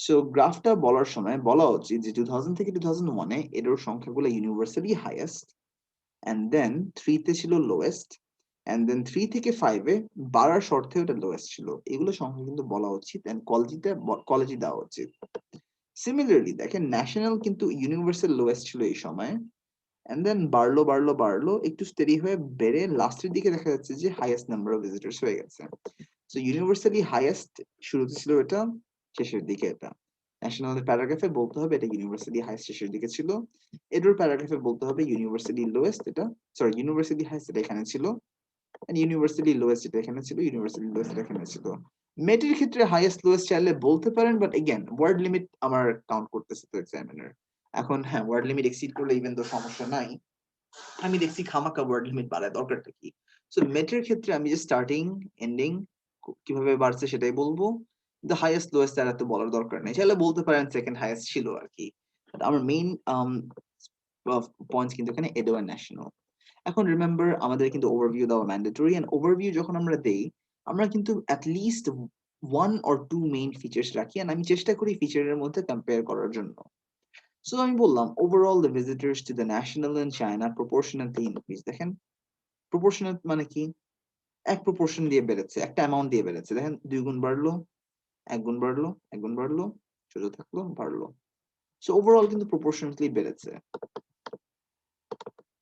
সো গ্রাফটা বলার সময় বলা উচিত যে 2000 থেকে 2001 এ এডোর সংখ্যাগুলো ইউনিভার্সালি হাইয়েস্ট, এন্ড দেন 3 তে ছিল লোয়েস্ট, এন্ড দেন 3 থেকে 5 এ বাড়ার শর্তে ওটা লোয়েস্ট ছিল। এগুলো সংখ্যা কিন্তু বলা উচিত, এন্ড কোয়ালিটি দেওয়া উচিত। সিমিলারলি দেখেন ন্যাশনাল কিন্তু ইউনিভার্সাল লোয়েস্ট ছিল এই সময়, এন্ড দেন বাড়লো বাড়লো বাড়লো, একটু স্টেডি হয়ে বেড়ে লাস্টের দিকে দেখা যাচ্ছে যে হাইয়েস্ট নাম্বার অফ ভিজিটর্স হয়ে গেছে। সো ইউনিভার্সালি হাইয়েস্ট শুরুতে ছিল এটা, শেষের দিকে এটা। ন্যাশনালের প্যারাগ্রাফে বলতে হবে এটা ইউনিভার্সালি হাইয়েস্ট শেষের দিকে ছিল, এডোর প্যারাগ্রাফে বলতে হবে ইউনিভার্সালি লোয়েস্ট এটা, সরি ইউনিভার্সালি হাইয়েস্ট এটা এখানে ছিল, এন্ড ইউনিভার্সালি লোয়েস্ট এটা এখানে ছিল, ইউনিভার্সালি লোয়েস্ট এটা এখানে ছিল। মেটের ক্ষেত্রে হাইয়েস্ট লোয়েস্ট চাইলে বলতে পারেন, বাট এগেন ওয়ার্ড লিমিট আমার কাউন্ট করতেছে তো এক্সামিনার। এখন হ্যাঁ, ওয়ার্ড লিমিট এক্সিড করলে ইভেন তো সমস্যা নাই, আমি দেখছি খামাকা ওয়ার্ড লিমিট বাড়ায়, দরকারটা কি? সো মেটের ক্ষেত্রে আমি যে স্টার্টিং এন্ডিং কিভাবে বাড়ছে সেটাই বলবো, দ্য হাইয়েস্ট লোয়েস্ট তার এত বলার দরকার নেই, চাইলে বলতে পারেন সেকেন্ড হাইয়েস্ট ছিল আর কি। আমার মেইন পয়েন্টস কিন্তু এখানে এডো এন্ড ন্যাশনাল। এখন রিমেম্বার আমাদের কিন্তু ওভারভিউ দেওয়া ম্যান্ডেটরি, এন্ড ওভারভিউ যখন আমরা দেই, আমরা কিন্তু অ্যাটলিস্ট 1 or 2 মেইন ফিচার্স রাখি, এন্ড আমি চেষ্টা করি ফিচারের মধ্যে কম্পেয়ার করার জন্য। সো আমি বললাম overall the visitors to the national and China proportionally increase. দেখেন প্রপোর্শনাল মানে কি, এক প্রপোর্শন দিয়ে বেড়েছে, একটা অ্যামাউন্ট দিয়ে বেড়েছে। দেখেন 2 গুণ বাড়লো, 1 গুণ বাড়লো, 1 গুণ বাড়লো, সোজা থাকলো, বাড়লো। সো ওভারঅল কিন্তু প্রপোর্শনালি বেড়েছে।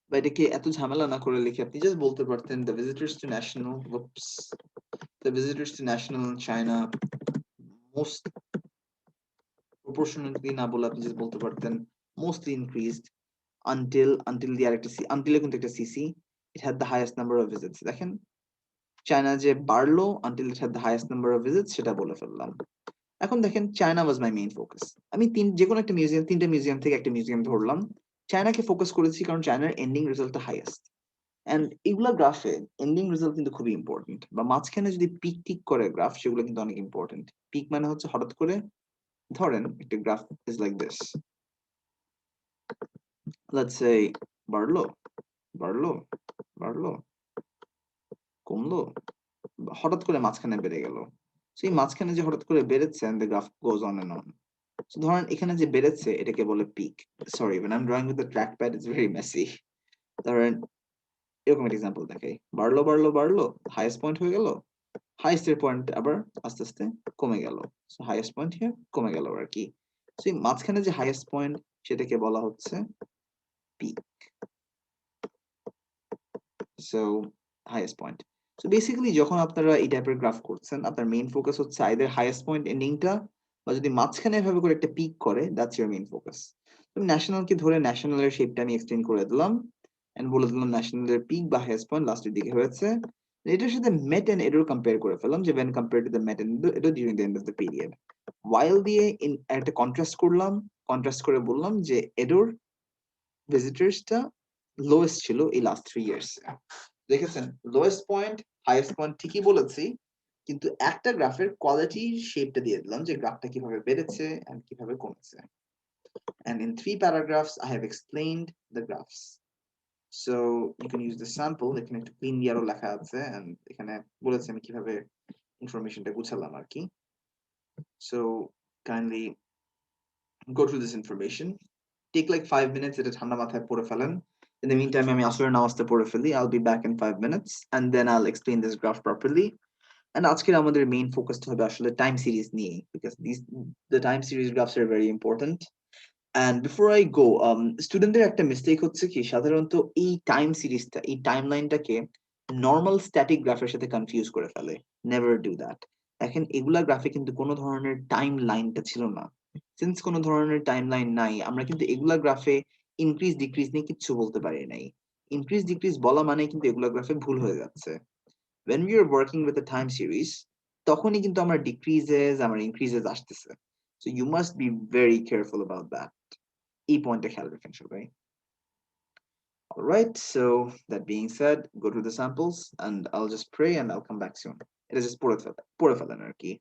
বা এটাকে এত ঝামেলা না করে লিখে আপনি জাস্ট বলতে পারতেন the visitors to national, the visitors to national China most proportionally না বলে আপনি জাস্ট বলতে পারতেন মোস্টলি ইনক্রিজড until দিয়ে আরেকটা until এ কিন্তু একটা CC, it had the highest number of visits। দেখেন চায়না যে বাড়লো until it had the highest number of visits সেটা বলে ফেললাম। এখন দেখেন China was my main focus, আমি যে কোনো একটা মিউজিয়াম, 3টা মিউজিয়াম থেকে একটা মিউজিয়াম ধরলাম, চায়নাকে ফোকাস করেছি কারণ চায়নার এন্ডিং রেজাল্টটা হাইয়েস্ট। এন্ড এগুলা গ্রাফে এন্ডিং রেজাল্ট কিন্তু খুবই ইম্পর্টেন্ট, বা মাঝখানে যদি পিক টিক করে গ্রাফ, সেগুলো কিন্তু অনেক ইম্পর্টেন্ট। পিক মানে হচ্ছে হঠাৎ করে, ধরেন একটা graph is like this, let's say বাড়লো, বাড়লো, বাড়লো, কমলো, হঠাৎ করে মাঝখানে বেড়ে গেল। সেই মাঝখানে যে হঠাৎ করে বেড়েছে and the graph goes on and on. So ধরেন এখানে যে বেড়েছে এটাকে বলে peak. Sorry, when I'm drawing with the trackpad it's very messy. ধরেন এরকম একটা এক্সাম্পল দেখাই, বাড়লো বাড়লো বাড়লো, হাইয়েস্ট পয়েন্ট হয়ে গেল, হাইয়েস্ট এর পয়েন্ট আবার আস্তে আস্তে কমে গেল, সো হাইয়েস্ট পয়েন্ট হিয়ার কমে গেল আর কি। সো এই মাঝখানে যে হাইয়েস্ট পয়েন্ট সেটাকে বলা হচ্ছে peak. So highest point. So basically যখন আপনারা এই টাইপের গ্রাফ করছেন আপনার মেইন ফোকাস হচ্ছে আইদার হাইয়েস্ট পয়েন্ট এন্ডিংটা বা যদি মাঝখানে এভাবে করে একটা পিক করে দ্যাটস ইওর মেইন ফোকাস। ন্যাশনালকে ধরে ন্যাশনালের শেপটা আমি এক্সটেন্ড করে দিলাম এন্ড বলে দিলাম ন্যাশনালের পিক বা হাইয়েস্ট পয়েন্ট লাস্টের দিকে হয়েছে। এটার সাথে মেট এন্ড এডর কম্পেয়ার করে ফেললাম যে when compared to the met and এডর during the end of the period, while দিয়ে একটা কন্ট্রাস্ট করলাম, কন্ট্রাস্ট করে বললাম যে এডর ভিজিটরসটা লোয়েস্ট ছিল এই লাস্ট 3 ইয়ার্স। দেখেছেন লোয়েস্ট পয়েন্ট হাইয়েস্ট পয়েন্ট ঠিকই বলেছি, কিন্তু একটা গ্রাফের কোয়ালিটির শেপটা দিয়ে দিলাম যে গ্রাফটা কিভাবে বেড়েছে এন্ড কিভাবে কমেছে। And in 3 paragraphs I have explained the graphs. So you can use the sample, এখানে একটু ক্লিন ইয়ারও লেখা আছে and এখানে বলেছে আমি কিভাবে ইনফরমেশনটা গুছালাম আর কি। So kindly go through this information. Take like 5 minutes এটা ঠান্ডা মাথায় পড়ে ফেলেন। In the meantime আমি আসরের নামাজটা পড়ে ফেলি। I'll be back in 5 minutes and then I'll explain this graph properly. And আজকের আমাদের মেইন ফোকাসটা হবে আসলে টাইম সিরিজ নিয়ে because the time series graphs are very important. And before I go, স্টুডেন্টদের একটা মিস্টেক হচ্ছে কি সাধারণত এই টাইম সিরিজটা এই টাইমলাইনটাকে নরমাল স্ট্যাটিক গ্রাফের সাথে কনফিউজ করে ফেলে। Never do that. দেখেন এগুলা গ্রাফে কিন্তু কোনো ধরনের টাইম লাইনটা ছিল না। সিন্স কোনো ধরনের টাইম লাইন নাই আমরা কিন্তু এগুলা গ্রাফে ইনক্রিজ ডিক্রিজ নিয়ে কিচ্ছু বলতে পারি নাই। ইনক্রিজ ডিক্রিজ বলা মানে কিন্তু এগুলা গ্রাফে ভুল হয়ে যাচ্ছে। when we are working with a time series তখনই কিন্তু আমার decreases আমার increases আসতেছে, so you must be very careful about that. এই পয়েন্টটা খেয়াল রাখেন সবাই। All right, so that being said, go to the samples and I'll just pray and I'll come back soon. It is just পড়ে ফেলেন আর কি।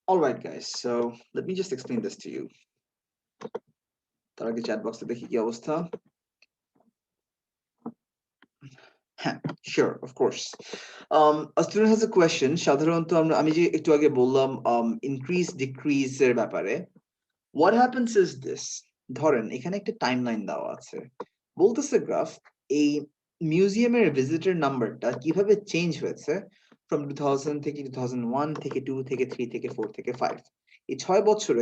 All right, guys. So let me just explain this to you. তার আগে chat বক্সে দেখি কি অবস্থা। হ্যাঁ, sure, of course. A student has a question. সাধারণত আমি যে একটু আগে বললাম increase decrease এর ব্যাপারে। What happens is this. ধরেন এখানে একটা টাইমলাইন দেওয়া আছে। বলতেছে গ্রাফ এই মিউজিয়ামের ভিজিটর নাম্বারটা কিভাবে চেঞ্জ হয়েছে from 2000 থেকে 2001 থেকে 2 থেকে 3 থেকে 4 থেকে 5। এই 6 বছরে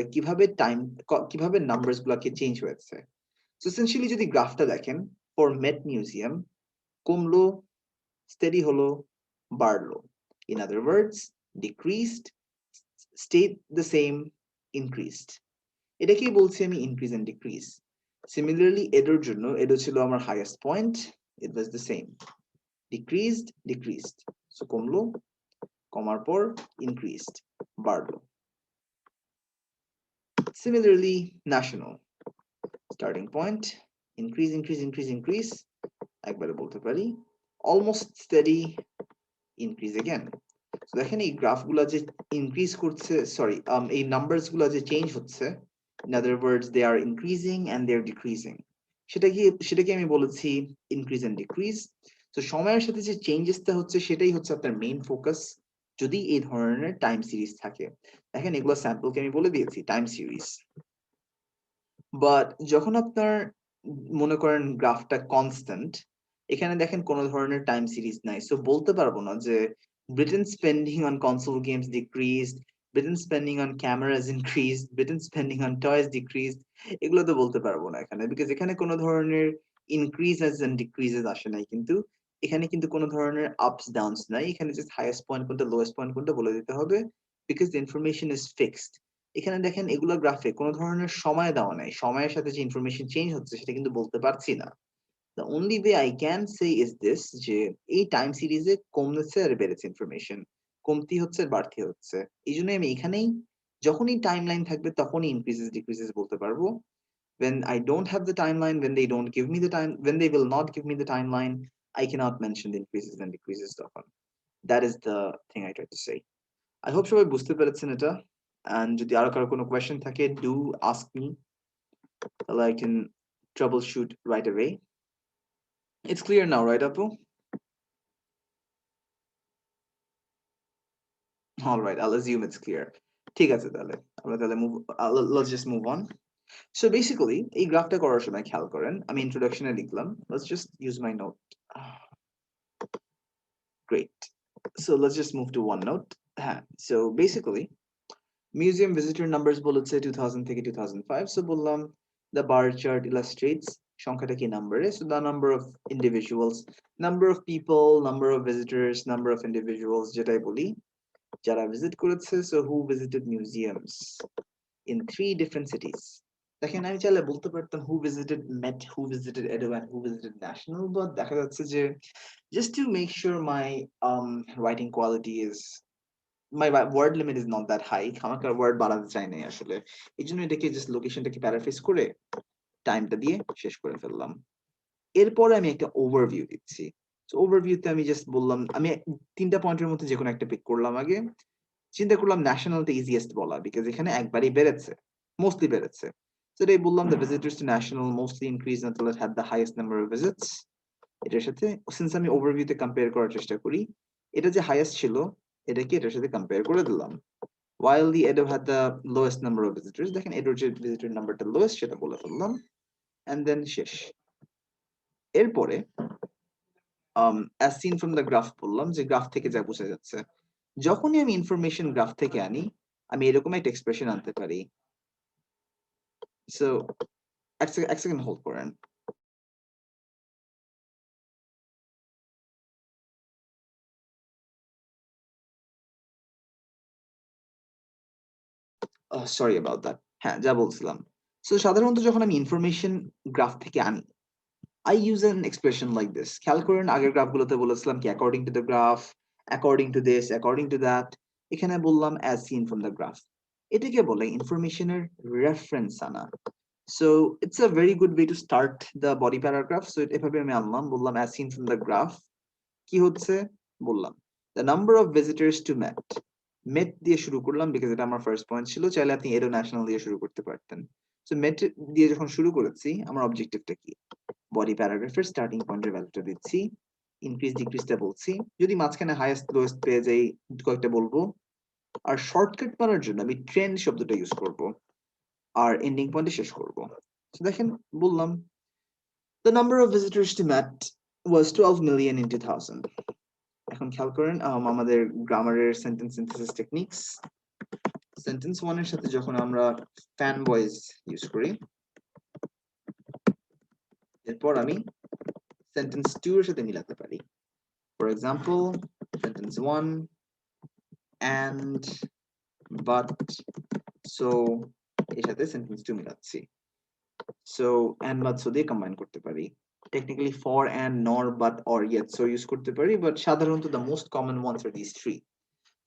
কিভাবে নাম্বারস গুলাকে চেঞ্জ হয়েছে। সো এসেনশিয়ালি যদি গ্রাফটা দেখেন ফর মেট মিউজিয়াম কমলো, স্টেডি হলো, বাড়লো। In other words, decreased, stayed the same, increased. এটাকেই বলছি আমি increase and decrease. Similarly adore জন্য এডো ছিল আমার highest point, it was the same, decreased decreased. So কমলো, কমার পর ইনক্রিজড, বাড়লো। Similarly national starting point increase increase increase increase, একবারে বলতে পারি অলমোস্ট স্টেডি, ইনক্রিজ এগেন। দেখেন এই গ্রাফগুলা যে ইনক্রিজ করছে, সরি এই নাম্বারস গুলা যে চেঞ্জ হচ্ছে, in other words they are increasing and they are decreasing, সেটাকে আমি বলেছি ইনক্রিজ এন্ড ডিক্রিজ। তো সময়ের সাথে যে চেঞ্জেসটা হচ্ছে সেটাই হচ্ছে আপনার মেইন ফোকাস যদি এই ধরনের টাইম সিরিজ থাকে। দেখেন এগুলো স্যাম্পলকে আমি বলে দিয়েছি টাইম সিরিজ। বাট যখন আপনার মনে করেন গ্রাফটা কনস্ট্যান্ট, এখানে দেখেন কোনো ধরনের টাইম সিরিজ নাই, সো বলতে পারবো না যে Britain spending on console games decreased, Britain spending on cameras increased, Britain spending on toys decreased, এগুলো তো বলতে পারবো না এখানে, বিকজ এখানে কোনো ধরনের ইনক্রিজেস এন্ড ডিক্রিজেস আসে নাই, কিন্তু এখানে কিন্তু কোনো ধরনের আপস ডাউনস নাই, এখানে জাস্ট হাইয়েস্ট পয়েন্ট কোনটা লোয়েস্ট পয়েন্ট কোনটা বলে দিতে হবে, because the information is fixed. এখানে দেখেন এগুলো গ্রাফে কোনো ধরনের সময় দেওয়া নাই, সময়ের সাথে যে ইনফরমেশন চেঞ্জ হচ্ছে সেটা কিন্তু বলতে পারছি না। The only way I can say is this, যে এই টাইম সিরিজে কমছে আর বেড়েছে ইনফরমেশন, কমতি হচ্ছে আর বাড়তি হচ্ছে। এই জন্য আমি এখানেই যখনই টাইম লাইন থাকবে তখনই ইনক্রিজেস ডিক্রিজেস বলতে পারবো। When I don't have the timeline, when they don't give me the time, when they will not give me the timeline, I cannot mention the increases and decreases তখন। That is the thing I try to say. I hope সবাই বুঝতে পেরেছেন এটা। And যদি আরো কারো কোনো question থাকে, do ask me, so I can troubleshoot right away. It's clear now, right, Apu? All right, I'll assume it's clear. ঠিক আছে তাহলে আমরা তাহলে let's just move on. So basically এই গ্রাফটা করার সময় খেয়াল করেন আমি ইন্ট্রোডাকশনে লিখলাম, let's just use my note. Great. So let's just move to OneNote. So basically museum visitor numbers বলেছে 2000 থেকে 2005, so বললাম the bar chart illustrates সংখ্যাটা কি নাম্বারে, so the number of individuals, number of people, number of visitors, number of individuals যেটাই বলি যারা visit করেছে, so who visited museums in 3 different cities. দেখেন আমি চাইলে বলতে পারতাম who visited Met, who visited Edo and who visited National, but দেখা যাচ্ছে যে just to make sure my writing quality is, my word limit is not that high, আমাকে word বাড়াতে চাই নাই আসলে, এই জন্য এটাকে জাস্ট লোকেশনটাকে প্যারাফ্রেজ করে টাইমটা দিয়ে শেষ করে ফেললাম। এরপরে আমি একটা ওভারভিউ দিচ্ছি। সো ওভারভিউতে আমি জাস্ট বললাম, আমি 3টা পয়েন্টের মধ্যে যে কোনো একটা পিক করলাম। আগে চিন্তা করলাম ন্যাশনালটা ইজিয়েস্ট বলা, বিকজ এখানে একবারই বেড়েছে, মোস্টলি বেড়েছে। সো এটাই বললাম the visitors to national mostly increase until it had the highest number of visits. এটার সাথে সিন্স আমি ওভারভিউতে কম্পেয়ার করার চেষ্টা করি, এটা যে হাইয়েস্ট ছিল এটাকে এটার সাথে কম্পেয়ার করে দিলাম। while the Edo had the lowest number of visitors, দেখেন এডোর যে ভিজিটর নাম্বারটা লোয়েস্ট সেটা বলে ফেললাম, এন্ড দেন শেষ। এরপরে as seen from the graph বললাম যে গ্রাফ থেকে যা বোঝা যাচ্ছে, যখনই আমি ইনফরমেশন গ্রাফ থেকে আনি আমি এরকম একটা এক্সপ্রেশন আনতে পারি। সো এক সেকেন্ড হোল্ড করেন। Sorry about that. হ্যাঁ, যা বলছিলাম, সো সাধারণত যখন আমি ইনফরমেশন গ্রাফ থেকে আনি I use an expression like this. খেয়াল করেন আগের গ্রাফগুলোতে বলেছিলাম কি according to the graph, according to this, according to that, এখানে বললাম as seen from the graph। এটাকে বলে ইনফরমেশনের রেফারেন্স আনা। So it's a very good way to start the body paragraph. So এভাবে আমি আনলাম, বললাম as seen from the graph কি হচ্ছে, বললাম the number of visitors to Met, মেট দিয়ে শুরু করলাম বিকজ এটা আমার ফার্স্ট পয়েন্ট ছিল, চাইলে আপনি এডো ন্যাশনাল দিয়ে শুরু করতে পারতেন। সো মেট দিয়ে যখন শুরু করেছি, আমার অবজেক্টিভটা কি, বডি প্যারাগ্রাফের স্টার্টিং পয়েন্টের ভ্যালুটা দিচ্ছি, ইনক্রিজ ডিক্রিজটা বলছি, যদি মাঝখানে হাইয়েস্ট লোয়েস্ট পেয়ে যাই কয়েকটা বলবো, আর শর্টকাট মারার জন্য আমি ট্রেন্ড শব্দটা ইউজ করব, আর এন্ডিং পয়েন্টে শেষ করব। তো দেখেন বললাম the number of visitors to Met was 12 million in 2000. এখন খেয়াল করেন আমাদের গ্রামারের সেন্টেন্স সিনথেসিস টেকনিক্স, সেন্টেন্স 1 এর সাথে যখন আমরা ফ্যান বয়েজ ইউজ করি, এরপর আমি সেন্টেন্স 2 এর সাথে মিলাতে পারি। For example sentence 1 and but so এর সাথে সেন্টেন্স 2 মিলাচ্ছি, সো and but so দিয়ে কম্বাইন করতে পারি। Technically for and nor but or yet so use করতে পারি, বাট সাধারণত the most common ones are these three.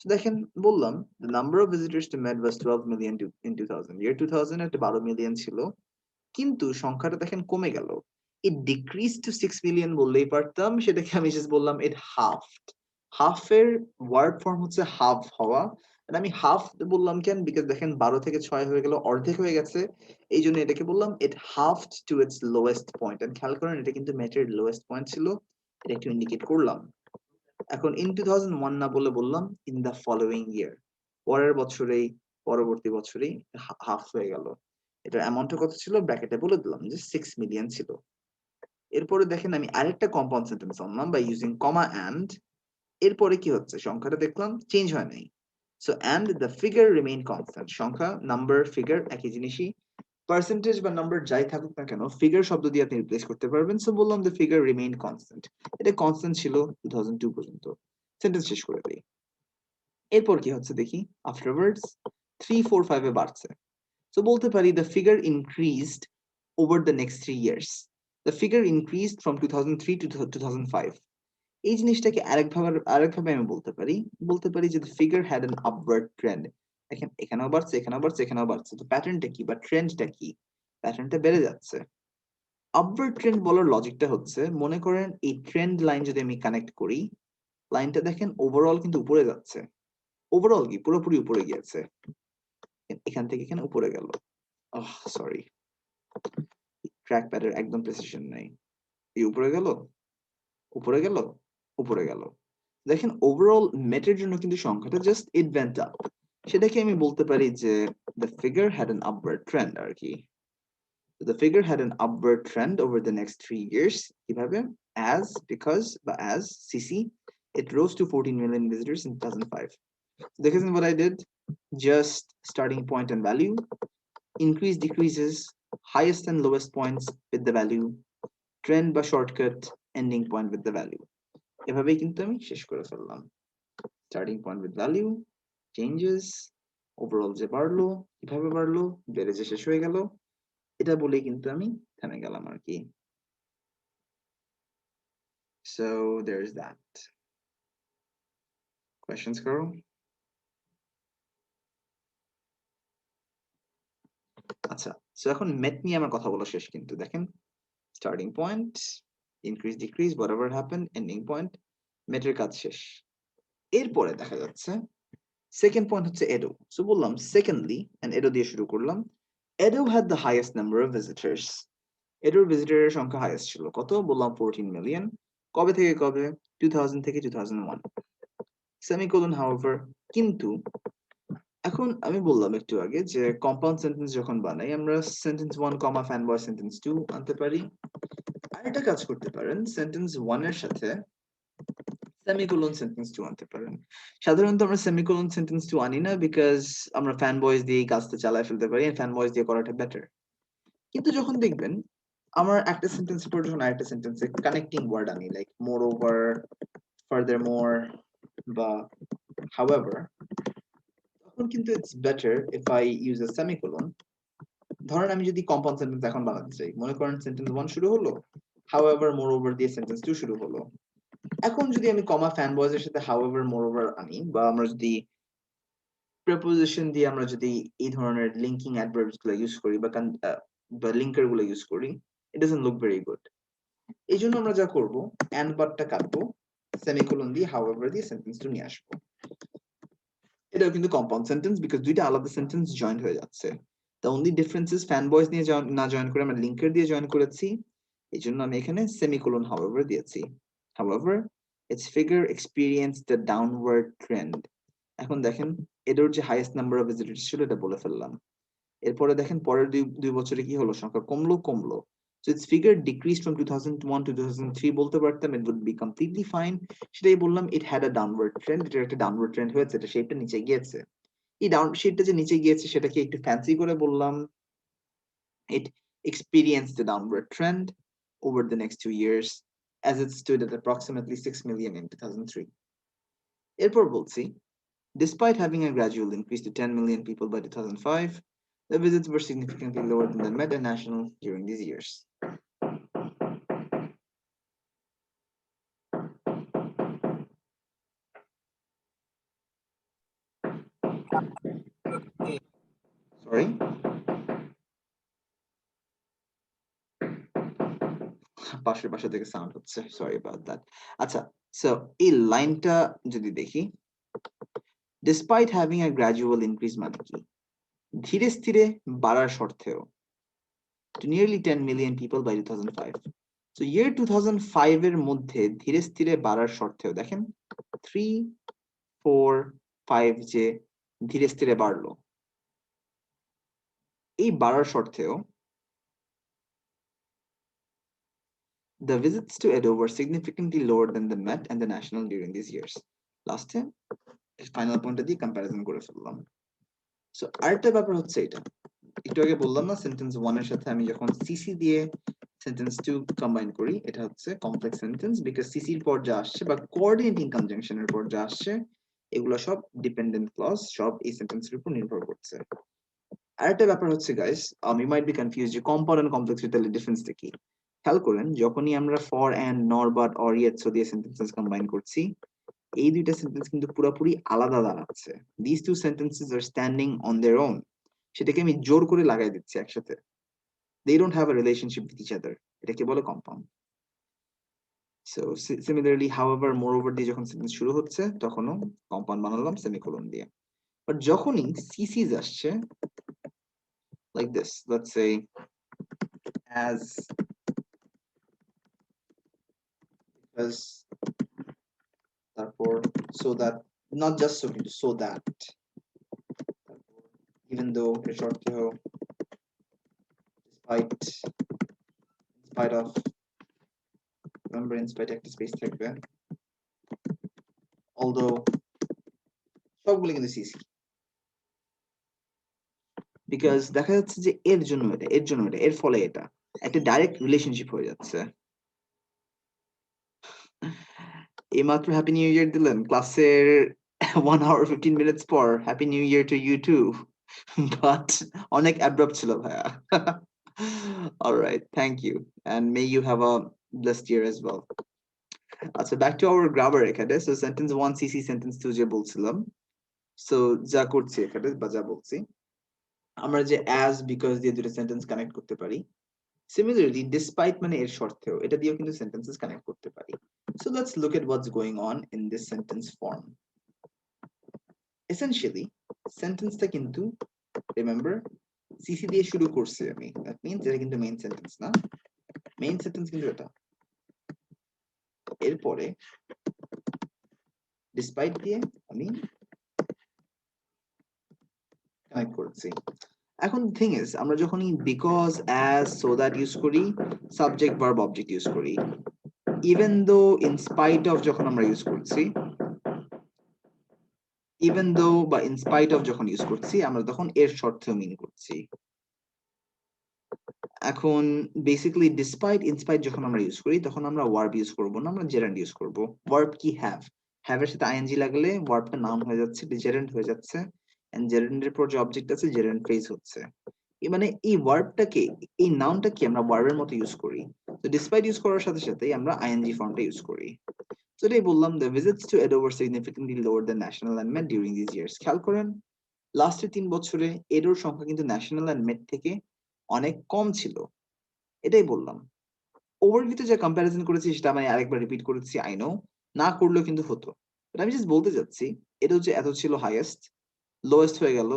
So দেখেন বললাম the number of visitors to Med was 12 million in 2000, year 2000 একটা 12 million ছিল, কিন্তু সংখ্যাটা দেখেন কমে গেল, it decreased to 6 million বললেই পারতাম, সেটাকে আমি জাস্ট বললাম it halved. হাফ এর ওয়ার্ড ফর্ম হচ্ছে হাফ হওয়া, আর আমি হাফ বললাম কেন, বিকজ দেখেন 12 থেকে 6 হয়ে গেল, অর্ধেক হয়ে গেছে, এই জন্য এটাকে বললাম it halved to its lowest point. and খেয়াল করেন এটা কিন্তু ম্যাটের লোয়েস্ট পয়েন্ট ছিল, এটা একটু ইন্ডিকেট করলাম। এখন in 2001 না বলে বললাম in the following year, পরের বছরেই, পরবর্তী বছরেই হাফ হয়ে গেল। এটার অ্যামাউন্টটা কত ছিল ব্র্যাকেটে বলে দিলাম যে 6 মিলিয়ন ছিল। এরপরে দেখেন আমি আরেকটা কম্পাউন্ড সেন্টেন্স আনলাম বাই ইউজিং কমা অ্যান্ড, এরপরে কি হচ্ছে, সংখ্যাটা দেখলাম চেঞ্জ হয় নাই, so and the figure remain constant, সংখ্যা নাম্বার ফিগার একই জিনিসই, পার্সেন্টেজ বা নাম্বার যাই থাকুক না কেন ফিগার শব্দ দিয়ে আপনি রিপ্লেস করতে পারবেন। সো বললাম দ্য ফিগার রিমেইন কনস্ট্যান্ট, এটা কনস্ট্যান্ট ছিল 2002 পর্যন্ত। সেন্টেন্স শেষ করে দিই। এরপর কি হচ্ছে দেখি, আফটারওয়ার্ডস 3 4 5 এ বাড়ছে, সো বলতে পারি the figure increased over the next 3 years, the figure increased from 2003 to 2005। এই জিনিসটাকে আরেকভাবে আমি বলতে পারি যে the figure had an upward trend। দেখেন এখানেও বাড়ছে, এখানেও বাড়ছে, এখানেও বাড়ছে, তো প্যাটার্নটা কি বা ট্রেন্ডটা কি, প্যাটার্নটা বেড়ে যাচ্ছে। আপওয়ার্ড ট্রেন্ড বলার লজিকটা হচ্ছে, মনে করেন এই ট্রেন্ড লাইন যদি আমি কানেক্ট করি, লাইনটা দেখেন ওভারঅল কিন্তু উপরে যাচ্ছে, ওভারঅল কি পুরোপুরি উপরে গিয়েছে, এখান থেকে এখানে উপরে গেল, সরি ট্র্যাক প্যাডের একদম প্রেসিশন নাই, এই উপরে গেল, উপরে গেল, উপরে গেল, দেখেন ওভারঅল মেটের জন্য কিন্তু সংখ্যাটা জাস্ট ইট ওয়েন্ট আপ, সেটাকে আমি বলতে পারি যে the figure had an upward trend আর কি। the figure had an upward trend over the next 3 years, কিভাবে, as because বা as cc it rose to 14 million visitors in 2005। দেখেছেন what I did, just starting point and value, increase decreases, highest and lowest points with the value, trend বা shortcut, ending point with the value, এভাবেই কিন্তু আমি শেষ করে ফেললাম। starting point with value, changes, overall যে বাড়লো, কিভাবে বাড়লো, বেড়ে যে শেষ হয়ে গেল, এটা বলেই কিন্তু আমি থেমে গেলাম আর কি। So there's that. Questions করো? আচ্ছা, সো এখন মেট নিয়ে আমার কথা বলা শেষ, কিন্তু দেখেন starting point, increase decrease whatever happened, ending point, মেটের কাজ শেষ। এরপরে দেখা যাচ্ছে সেকেন্ড পয়েন্ট হচ্ছে এডো। সো বললাম সেকেন্ডলি এন্ড এডো দিয়ে শুরু করলাম, ado had the highest number of visitors, adore ভিজিটরের সংখ্যা হাইয়েস্ট ছিল কত, বললাম 14 মিলিয়ন, কবে থেকে কবে, 2000 থেকে 2001, সেমিকোলন হাউএভার। কিন্তু এখন আমি বললাম একটু আগে যে কম্পাউন্ড সেন্টেন্স যখন বানাই আমরা সেন্টেন্স 1 কমা ফ্যান বয় সেন্টেন্স 2 আনতে পারি, আর একটা কাজ করতে পারেন সেন্টেন্স 1 এর সাথে সেমিকোলন সেন্টেন্স 2 আনতে পারেন। সাধারণত আমরা সেমিকোলন সেন্টেন্স 2 আনি না বিকজ আমরা ফ্যান বয়েজ দিয়ে কাজটা চালায় ফেলতে পারি, ফ্যান বয়েজ দিয়ে করাটা বেটার। কিন্তু যখন দেখবেন আমার একটা সেন্টেন্স পর যখন আরেকটা সেন্টেন্সে কানেক্টিং ওয়ার্ড আনি, লাইক মোর ওভার, ফার্দারমোর বা হাউএভার, তখন কিন্তু it's better if I use a semicolon. ধরেন আমি যদি কম্পাউন্ড সেন্টেন্স এখন বানাতে চাই, মনে করেন সেন্টেন্স 1 শুরু হলো, হাউএভার মোর ওভার দিয়ে সেন্টেন্স 2 শুরু হলো, এখন যদি আমি কমা ফ্যান বয়েজ এর সাথে হাউএভার মোর ওভার আনি, বা আমরা যদি প্রিপোজিশন দিয়ে আমরা যদি এই ধরনের লিঙ্কিং অ্যাডভার্বস গুলো ইউজ করি বা লিঙ্কার গুলো ইউজ করি, it doesn't look very good. এই জন্য আমরা যা করবো, এন্ড বারটা কাটবো, সেমিকোলন দিয়ে হাউএভার দিয়ে সেন্টেন্স 2 নিয়ে আসবো। এটাও কিন্তু কম্পাউন্ড সেন্টেন্স বিকজ দুইটা আলাদা সেন্টেন্স জয়েন্ট হয়ে যাচ্ছে। The only difference is fan boys নিয়ে না জয়েন করে আমরা লিঙ্কার দিয়ে জয়েন করেছি, এই জন্য আমি এখানে সেমিকোলন হাউএভার দিয়েছি। However it's figure experience the downward trend. এখন দেখেন এটার যে হাইয়েস্ট নাম্বার অফ ভিজিটর্স ছিল এটা বলে ফেললাম। এরপরে দেখেন পরের দুই বছরে কি হলো, সংখ্যা কমলো। So its figure decreased from 2001 to 2003 বলতে পারতাম, it would be completely fine। সেটাই বললাম, it had a downward trend, এটা একটা ডাউনওয়ার্ড ট্রেন্ড হয়েছে, এটা শেপটা নিচে গিয়েছে। এই শেপটা যে নিচে গিয়েছে সেটাকে একটু ফ্যান্সি করে বললাম, it experienced the downward trend over the next 2 years as it stood at approximately 6 million in 2003। এরপর বলছি, despite having a gradual increase to 10 million people by 2005, the visits were significantly lower than the Met and National during these years। Sorry? পাশের বাসা থেকে sound হচ্ছে, sorry about that. আচ্ছা, so এই লাইনটা যদি দেখি, despite having a gradual increase মানে কি, ধীরে স্থিরে বাড়ার শর্তেও, to nearly 10 million people by 2005। So year 2005 এর মধ্যে ধীরে স্থিরে বাড়ার শর্তেও দেখেন 3, 4, 5 যে ধীরে স্থিরে বাড়লো, এই বাড়ার শর্তেও the visits to Edo were significantly lower than the Met and the National during these years। Last time final পয়েন্টটা দিয়ে কম্পারিজন করে ফেললাম। সো আরেকটা ব্যাপার হচ্ছে, এটা একটু আগে বললাম না, সেন্টেন্স 1 এর সাথে আমি যখন সিসি দিয়ে সেন্টেন্স 2 কম্বাইন করি, এটা হচ্ছে কমপ্লেক্স সেন্টেন্স বিকজ সিসির পর যা আসছে বা কোঅর্ডিনেটিং কনজাংশনের পর যা আসছে এগুলো সব ডিপেন্ডেন্ট ক্লজ, সব এই সেন্টেন্সের উপর নির্ভর করছে। আরেকটা ব্যাপার হচ্ছে গাইস, আমি মাইট বি কনফিউজ যে কম্পাউন্ড এন্ড কমপ্লেক্স এর তাহলে ডিফারেন্সটা কি। খেয়াল করেন, যখনই আমরা for and nor but or yet so দিয়ে সেন্টেন্সেস কম্বাইন করছি, এই দুইটা সেন্টেন্স কিন্তু পুরোপুরি আলাদা দাঁড়াচ্ছে। This two sentences are standing on their own, সেটাকে আমি জোর করে লাগাই দিচ্ছি একসাথে। They don't have a relationship with each other, এটাকে বলে কম্পাউন্ড। সো সিমিলারলি হাউএভার মোরওভার দিয়ে যখন সেন্টেন্স শুরু হচ্ছে তখনও কম্পাউন্ড বানালাম সেমিকোলন দিয়ে। বাট যখনই সিসিস আসছে, like this, let's say as, because, তারপর so that, not just so কিন্তু so that, even though এর শর্তেও, despite of, remember in spite একটা স্পেস থাকবে, although, সবগুলো কিন্তু সিসি। বিকজ দেখা যাচ্ছে যে এর জন্য এটা, এর জন্য এটা, এর ফলে এটা একটা ডাইরেক্ট রিলেশনশিপ হয়ে যাচ্ছে। এইমাত্র হ্যাপি নিউ ইয়ার দিলেন ক্লাসের 1 hour 15 minutes পর, happy new year to you too, but অনেক অ্যাব্রাপ্ট ছিল ভাইয়া। Alright, thank you and may you have a blessed year as well. আচ্ছা, ব্যাক টু আওয়ার গ্রামার এখানে। সো সেন্টেন্স 1 সিসি, সেন্টেন্স 2 যে বলছিলাম, সো যা করছি এখানে বা যা বলছি, আমরা যে অ্যাজ বিকজ দিয়ে দুটো সেন্টেন্স কানেক্ট করতে পারি, সিমিলারলি ডিসপাইট মানে এর শর্তেও, এটা দিয়েও কিন্তু সেন্টেন্সেস কানেক্ট করতে পারি। So let's look at what's going on in this sentence form. Essentially সেন্টেন্সটা কিন্তু, রিমেম্বার, সিসি দিয়ে শুরু করছি আমি, দ্যাট মিন্স এটা কিন্তু মেইন সেন্টেন্স না, মেইন সেন্টেন্স কিন্তু এটা। এরপরে ডিসপাইট দিয়ে আমি কানেক্ট করছি। এখন থিং ইজ, আমরা যখনই because, as, so that use করি, সাবজেক্ট ভার্ব অবজেক্ট ইউজ করি, even though, in spite of যখন আমরা ইউজ করছি, ইভেন দো বা ইন স্পাইট অফ যখন ইউজ করছি, আমরা তখন এর শর্তেও মিন করছি। এখন বেসিক্যালি ডিসপাইট, ইনস্পাইট যখন আমরা ইউজ করি তখন আমরা ওয়ার্ব ইউজ করব না, আমরা জেরান্ড ইউজ করব। ওয়ার্ব কি, হ্যাভ, হ্যাভ এর সাথে আইএনজি লাগলে ওয়ার্বটা নাউন হয়ে যাচ্ছে, জেরান্ড হয়ে যাচ্ছে, এন্ড জেরান্ডের পর যে অবজেক্ট আছে জেরান্ড ফ্রেজ হচ্ছে। মানে এই ওয়ার্বটাকে, এই নাউনটাকে আমরা ওয়ার্বের মতো ইউজ করি। তো ডিসপাইট ইউজ করার সাথে সাথেই আমরা আইএনজি ফর্মটা ইউজ করি। তো এটাই বললাম, the visits to Edo were significantly lower than national and Met during these years। খেয়াল করেন, লাস্টের 3 বছরে এডোর সংখ্যা কিন্তু ন্যাশনাল এন্ড মেট থেকে অনেক কম ছিল। এটাই বললাম। ওভারভিউতে যে কম্পারিজন করেছি সেটা আমি আরেকবার রিপিট করেছি, আই নো, না করলেও কিন্তু হতো। বাট আমি জাস্ট বলতে চাচ্ছি, এটা যে এত ছিল হাইয়েস্ট, লোয়েস্ট হয়ে গেল,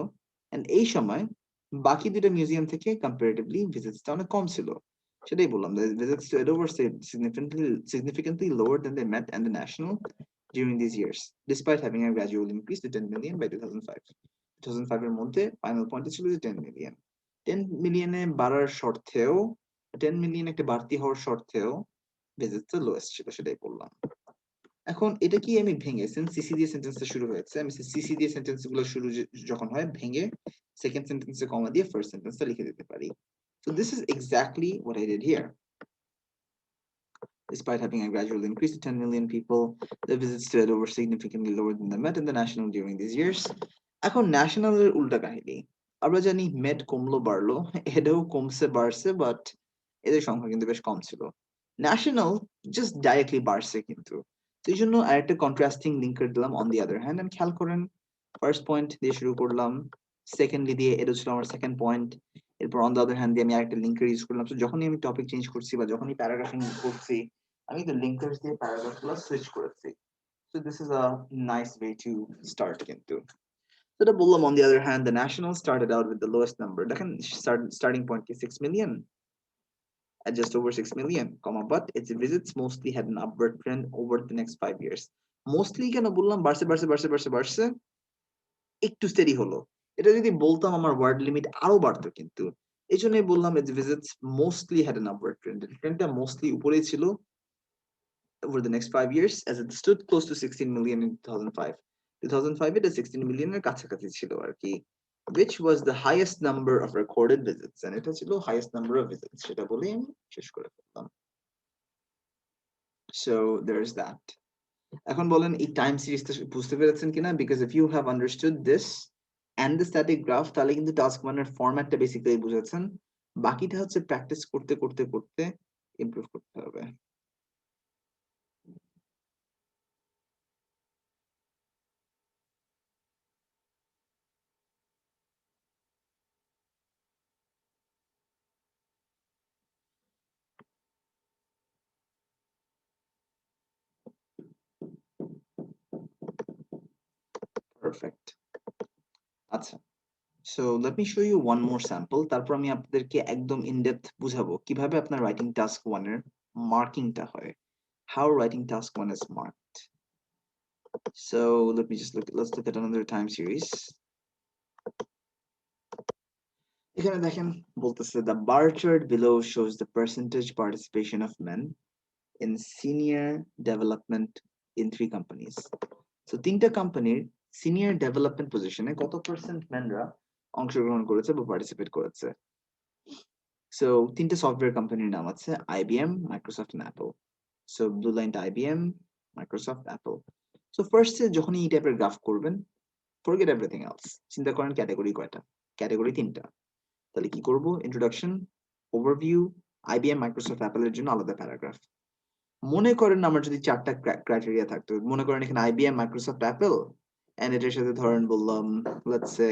এন্ড এই সময় বাকি দুটো মিউজিয়াম থেকে কম্পারেটিভলি ভিজিটসটা অনেক কম ছিল। সেটাই বললাম, the visits to Edo were significantly lower than the Met and the National during these years, despite having a gradual increase to 10 million by 2005. 2005 এর মধ্যে ফাইনাল পয়েন্ট ছিল যে 10 মিলিয়ন। 10 মিলিয়নে বাড়ার শর্তেও, 10 মিলিয়ন একটা বাড়তি হওয়ার শর্তেও ভিজিটসটা লোয়েস্ট ছিল, সেটাই বললাম। এখন এটা কি আমি ভেঙে, সিন্স সিসি দিয়ে সেন্টেন্সটা শুরু হয়েছে, আমি সিসি দিয়ে সেন্টেন্স গুলো শুরু যখন হয় ভেঙে সেকেন্ড সেন্টেন্সে কমা দিয়ে ফার্স্ট সেন্টেন্সটা লিখে দিতে পারি। So this is exactly what I did here. Despite having a gradual increase to 10 million people, the visits to Edo were significantly lower than the Met and the National during these years. এখন ন্যাশনালের উল্টা কাহিনী, আমরা জানি মেট কমলো বাড়লো, এডও কমছে বাড়ছে, but এদের সংখ্যা কিন্তু বেশ কম ছিল। ন্যাশনাল জাস্ট ডাইরেক্টলি বাড়ছে কিন্তু, সেই জন্য আরেকটা কন্ট্রাস্টিং লিঙ্কার দিলাম অন দি আদার হ্যান্ড। আমি খেয়াল করেন ফার্স্ট পয়েন্ট দিয়ে শুরু করলাম, সেকেন্ডলি দিয়ে এডও ছিল আমার সেকেন্ড পয়েন্ট, এরপর অন দ্য আদার হ্যান্ড দিয়ে আমি আরেকটা লিঙ্কার ইউজ করলাম। তো যখনই আমি টপিক চেঞ্জ করছি বা যখনই প্যারাগ্রাফিং করছি, আমি তো লিঙ্কার্স দিয়ে প্যারাগ্রাফগুলো সুইচ করেছি। So this is a nice way to start কিন্তু। যেটা বললাম, on the other hand, the National started out with the lowest number. দেখেন starting point কি 6 million, at just over 6 million, but its visits mostly had an upward trend over the next 5 years. Mostly কেন বললাম, বাড়ছে বাড়ছে বাড়ছে বাড়ছে বাড়ছে, একটু স্টেডি হলো। এটা যদি বলতাম আমার ওয়ার্ড লিমিট আরো বাড়তো কিন্তু, এই জন্যই বললাম its visits mostly had an upward trend. ট্রেন্ডটা মোস্টলি উপরেই ছিল over the next 5 years, as it stood close to 16 million in 2005. 2005 এটা 16 মিলিয়নের কাছাকাছি ছিল আর কি, which was the highest number of recorded visits, and এটা ছিল highest number of visits, সেটা বলেই আমি শেষ করে ফেললাম। So there's that. এখন বলেন এই টাইম সিরিজটা বুঝতে পেরেছেন কিনা, because if you have understood this and the static graph, তাহলে কিন্তু টাস্ক ওয়ানের ফরম্যাটটা বেসিক্যালি বুঝেছেন, বাকিটা হচ্ছে প্র্যাকটিস করতে করতে করতে ইমপ্রুভ করতে হবে। Perfect. আচ্ছা, so let me show you one more sample, তারপর আমি আপনাদেরকে একদম in depth বুঝাবো কিভাবে আপনার রাইটিং টাস্ক 1 এর মার্কিংটা হয়, how writing task 1 is marked. So let's look at another time series. এখানে দেখেন বলতেছে the bar chart below shows the percentage participation of men in senior development in 3 companies. So তিনটা কোম্পানির সিনিয়র ডেভেলপমেন্ট পজিশনে কত percent মেনরা অংশগ্রহণ করেছে বা পার্টিসিপেট করেছে। সো তিনটা সফটওয়্যার কোম্পানির নাম আছে IBM, Microsoft and Apple. So blue লাইনটা IBM, মাইক্রোসফট, অ্যাপল। সো ফার্স্টে যখন এই টাইপের গ্রাফ করবেন, ফরগেট এভরিথিং এলস, চিন্তা করেন ক্যাটাগরি কয়টা, ক্যাটাগরি তিনটা। তাহলে কি করব, ইন্ট্রোডাকশন, ওভারভিউ, IBM, মাইক্রোসফট, অ্যাপলের জন্য আলাদা প্যারাগ্রাফ। মনে করেন আমার যদি চারটা ক্রাইটেরিয়া থাকতো, মনে করেন এখানে IBM, মাইক্রোসফট, অ্যাপল, এন্ড এটার সাথে ধরেন বললাম লেটস সে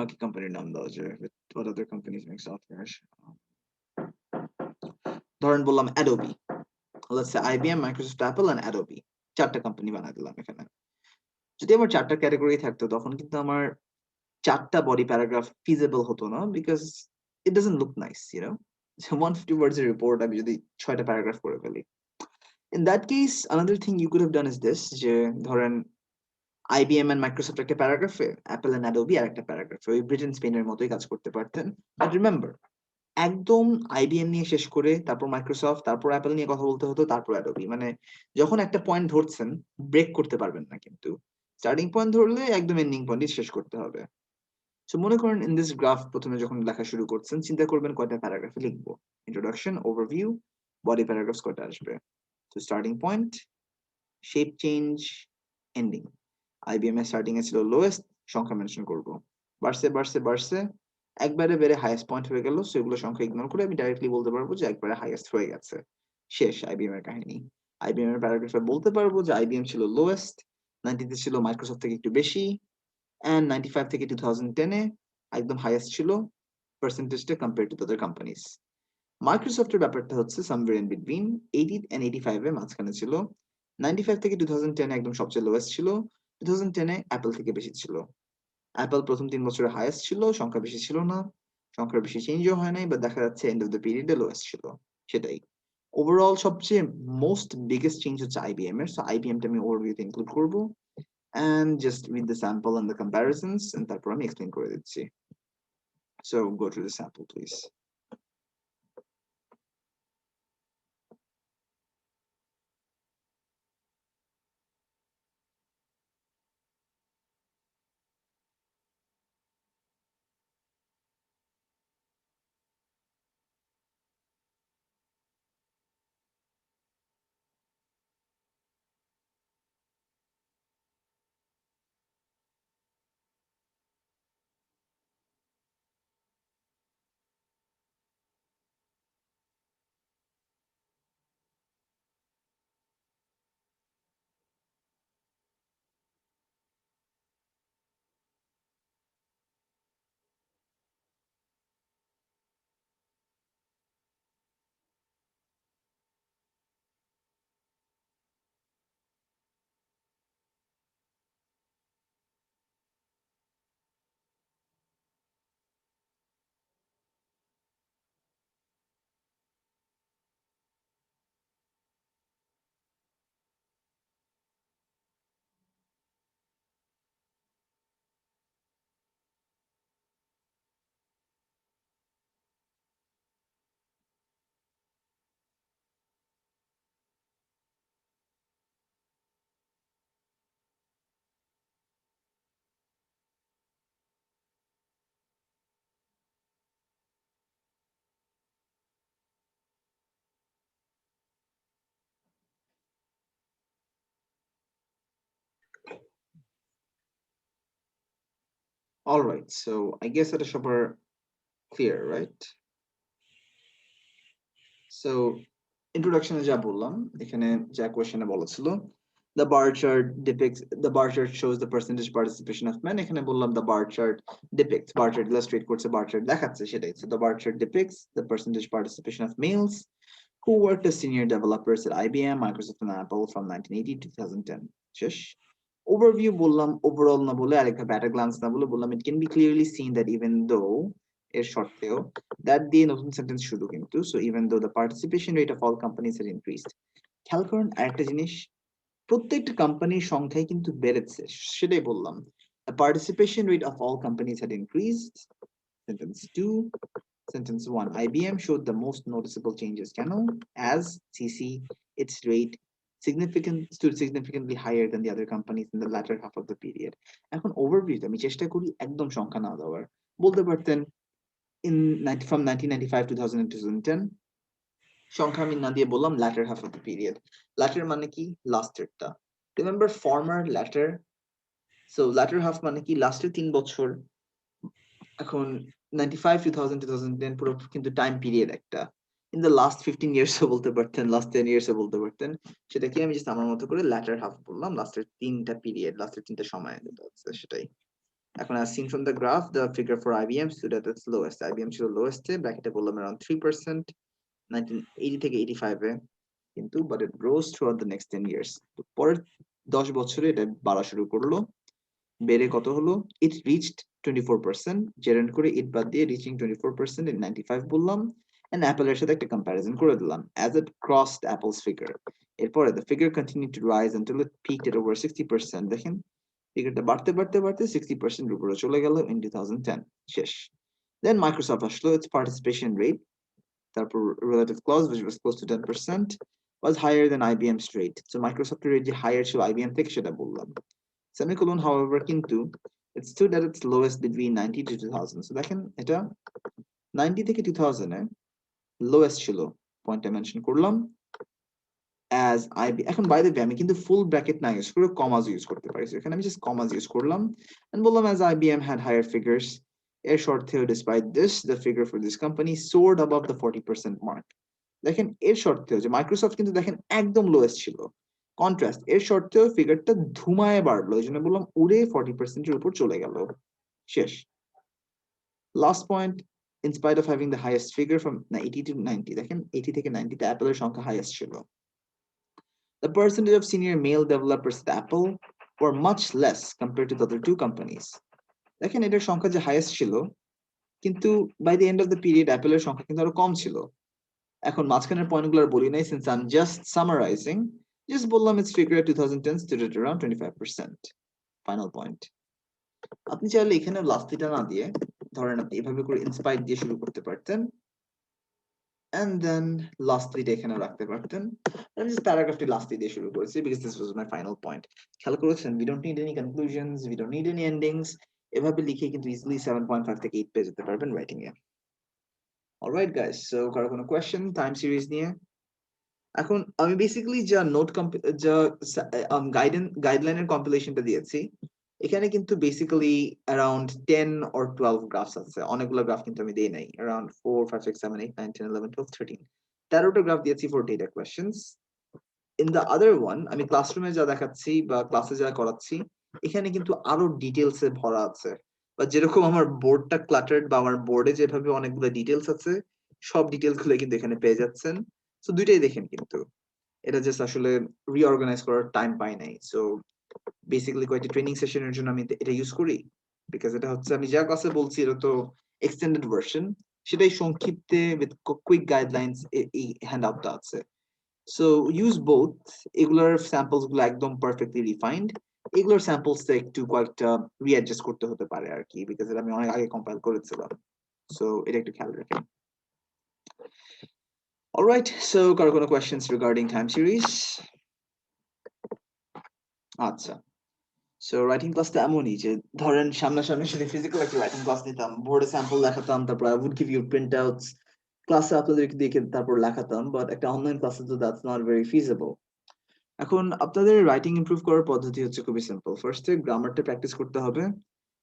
কি কোম্পানির নাম দেওয়া যায়, what other companies make software, ধরেন বললাম Adobe, let's say IBM, Microsoft, Apple and Adobe, চারটা কোম্পানি বানাই দিলাম এখানে। যদি আমার চারটা ক্যাটাগরি থাকতো তখন কিন্তু আমার চারটা বডি প্যারাগ্রাফ ফিজিবল হতো না, because it doesn't look nice, you know. 150 words এর রিপোর্ট আমি যদি 6টা প্যারাগ্রাফ করে ফেলি, in that case another thing you could have done is this, যে ধরেন IBM and Microsoft একটা প্যারাগ্রাফে, Apple and Adobe আর একটা প্যারাগ্রাফে, ওই ব্রিটেন স্পেনের মতোই কাজ করতে পারতেন। বাট রিমেম্বার, একদম IBM নিয়ে শেষ করে তারপর মাইক্রোসফট, তারপর অ্যাপল নিয়ে কথা বলতে হতো, তারপর অ্যাডোবি। মানে যখন একটা পয়েন্ট ধরছেন ব্রেক করতে পারবেন না, কিন্তু স্টার্টিং পয়েন্ট ধরলে একদম এন্ডিং পয়েন্টই শেষ করতে হবে। সো মনে করেন ইন দিস গ্রাফ প্রথমে যখন লেখা শুরু করছেন, চিন্তা করবেন কয়টা প্যারাগ্রাফে লিখবো, ইন্ট্রোডাকশন, ওভারভিউ, বডি প্যারাগ্রাফস কয়টা আসবে। তো starting point, shape change, ending. IBM এর স্টার্টিং এ ছিল লোয়েস্ট, সংখ্যা মেনশন করব, বাড়ছে বাড়ছে বাড়ছে, একবারে বেড়ে হাইয়েস্ট পয়েন্ট হয়ে গেল। সো এগুলো সংখ্যা ইগনোর করে আমি ডাইরেক্টলি বলতে পারবো যে একবারে হাইয়েস্ট হয়ে গেছে, শেষ IBM এর কাহিনী। IBM এর প্যারাগ্রাফে বলতে পারবো যে IBM ছিল লোয়েস্ট, 90 তে ছিল মাইক্রোসফট থেকে একটু বেশি, এন্ড 95 থেকে 2010 এ একদম হাইয়েস্ট ছিল পার্সেন্টেজটা কম্পেয়ার টু আদার কোম্পানিজ। মাইক্রোসফটের ব্যাপারটা হচ্ছে সামওয়্যার ইন বিটুইন, 80 এন্ড 85 এর মাঝখানে ছিল, 95 থেকে 2010 একদম সবচেয়ে লোয়েস্ট ছিল, 2010 অ্যাপল থেকে বেশি ছিল। অ্যাপল প্রথম 3 বছরে হাইয়েস্ট ছিল, সংখ্যা বেশি ছিল না, সংখ্যা বেশি চেঞ্জও হয় নাই, বা দেখা যাচ্ছে এন্ড অফ দ্য পিরিয়ডে লোয়েস্ট ছিল, সেটাই। ওভারঅল সবচেয়ে মোস্ট বিগেস্ট চেঞ্জ হচ্ছে আইবিএম এর। সো আইবিএমটা আমি ওভারভিউতে ইনক্লুড করব, and just read the sample and the comparisons, and তারপর আমি এক্সপ্লেইন করে দিচ্ছি। So go to the sample, please. All right, so I guess that is super clear, right? So introduction এ যা বললাম, এখানে যা কোয়েশ্চেনে বলা ছিল, the bar chart depicts, the bar chart shows the percentage participation of men, এখানে বললাম the bar chart depicts, bar chart illustrate করছে, bar chart দেখাচ্ছে, সেটাই। So the bar chart depicts the percentage participation of males who worked as senior developers at IBM, Microsoft and Apple from 1980 to 2010. শেষ। Overview বললাম, overall না বলে আরেকটা at a glance না বলে বললাম, it can be clearly seen that even though এর শর্তেও, that দিয়ে নতুন সেন্টেন্স শুরু কিন্তু, so even though the participation rate of all companies had increased, খেয়াল করুন আরেকটা জিনিস, প্রত্যেকটা কোম্পানির সংখ্যাই কিন্তু বেড়েছে, সেটাই বললাম। The participation rate of all companies had increased. Sentence 2. Sentence 1. IBM showed the most noticeable changes. কেন? As CC, its rate stood significantly higher than the other companies in the latter half of the period. এখন overview আমি চেষ্টা করি একদম সংখ্যা না দেওয়ার। বলতে পারতেন from 1995 to 2010, সংখ্যা আমি না দিয়ে বললাম latter half of the period. Latter মানে কি? লাস্টেরটা। Remember former, latter. So latter half মানে কি? লাস্টের 3 বছর। এখন 95, 2000, 2010 পুরো কিন্তু টাইম পিরিয়ড একটা। In the last 15 years ও বলতে পারতেন, last 10 years ও বলতে পারতেন। সেটাকে আমি জাস্ট আমার মতো করে latter half বললাম, লাস্টের 3টা পিরিয়ড, লাস্টের 3টা সময় যেটা আছে সেটাই। এখন as seen from the graph, the figure for IBM stood at its lowest. IBM ছিল lowest এ, ব্র্যাকেটে বললাম around 3%, 1980 থেকে 85 এ, কিন্তু but it rose throughout the next 10 years. তো পরের 10 বছরে এটা বাড়া শুরু করলো, বেড়ে কত হলো? It reached 24%, জেনারেট করে it বাদ দিয়ে reaching 24% in 95 বললাম, and Apple এর সাথে একটা কম্পারিজন করে দিলাম as it crossed Apple's figure. এরপরে the figure continued to rise until it peaked at over 60%. দেখেন ফিগারটা বাড়তে বাড়তে বাড়তে 60% উপরে চলে গেল in 2010, শেষ। Then Microsoft আসলো, its participation rate, তারপর relative clause which was close to 10%, was higher than IBM's rate. So Microsoft এর rate যে higher ছিল IBM থেকে সেটা বললাম। Semicolon, however, কিন্তু it stood at its lowest between 90 to 2000. So দেখেন এটা 90 থেকে 2000 এ lowest ছিল, পয়েন্টটা মেনশন করলাম। As IB, এখন by the way আমি কিন্তু ফুল ব্র্যাকেট না ইউজ করে কমাস ইউজ করতে পারি, এখানে আমি জাস্ট কমাস ইউজ করলাম and বললাম as IBM had higher figures, এর শর্তেও despite this the figure for this company soared above the 40% mark. দেখেন এর শর্তেও যে মাইক্রোসফট কিন্তু দেখেন একদম লোয়েস্ট ছিল, কন্ট্রাস্ট এর শর্তেও ফিগারটা ধুমায় বাড়লো, এই জন্য বললাম উড়ে 40% এর উপর চলে গেল, শেষ। Last point, in spite of having the highest figure from 80 to 90, দেখেন 80 থেকে 90 তে অ্যাপলের সংখ্যা হাইয়েস্ট ছিল, the percentage of senior male developers at Apple were much less compared to the other two companies. দেখেন এটার সংখ্যা যে হাইয়েস্ট ছিল, কিন্তু by the end of the period অ্যাপেলের সংখ্যা কিন্তু আরো কম ছিল। এখন মাঝখানের পয়েন্টগুলো আর বলি নাই, since I am just summarising, just বললাম it's figure 2010 stood at around 25%. Final point. আপনি চাইলে এখানে লাস্টিটা না দিয়ে, ধরেন আপনি এভাবে করে ইন্সপায়ার দিয়ে শুরু করতে পারতেন, and then লাস্টলিটা এখানে রাখতে পারতেন। আমি জাস্ট প্যারাগ্রাফটি লাস্টলি দিয়ে শুরু করেছি because this was my final point. খেয়াল করেছেন, we don't need any conclusions, we don't need any endings. এভাবে লিখে কিন্তু easily 7.5 থেকে 8 পেয়ে যেতে পারবেন রাইটিং এ। অলরাইট গাইস, সো কারো কোনো কোয়েশ্চেন টাইম সিরিজ নিয়ে? এখন আমি বেসিক্যালি যা নোট যা গাইডলাইনের কম্পিলেশনটা দিয়েছি, এখানে কিন্তু বেসিক্যালি অ্যারাউন্ড 10 or 12 গ্রাফস আছে। অনেকগুলো গ্রাফ কিন্তু আমি দেই নাই, অ্যারাউন্ড 4 5 6 7 8 9 10 11 12 13 13টা গ্রাফ দিয়েছি for data questions. In the other one আমি ক্লাসরুমে যা দেখাচ্ছি বা ক্লাসে যা করাচ্ছি, এখানে কিন্তু আরো ডিটেলস এ ভরা আছে। বা যেরকম আমার বোর্ডটা ক্লাটার্ড বা আমার বোর্ডে যেভাবে অনেকগুলো ডিটেলস আছে, সব ডিটেলস গুলো কিন্তু এখানে পেয়ে যাচ্ছেন। সো দুইটাই দেখেন, কিন্তু এটা জাস্ট আসলে রিঅর্গানাইজ করার টাইম পাই নাই। সো বেসিক্যালি কয়েকটা ট্রেনিং সেশনের জন্য আমি এটা ইউজ করি, বিকজ এটা হচ্ছে আমি যা ক্লাসে বলছি এটা তো এক্সটেন্ডেড ভার্সন, সেটাই সংক্ষিপ্তে উইথ কুইক গাইডলাইন্স এই হ্যান্ডআউটটা আছে। So use both. এগুলোর স্যাম্পলস গুলো একদম পারফেক্টলি রিফাইন্ড, এগুলোর স্যাম্পলসটা একটু কয়েকটা রিঅ্যাডজাস্ট করতে হতে পারে আর কি, বিকজ এটা আমি অনেক আগে কম্পাইল করেছিলাম। সো এটা একটু খেয়াল রাখেন। অলরাইট, সো কারো কোনো কোয়েশ্চেন্স রিগার্ডিং টাইম সিরিজ? আচ্ছা, সো রাইটিং ক্লাসটা এমনই যে, ধরেন সামনাসামনি যদি ফিজিক্যাল একটা রাইটিং ক্লাস নিতাম, বোর্ডে স্যাম্পল দেখাতাম, তারপর I would give you printouts, ক্লাসে আপনাদেরকে দেখে তারপর লেখাতাম, বাট একটা অনলাইন ক্লাসে তো দ্যাটস নট ভেরি ফিজিবল। এখন আপনাদের রাইটিং ইমপ্রুভ করার পদ্ধতি হচ্ছে খুবই সিম্পল। ফার্স্টে গ্রামারটা প্র্যাকটিস করতে হবে,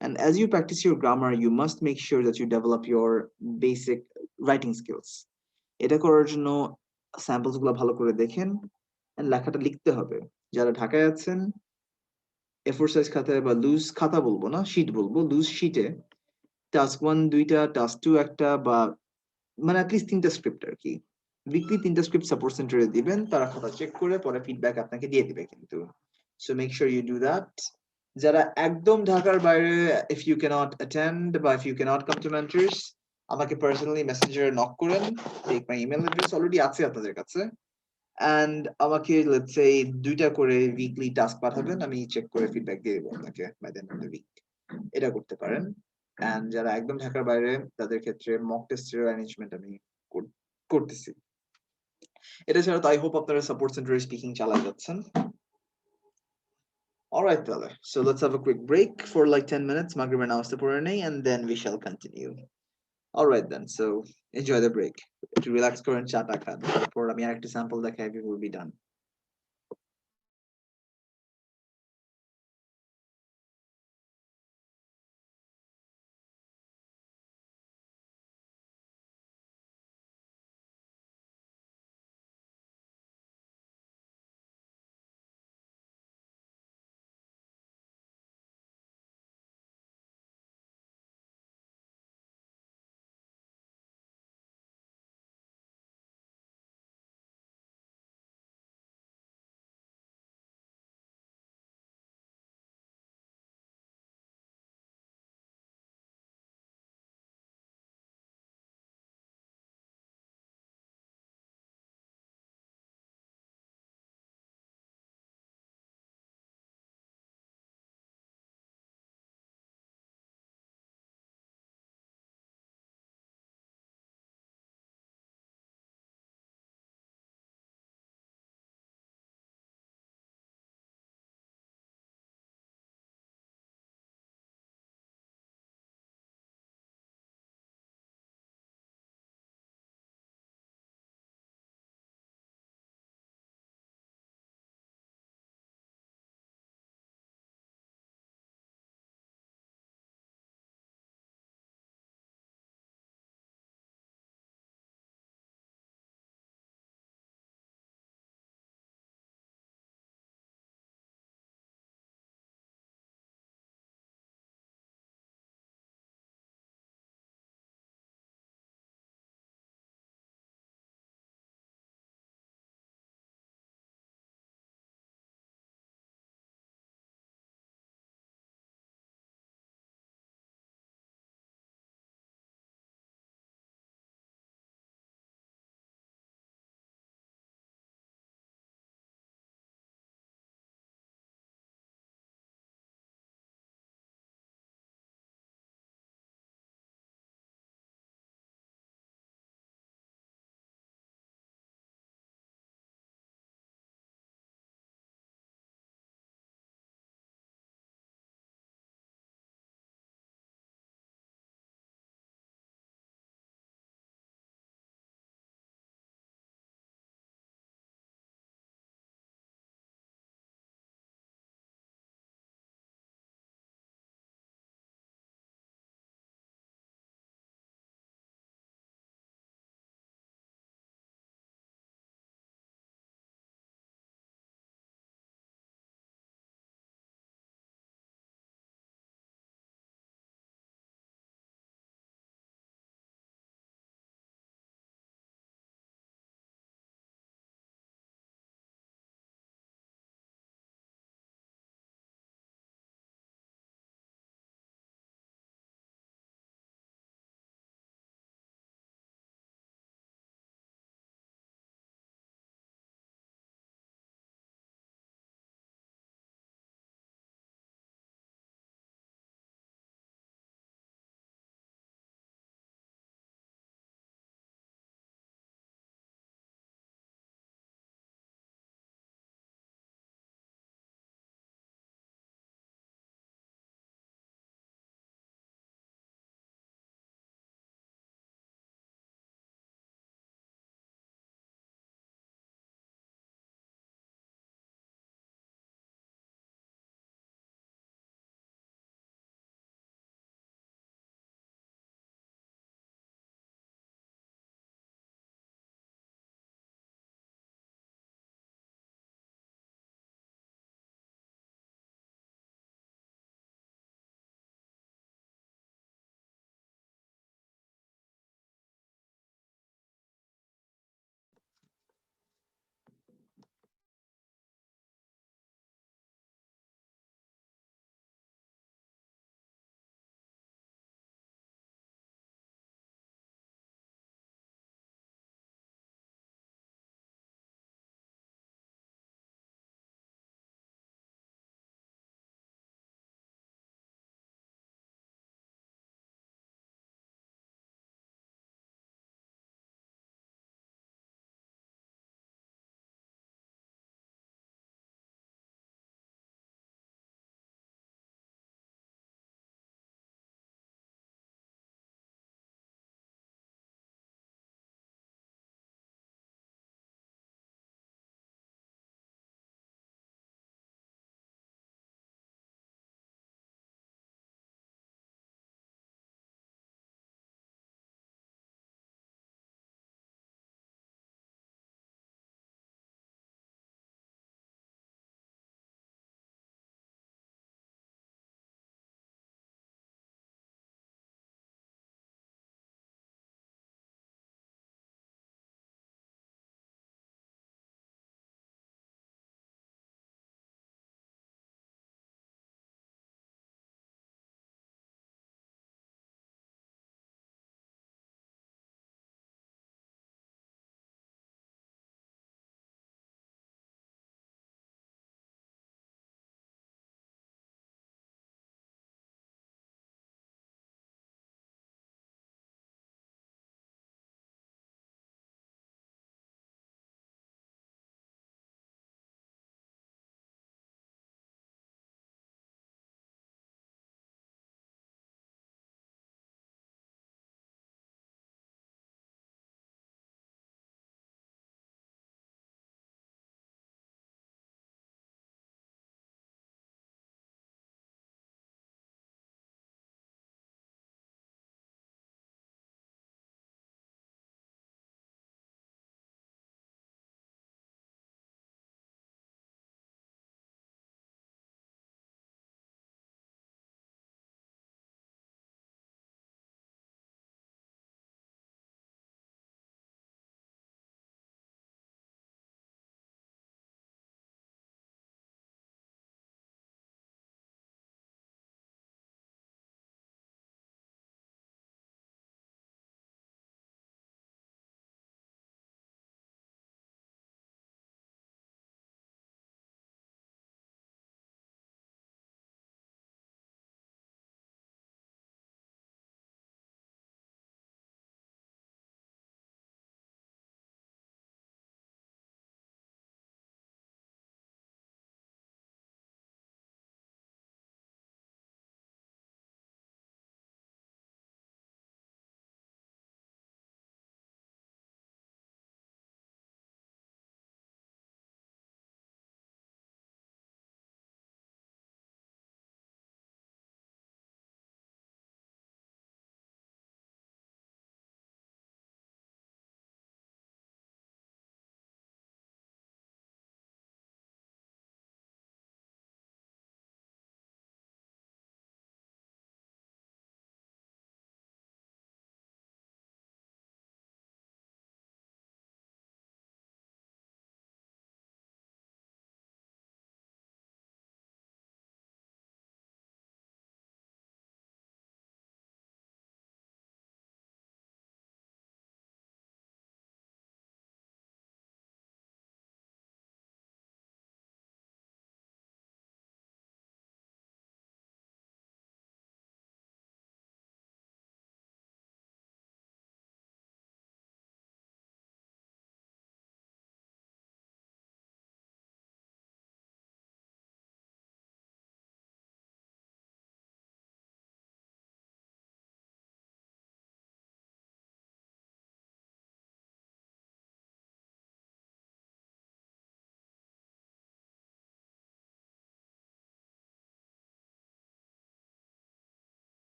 and as you practice your grammar you must make sure that you develop your basic writing skills. এটা করার জন্য স্যাম্পলস গুলো ভালো করে দেখেন, and লেখাটা লিখতে হবে। যারা ঢাকায় আছেন, এ4 সাইজ খাতায় বা লুজ খাতা বলবো না, শীট বলবো, লুজ শীটে টাস্ক 1 2টা, টাস্ক 2 একটা, বা মানে অ্যাটলিস্ট 3টা স্ক্রিপ্ট আর কি। উইকলি 3টা স্ক্রিপ্ট সাপোর্ট সেন্টারে দিবেন, তারা খাতা চেক করে পরে ফিডব্যাক আপনাকে দিয়ে দিবে কিন্তু। So make sure you do that. যারা একদম ঢাকার বাইরে, ইফ ইউ ক্যানট অ্যাটেন্ড বা if you cannot come to Mentors, আমাকে পার্সোনালি মেসেঞ্জারে নক করেন। Take my email address already আছে আপনাদের কাছে, এন্ড আমাকে লেটস সে 2টা করে উইকলি টাস্ক পাঠাবেন, আমি চেক করে ফিডব্যাক দিয়ে দেবো আপনাকে by the end of the week. এটা করতে পারেন। এন্ড যারা একদম ঢাকার বাইরে, তাদের ক্ষেত্রে মক টেস্টের অ্যারেঞ্জমেন্ট আমি করতেছি। এটা ছাড়া তো আই হোপ আপনারা সাপোর্ট সেন্টারে স্পিকিং চালাতে যাচ্ছেন। Alright, brother. So let's have a quick break for like 10 minutes. Maghrib namazta পড়ে নেই, and then we shall continue. Alright then. So enjoy the break. To relax করেন, চা টা খান। তারপর আমি আরেকটা স্যাম্পল দেখাই, we will be done.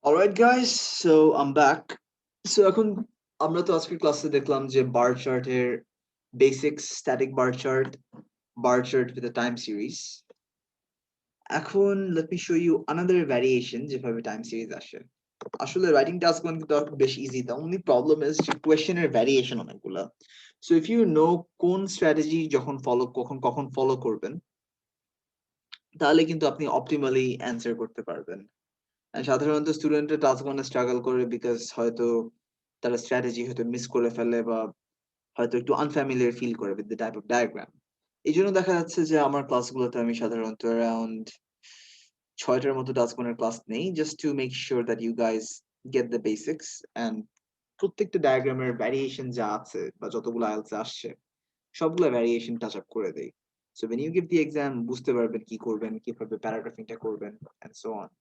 Alright guys, so I'm back. So এখন আমরা তো আজকের ক্লাসে দেখলাম যে bar chart এর basics, static bar chart with a time series. এখন let me show you another variation যেভাবে time series আসে। আসলে writing task one কিন্তু বেশ easy, the only problem is যে question এর variation অনেকগুলা। So if you know কোন strategy যখন কখন follow করবেন, তাহলে কিন্তু আপনি optimally answer করতে পারবেন। And সাধারণত স্টুডেন্টরা টাস্ক ওয়ানে স্ট্রাগল করে বিকজ হয়তো তারা স্ট্র্যাটেজি হয়তো মিস করে ফেলে বা হয়তো একটু আনফ্যামিলিয়ার ফিল করে with the type of diagram. এই জন্য দেখা যাচ্ছে যে আমার ক্লাসগুলোতে আমি সাধারণত অ্যারাউন্ড 6টার মতো টাস্ক ওয়ানের ক্লাস নেই, just to make sure that you guys get the basics and প্রত্যেকটা ডায়াগ্রামের ভ্যারিয়েশন যা আছে বা যতগুলো আইএলস আসছে সবগুলো ভ্যারিয়েশন টাচ আপ করে দেই। So when you give the exam বুঝতে পারবেন কি করবেন, কিভাবে প্যারাগ্রাফিংটা করবেন and so on.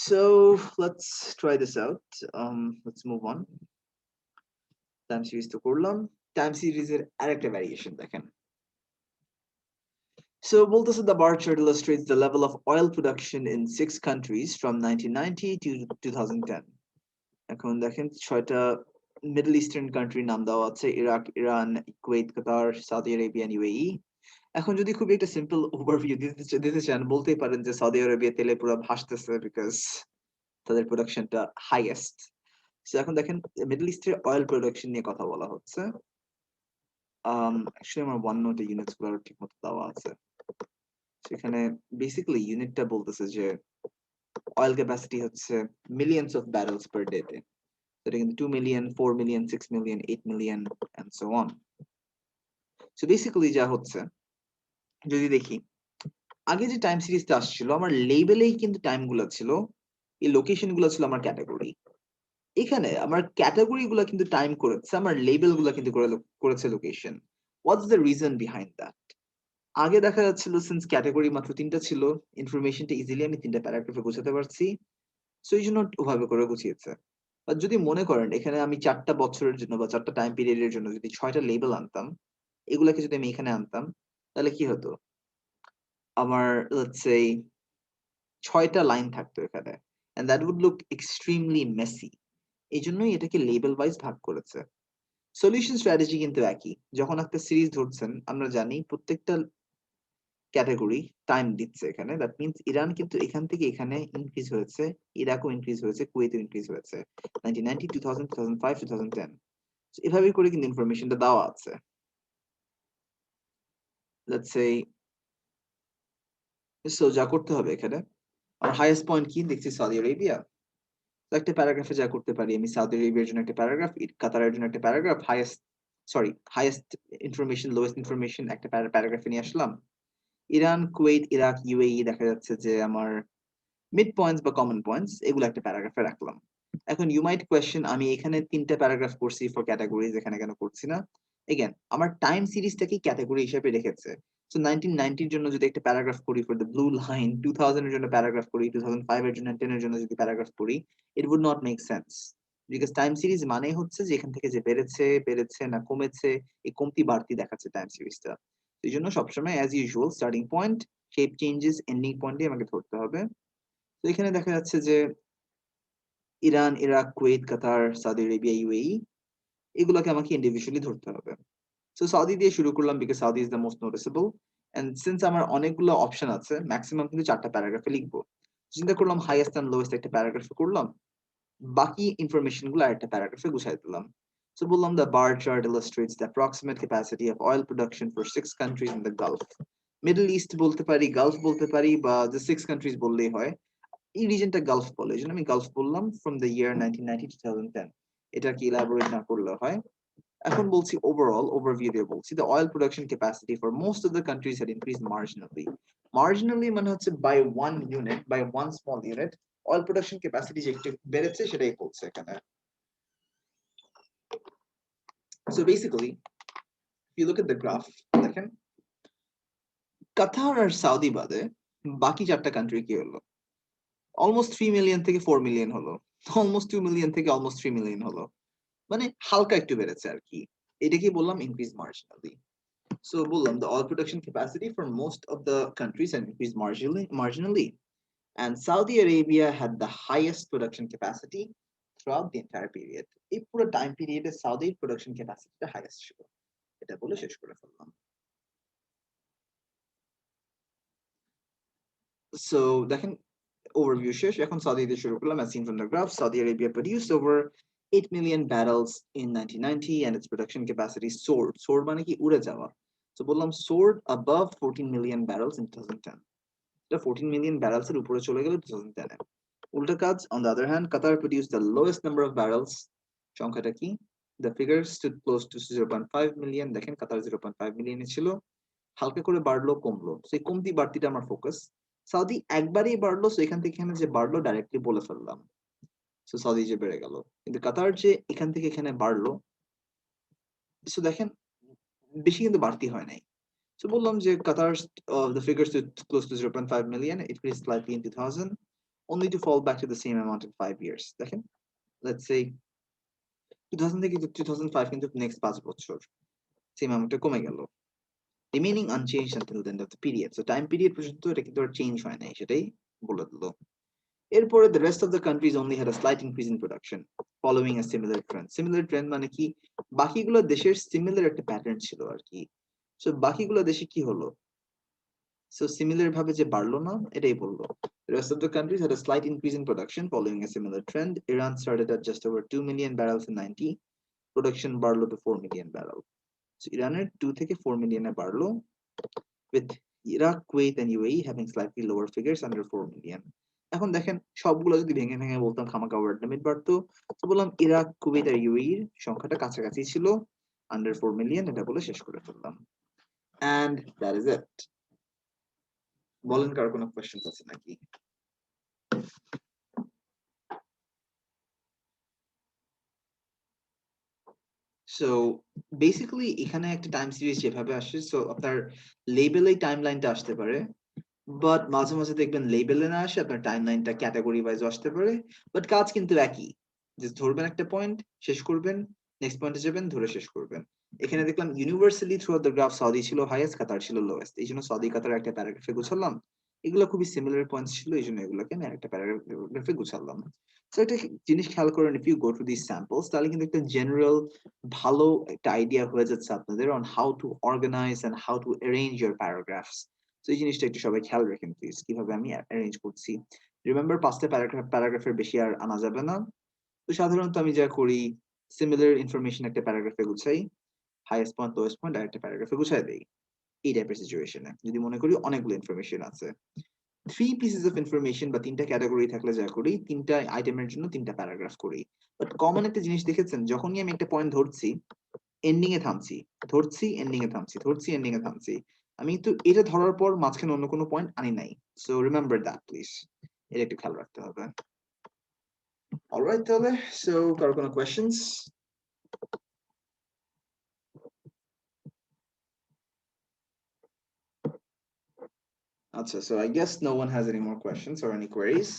So let's try this out. Let's move on. Time series to করলাম, time series এর আরেকটা variation দেখেন। So বলতেছে the bar chart illustrates the level of oil production in 6 countries from 1990 to 2010. এখন দেখেন 6টা middle eastern কান্ট্রির নাম দেওয়া আছে, ইরাক, ইরান, কুয়েত, কাতার, সৌদি আরবিয়া, ইউএই। এখন যদি খুবই একটা সিম্পল ওভারভিউ দিতে চান, বলতেই পারেন যে সৌদি আরবিয়া তেলে পুরো ভাসতেছে বিকজ তাদের প্রোডাকশনটা হাইয়েস্ট। সো এখন দেখেন মিডল ইস্টের অয়েল প্রোডাকশন নিয়ে কথা বলা হচ্ছে। অ্যাকচুয়ালি আমার ওয়ান নোটে ইউনিটস গুলো ঠিক মতো দেওয়া আছে, সেখানে বেসিক্যালি ইউনিটটা বলতেছে যে অয়েল ক্যাপাসিটি হচ্ছে millions of barrels per day তে। এটা কিন্তু 2 million, 4 million, 6 million, 8 million and so on. So basically যা হচ্ছে, যদি দেখি আগে যে টাইম সিরিজটা আসছিল আমার লেবেলেই কিন্তু টাইম গুলো ছিল, এই লোকেশন গুলো ছিল আমার ক্যাটাগরি। এখানে আমার ক্যাটাগরি গুলো কিন্তু টাইম করেছে, আমার লেবেল গুলো কিন্তু করেছে location. What's the reason behind that? আগে দেখা যাচ্ছিল সিন্স ক্যাটাগরি মাত্র 3টা ছিল, ইনফরমেশনটা ইজিলি আমি 3টা প্যারাগ্রাফে গোছাতে পারছি, সো এই জন্য ওভাবে করে গুছিয়েছে। আর যদি মনে করেন এখানে আমি 4টা বছরের জন্য বা 4টা টাইম পিরিয়ডের জন্য যদি 6টা লেবেল আনতাম, এগুলাকে যদি আমি এখানে আনতাম, তাহলে কি হতো? আমার লেটস সে 6টা লাইন থাকতো এখানে, and that would look extremely messy. এই জন্যই এটাকে লেবেল ওয়াইজ ভাগ করেছে। সলিউশন স্ট্র্যাটেজি কিন্তু একই। যখন একটা সিরিজ ধরছেন, আমরা জানি প্রত্যেকটা ক্যাটাগরি টাইম দিচ্ছে এখানে। দ্যাট মিনস ইরান কিন্তু এখান থেকে এখানে ইনক্রিজ হয়েছে, ইরাকও ইনক্রিজ হয়েছে, কুয়েতও ইনক্রিজ হয়েছে 1990, 2000, 2005, 2010। এভাবে করে কিন্তু ইনফরমেশনটা দেওয়া আছে। লেটস সে, সো যা করতে হবে এখানে, আমার হাইয়েস্ট পয়েন্ট কি দেখছি সৌদি আরেবিয়া, তো একটা প্যারাগ্রাফে যা করতে পারি আমি সৌদি আরেবিয়ার জন্য একটা প্যারাগ্রাফ, কাতারের জন্য একটা paragraph, highest information, lowest information একটা প্যারাগ্রাফে নিয়ে আসলাম। ইরান, কুয়েত, ইরাক, ইউএই দেখা যাচ্ছে যে আমার মিড পয়েন্টস বা কমন পয়েন্টস, এগুলো একটা প্যারাগ্রাফে রাখলাম। এখন ইউ মাইট কোয়েশ্চেন আমি এখানে 3টা প্যারাগ্রাফ করছি ফর ক্যাটাগরিজ, এখানে কেন করছি না? এগেন আমার টাইম সিরিজটাকে ক্যাটাগরি হিসেবে রেখেছে। সো 1990 এর জন্য যদি একটা প্যারাগ্রাফ করি ফর দ্য ব্লু লাইন, 2000 এর জন্য প্যারাগ্রাফ করি, 2005 এর জন্য, 10 এর জন্য যদি প্যারাগ্রাফ করি, it would not make sense. Because time series মানেই হচ্ছে যে এখান থেকে যে বেড়েছে না কমেছে, এই কমতি বাড়তি দেখাচ্ছে টাইম সিরিজটা। এই জন্য সবসময় as usual starting point, shape changes, ending পয়েন্টে আমাকে ধরতে হবে। তো এখানে দেখা যাচ্ছে যে ইরান, ইরাক, কুয়েত, কাতার, সৌদি আরেবিয়া, ইউএই, এগুলোকে আমাকে ইন্ডিভিজুয়ালি ধরতে হবে। সো সৌদি দিয়ে শুরু করলাম because Saudi is the most noticeable, and since আমার অনেকগুলো অপশন আছে, ম্যাক্সিমাম কিন্তু 4টা প্যারাগ্রাফে লিখবো। চিন্তা করলাম হাইয়েস্ট এন্ড লোয়েস্ট একটা প্যারাগ্রাফে করলাম, বাকি ইনফরমেশন গুলো আরেকটা প্যারাগ্রাফে গুছাই দিলাম। সো বললাম the bar chart illustrates the approximate capacity of oil production for 6 countries in the Gulf. Middle east বলতে পারি, গালফ বলতে পারি, বা যে 6 কান্ট্রিজ বললেই হয়। এই রিজনটা গালফ বলে, এই জন্য আমি গালফ বললাম, ফ্রম দ্য ইয়ার 1990 to 2010। এটা কি ইলাবোরেট না করলে হয়। এখন বলছি ওভারঅল ওভারভিউ দিয়ে বলছি, the oil production capacity for most of the countries had increased marginally. Marginally মানে হচ্ছে by one unit, by one small unit, oil production capacity যে একটু বেড়েছে সেটাই বলছে এখানে। So basically, if you look at the graph, দেখেন কাতার আর Saudi বাদে বাকি 4টা কান্ট্রি কি হলো? অলমোস্ট 3 মিলিয়ন থেকে 4 মিলিয়ন হলো, অলমোস্ট 2 মিলিয়ন থেকে অলমোস্ট 3 মিলিয়ন হলো, মানে হালকা একটু বেড়েছে আর কি। এটাকেই বললাম ইনক্রিজ মার্জিনালি। সো বললাম the oil production capacity for most of the countries had increased marginally. and Saudi Arabia had the highest production capacity throughout the entire period. এই পুরো টাইম পিরিয়ডে সাউদির প্রোডাকশন ক্যাপাসিটিটা হাইয়েস্ট ছিল, এটা বলে শেষ করে ফেললাম। সো দেখেন overview শেষ, এখন সাউদি দিয়ে শুরু করলাম। As seen from the graph, Saudi Arabia produced over 8 million barrels in 1990 and its production capacity soared মানে কি উড়ে যাওয়া, তো বললাম soared above 14 million barrels in 2010, এটা 14 million barrels এর উপরে চলে গেল 2010 এ। উল্টা কাজ, on the other hand, Qatar produced the lowest number of barrels, সংখ্যাটা কি, the figure stood close to 0.5 million, দেখেন কাতার 0.5 million এ ছিল, হালকা করে বাড়লো কমলো, সেই কমতি বাড়তিটা আমার ফোকাস। সাউদি একবারই বাড়লো, সো এখান থেকে এখানে যে বাড়লো ডাইরেক্টলি বলে ফেললাম, সো সাউদি যে বেড়ে গেল। কিন্তু কাতার যে এখান থেকে এখানে বাড়লো, সো দেখেন বেশি কিন্তু বাড়তি হয় নাই। So বললাম যে Qatar, the figures to close to 0.5 million, it increased slightly in 2000, only to fall back to the same amount in 5 years. দেখেন, let's say 2000 থেকে 2005 কিন্তু next 5 বছর same amount কমে গেল, remaining unchanged until the end of the period. So time period পর্যন্ত এটা কিন্তু আর change হয় নাই, সেটাই বলে দিল। এরপরে the rest of the countries only had a slight increase in production following a similar trend. Similar trend মানে কি, বাকিগুলো দেশের similar একটা প্যাটার্ন ছিল আর কি। সো বাকিগুলো দেশে কি হলো, so similar ভাবে যে বাড়লো না, এটাই বললো। The rest of the countries had a slight increase in production following a similar trend. Iran started at just over 2 million barrels in 90, production বাড়লো to 4 million barrels. So ইরানের 2 থেকে 4 million এ বাড়লো, with Iraq, Kuwait and UAE having slightly lower figures under 4 million. এখন দেখেন সবগুলো যদি ভেঙে ভেঙে বলতাম খামাকা ওয়ার্ড লিমিট বাড়তো, তো বললাম ইরাক, কুয়েত আর ইউএই এর সংখ্যাটা কাছাকাছি ছিল, under 4 million, এটা বলে শেষ করে ফেললাম। And that is it. বলেন কার কোনো কোশ্চেন আছে নাকি? সো বেসিক্যালি এখানে একটা টাইম সিরিজ যেভাবে আসে, সো আপনার লেবেলে টাইম লাইনটা আসতে পারে, বাট মাঝে মাঝে দেখবেন লেবেলে না আসে, আপনার টাইম লাইনটা ক্যাটাগরি ওয়াইজ আসতে পারে, বাট কাজ কিন্তু একই, যে ধরবেন একটা পয়েন্ট, শেষ করবেন, নেক্সট পয়েন্টে যাবেন, ধরে শেষ করবেন। এখানে দেখলাম universally through the graph Saudi ছিল হাইয়েস্ট, কাতার ছিল লোয়েস্ট, এই জন্য সাউদি কাতার একটা প্যারাগ্রাফে গুছালাম। এগুলো খুবই সিমিলার পয়েন্টস ছিল, এই জন্য এগুলোকে আমি একটা প্যারাগ্রাফে গুছালাম। সো একটা জিনিস খেয়াল করেন, if you go to this samples, তাহলে কিন্তু একটা জেনারেল ভালো একটা আইডিয়া হয়ে যাচ্ছে আপনাদের on how to organise and how to arrange your paragraphs. তো এই জিনিসটা একটু সবাই খেয়াল রাখেন প্লিজ, কিভাবে আমি অ্যারেঞ্জ করছি। রিমেম্বার 5টা প্যারাগ্রাফের বেশি আর আনা যাবে না। তো সাধারণত আমি যা করি, সিমিলার ইনফরমেশন একটা প্যারাগ্রাফে গুছাই, হাইয়েস্ট পয়েন্ট লোয়েস্ট পয়েন্ট আরেকটা প্যারাগ্রাফে গুছাই দেই, এই টাইপের সিচুয়েশনে যদি মনে করি অনেকগুলো ইনফরমেশন আছে। 3 pieces of information বা 3টা ক্যাটাগরি থাকলে যা করি, 3টা আইটেমের জন্য 3টা প্যারাগ্রাফ করি। বাট কমন একটা জিনিস দেখেছেন, যখনই আমি একটা পয়েন্ট ধরছি, এন্ডিং এ থামছি, ধরছি এন্ডিং এ থামছি, ধরছি এন্ডিং এ থামছি, আমি তো এটা ধরার পর মাঝখানে অন্য কোনো পয়েন্ট আনি নাই। সো রিমেম্বার দ্যাট প্লিজ, এটা একটু খেয়াল রাখতে হবে। অলরাইট, তাহলে সো কারো কোনো কোয়েশ্চেনস? আচ্ছা, so I guess no one has any more questions or any queries.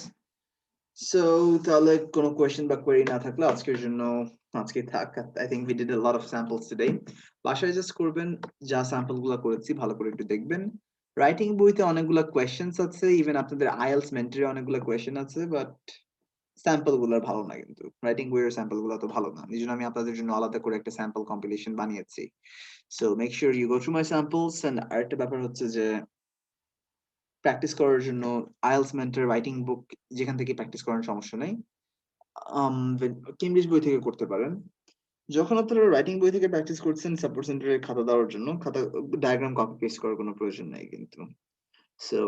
So তাহলে কোনো কোয়েশ্চেন বা কোয়েরি না থাকলে আজকের জন্য আজকে থাক। I think we did a lot of samples today. বাসায় জাস্ট করবেন, যা স্যাম্পল গুলো করেছি ভালো করে একটু দেখবেন। রাইটিং বইতে অনেকগুলো কোয়েশ্চেন্স আছে, ইভেন আপনাদের আইএলটিএস মেন্টরে অনেকগুলো কোয়েশ্চেন আছে, বাট স্যাম্পল গুলো ভালো না, কিন্তু রাইটিং বইয়ের স্যাম্পল গুলো তো ভালো না, এই জন্য আমি আপনাদের জন্য আলাদা করে একটা স্যাম্পল কম্পিলেশন বানিয়েছি। So make sure you go through my samples. And আরেকটা ব্যাপার হচ্ছে যে প্র্যাকটিস করার জন্য আইএলটিএস মেন্টর রাইটিং বুক যেখান থেকে প্র্যাকটিস করার সমস্যা নেই, কেমব্রিজ বই থেকে করতে পারেন। যখন আপনারা রাইটিং বই থেকে প্র্যাকটিস করছেন, সাপোর্ট সেন্টারের খাতা দেওয়ার জন্য খাতা ডায়াগ্রাম কপি পেস্ট করার কোনো প্রয়োজন নাই কিন্তু। সো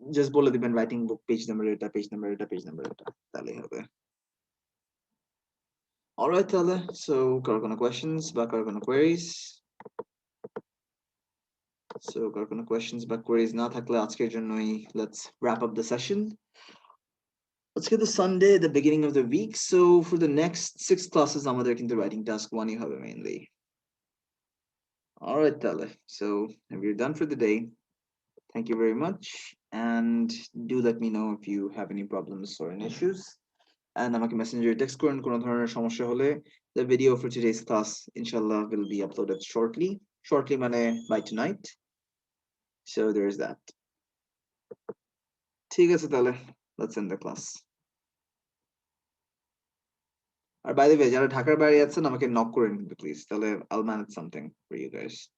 জাস্ট বলে দিবেন রাইটিং বুক পেজ নাম্বার এটা, পেজ নাম্বার এটা, পেজ নাম্বার এটা, তাহলেই হবে। অলরাইট, তাহলে সো কারো কোনো কোয়েশ্চেন্স বা কারো কোনো কোয়েরিজ? সো কারো কোনো কোয়েশ্চেন্স বা কোয়েরিজ না থাকলে আজকের জন্যই let's wrap up the session. Let's get the Sunday, the beginning of the week. So for the next 6 classes, আমাদের কিন্তু writing task 1 ই হবে mainly. All right, Tale. So we're done for the day. Thank you very much. And do let me know if you have any problems or any issues. And আমাকে messenger text করুন কোনো ধরনের সমস্যা হলে। The video for today's class, inshallah, will be uploaded shortly. Shortly মানে by tonight. So there is that. ঠিক আছে তাহলে, let's end the class. R by the way, যারা ঢাকার বাইরে আছেন আমাকে নক করেন কিন্তু প্লিজ, তাহলে I'll manage something for you guys.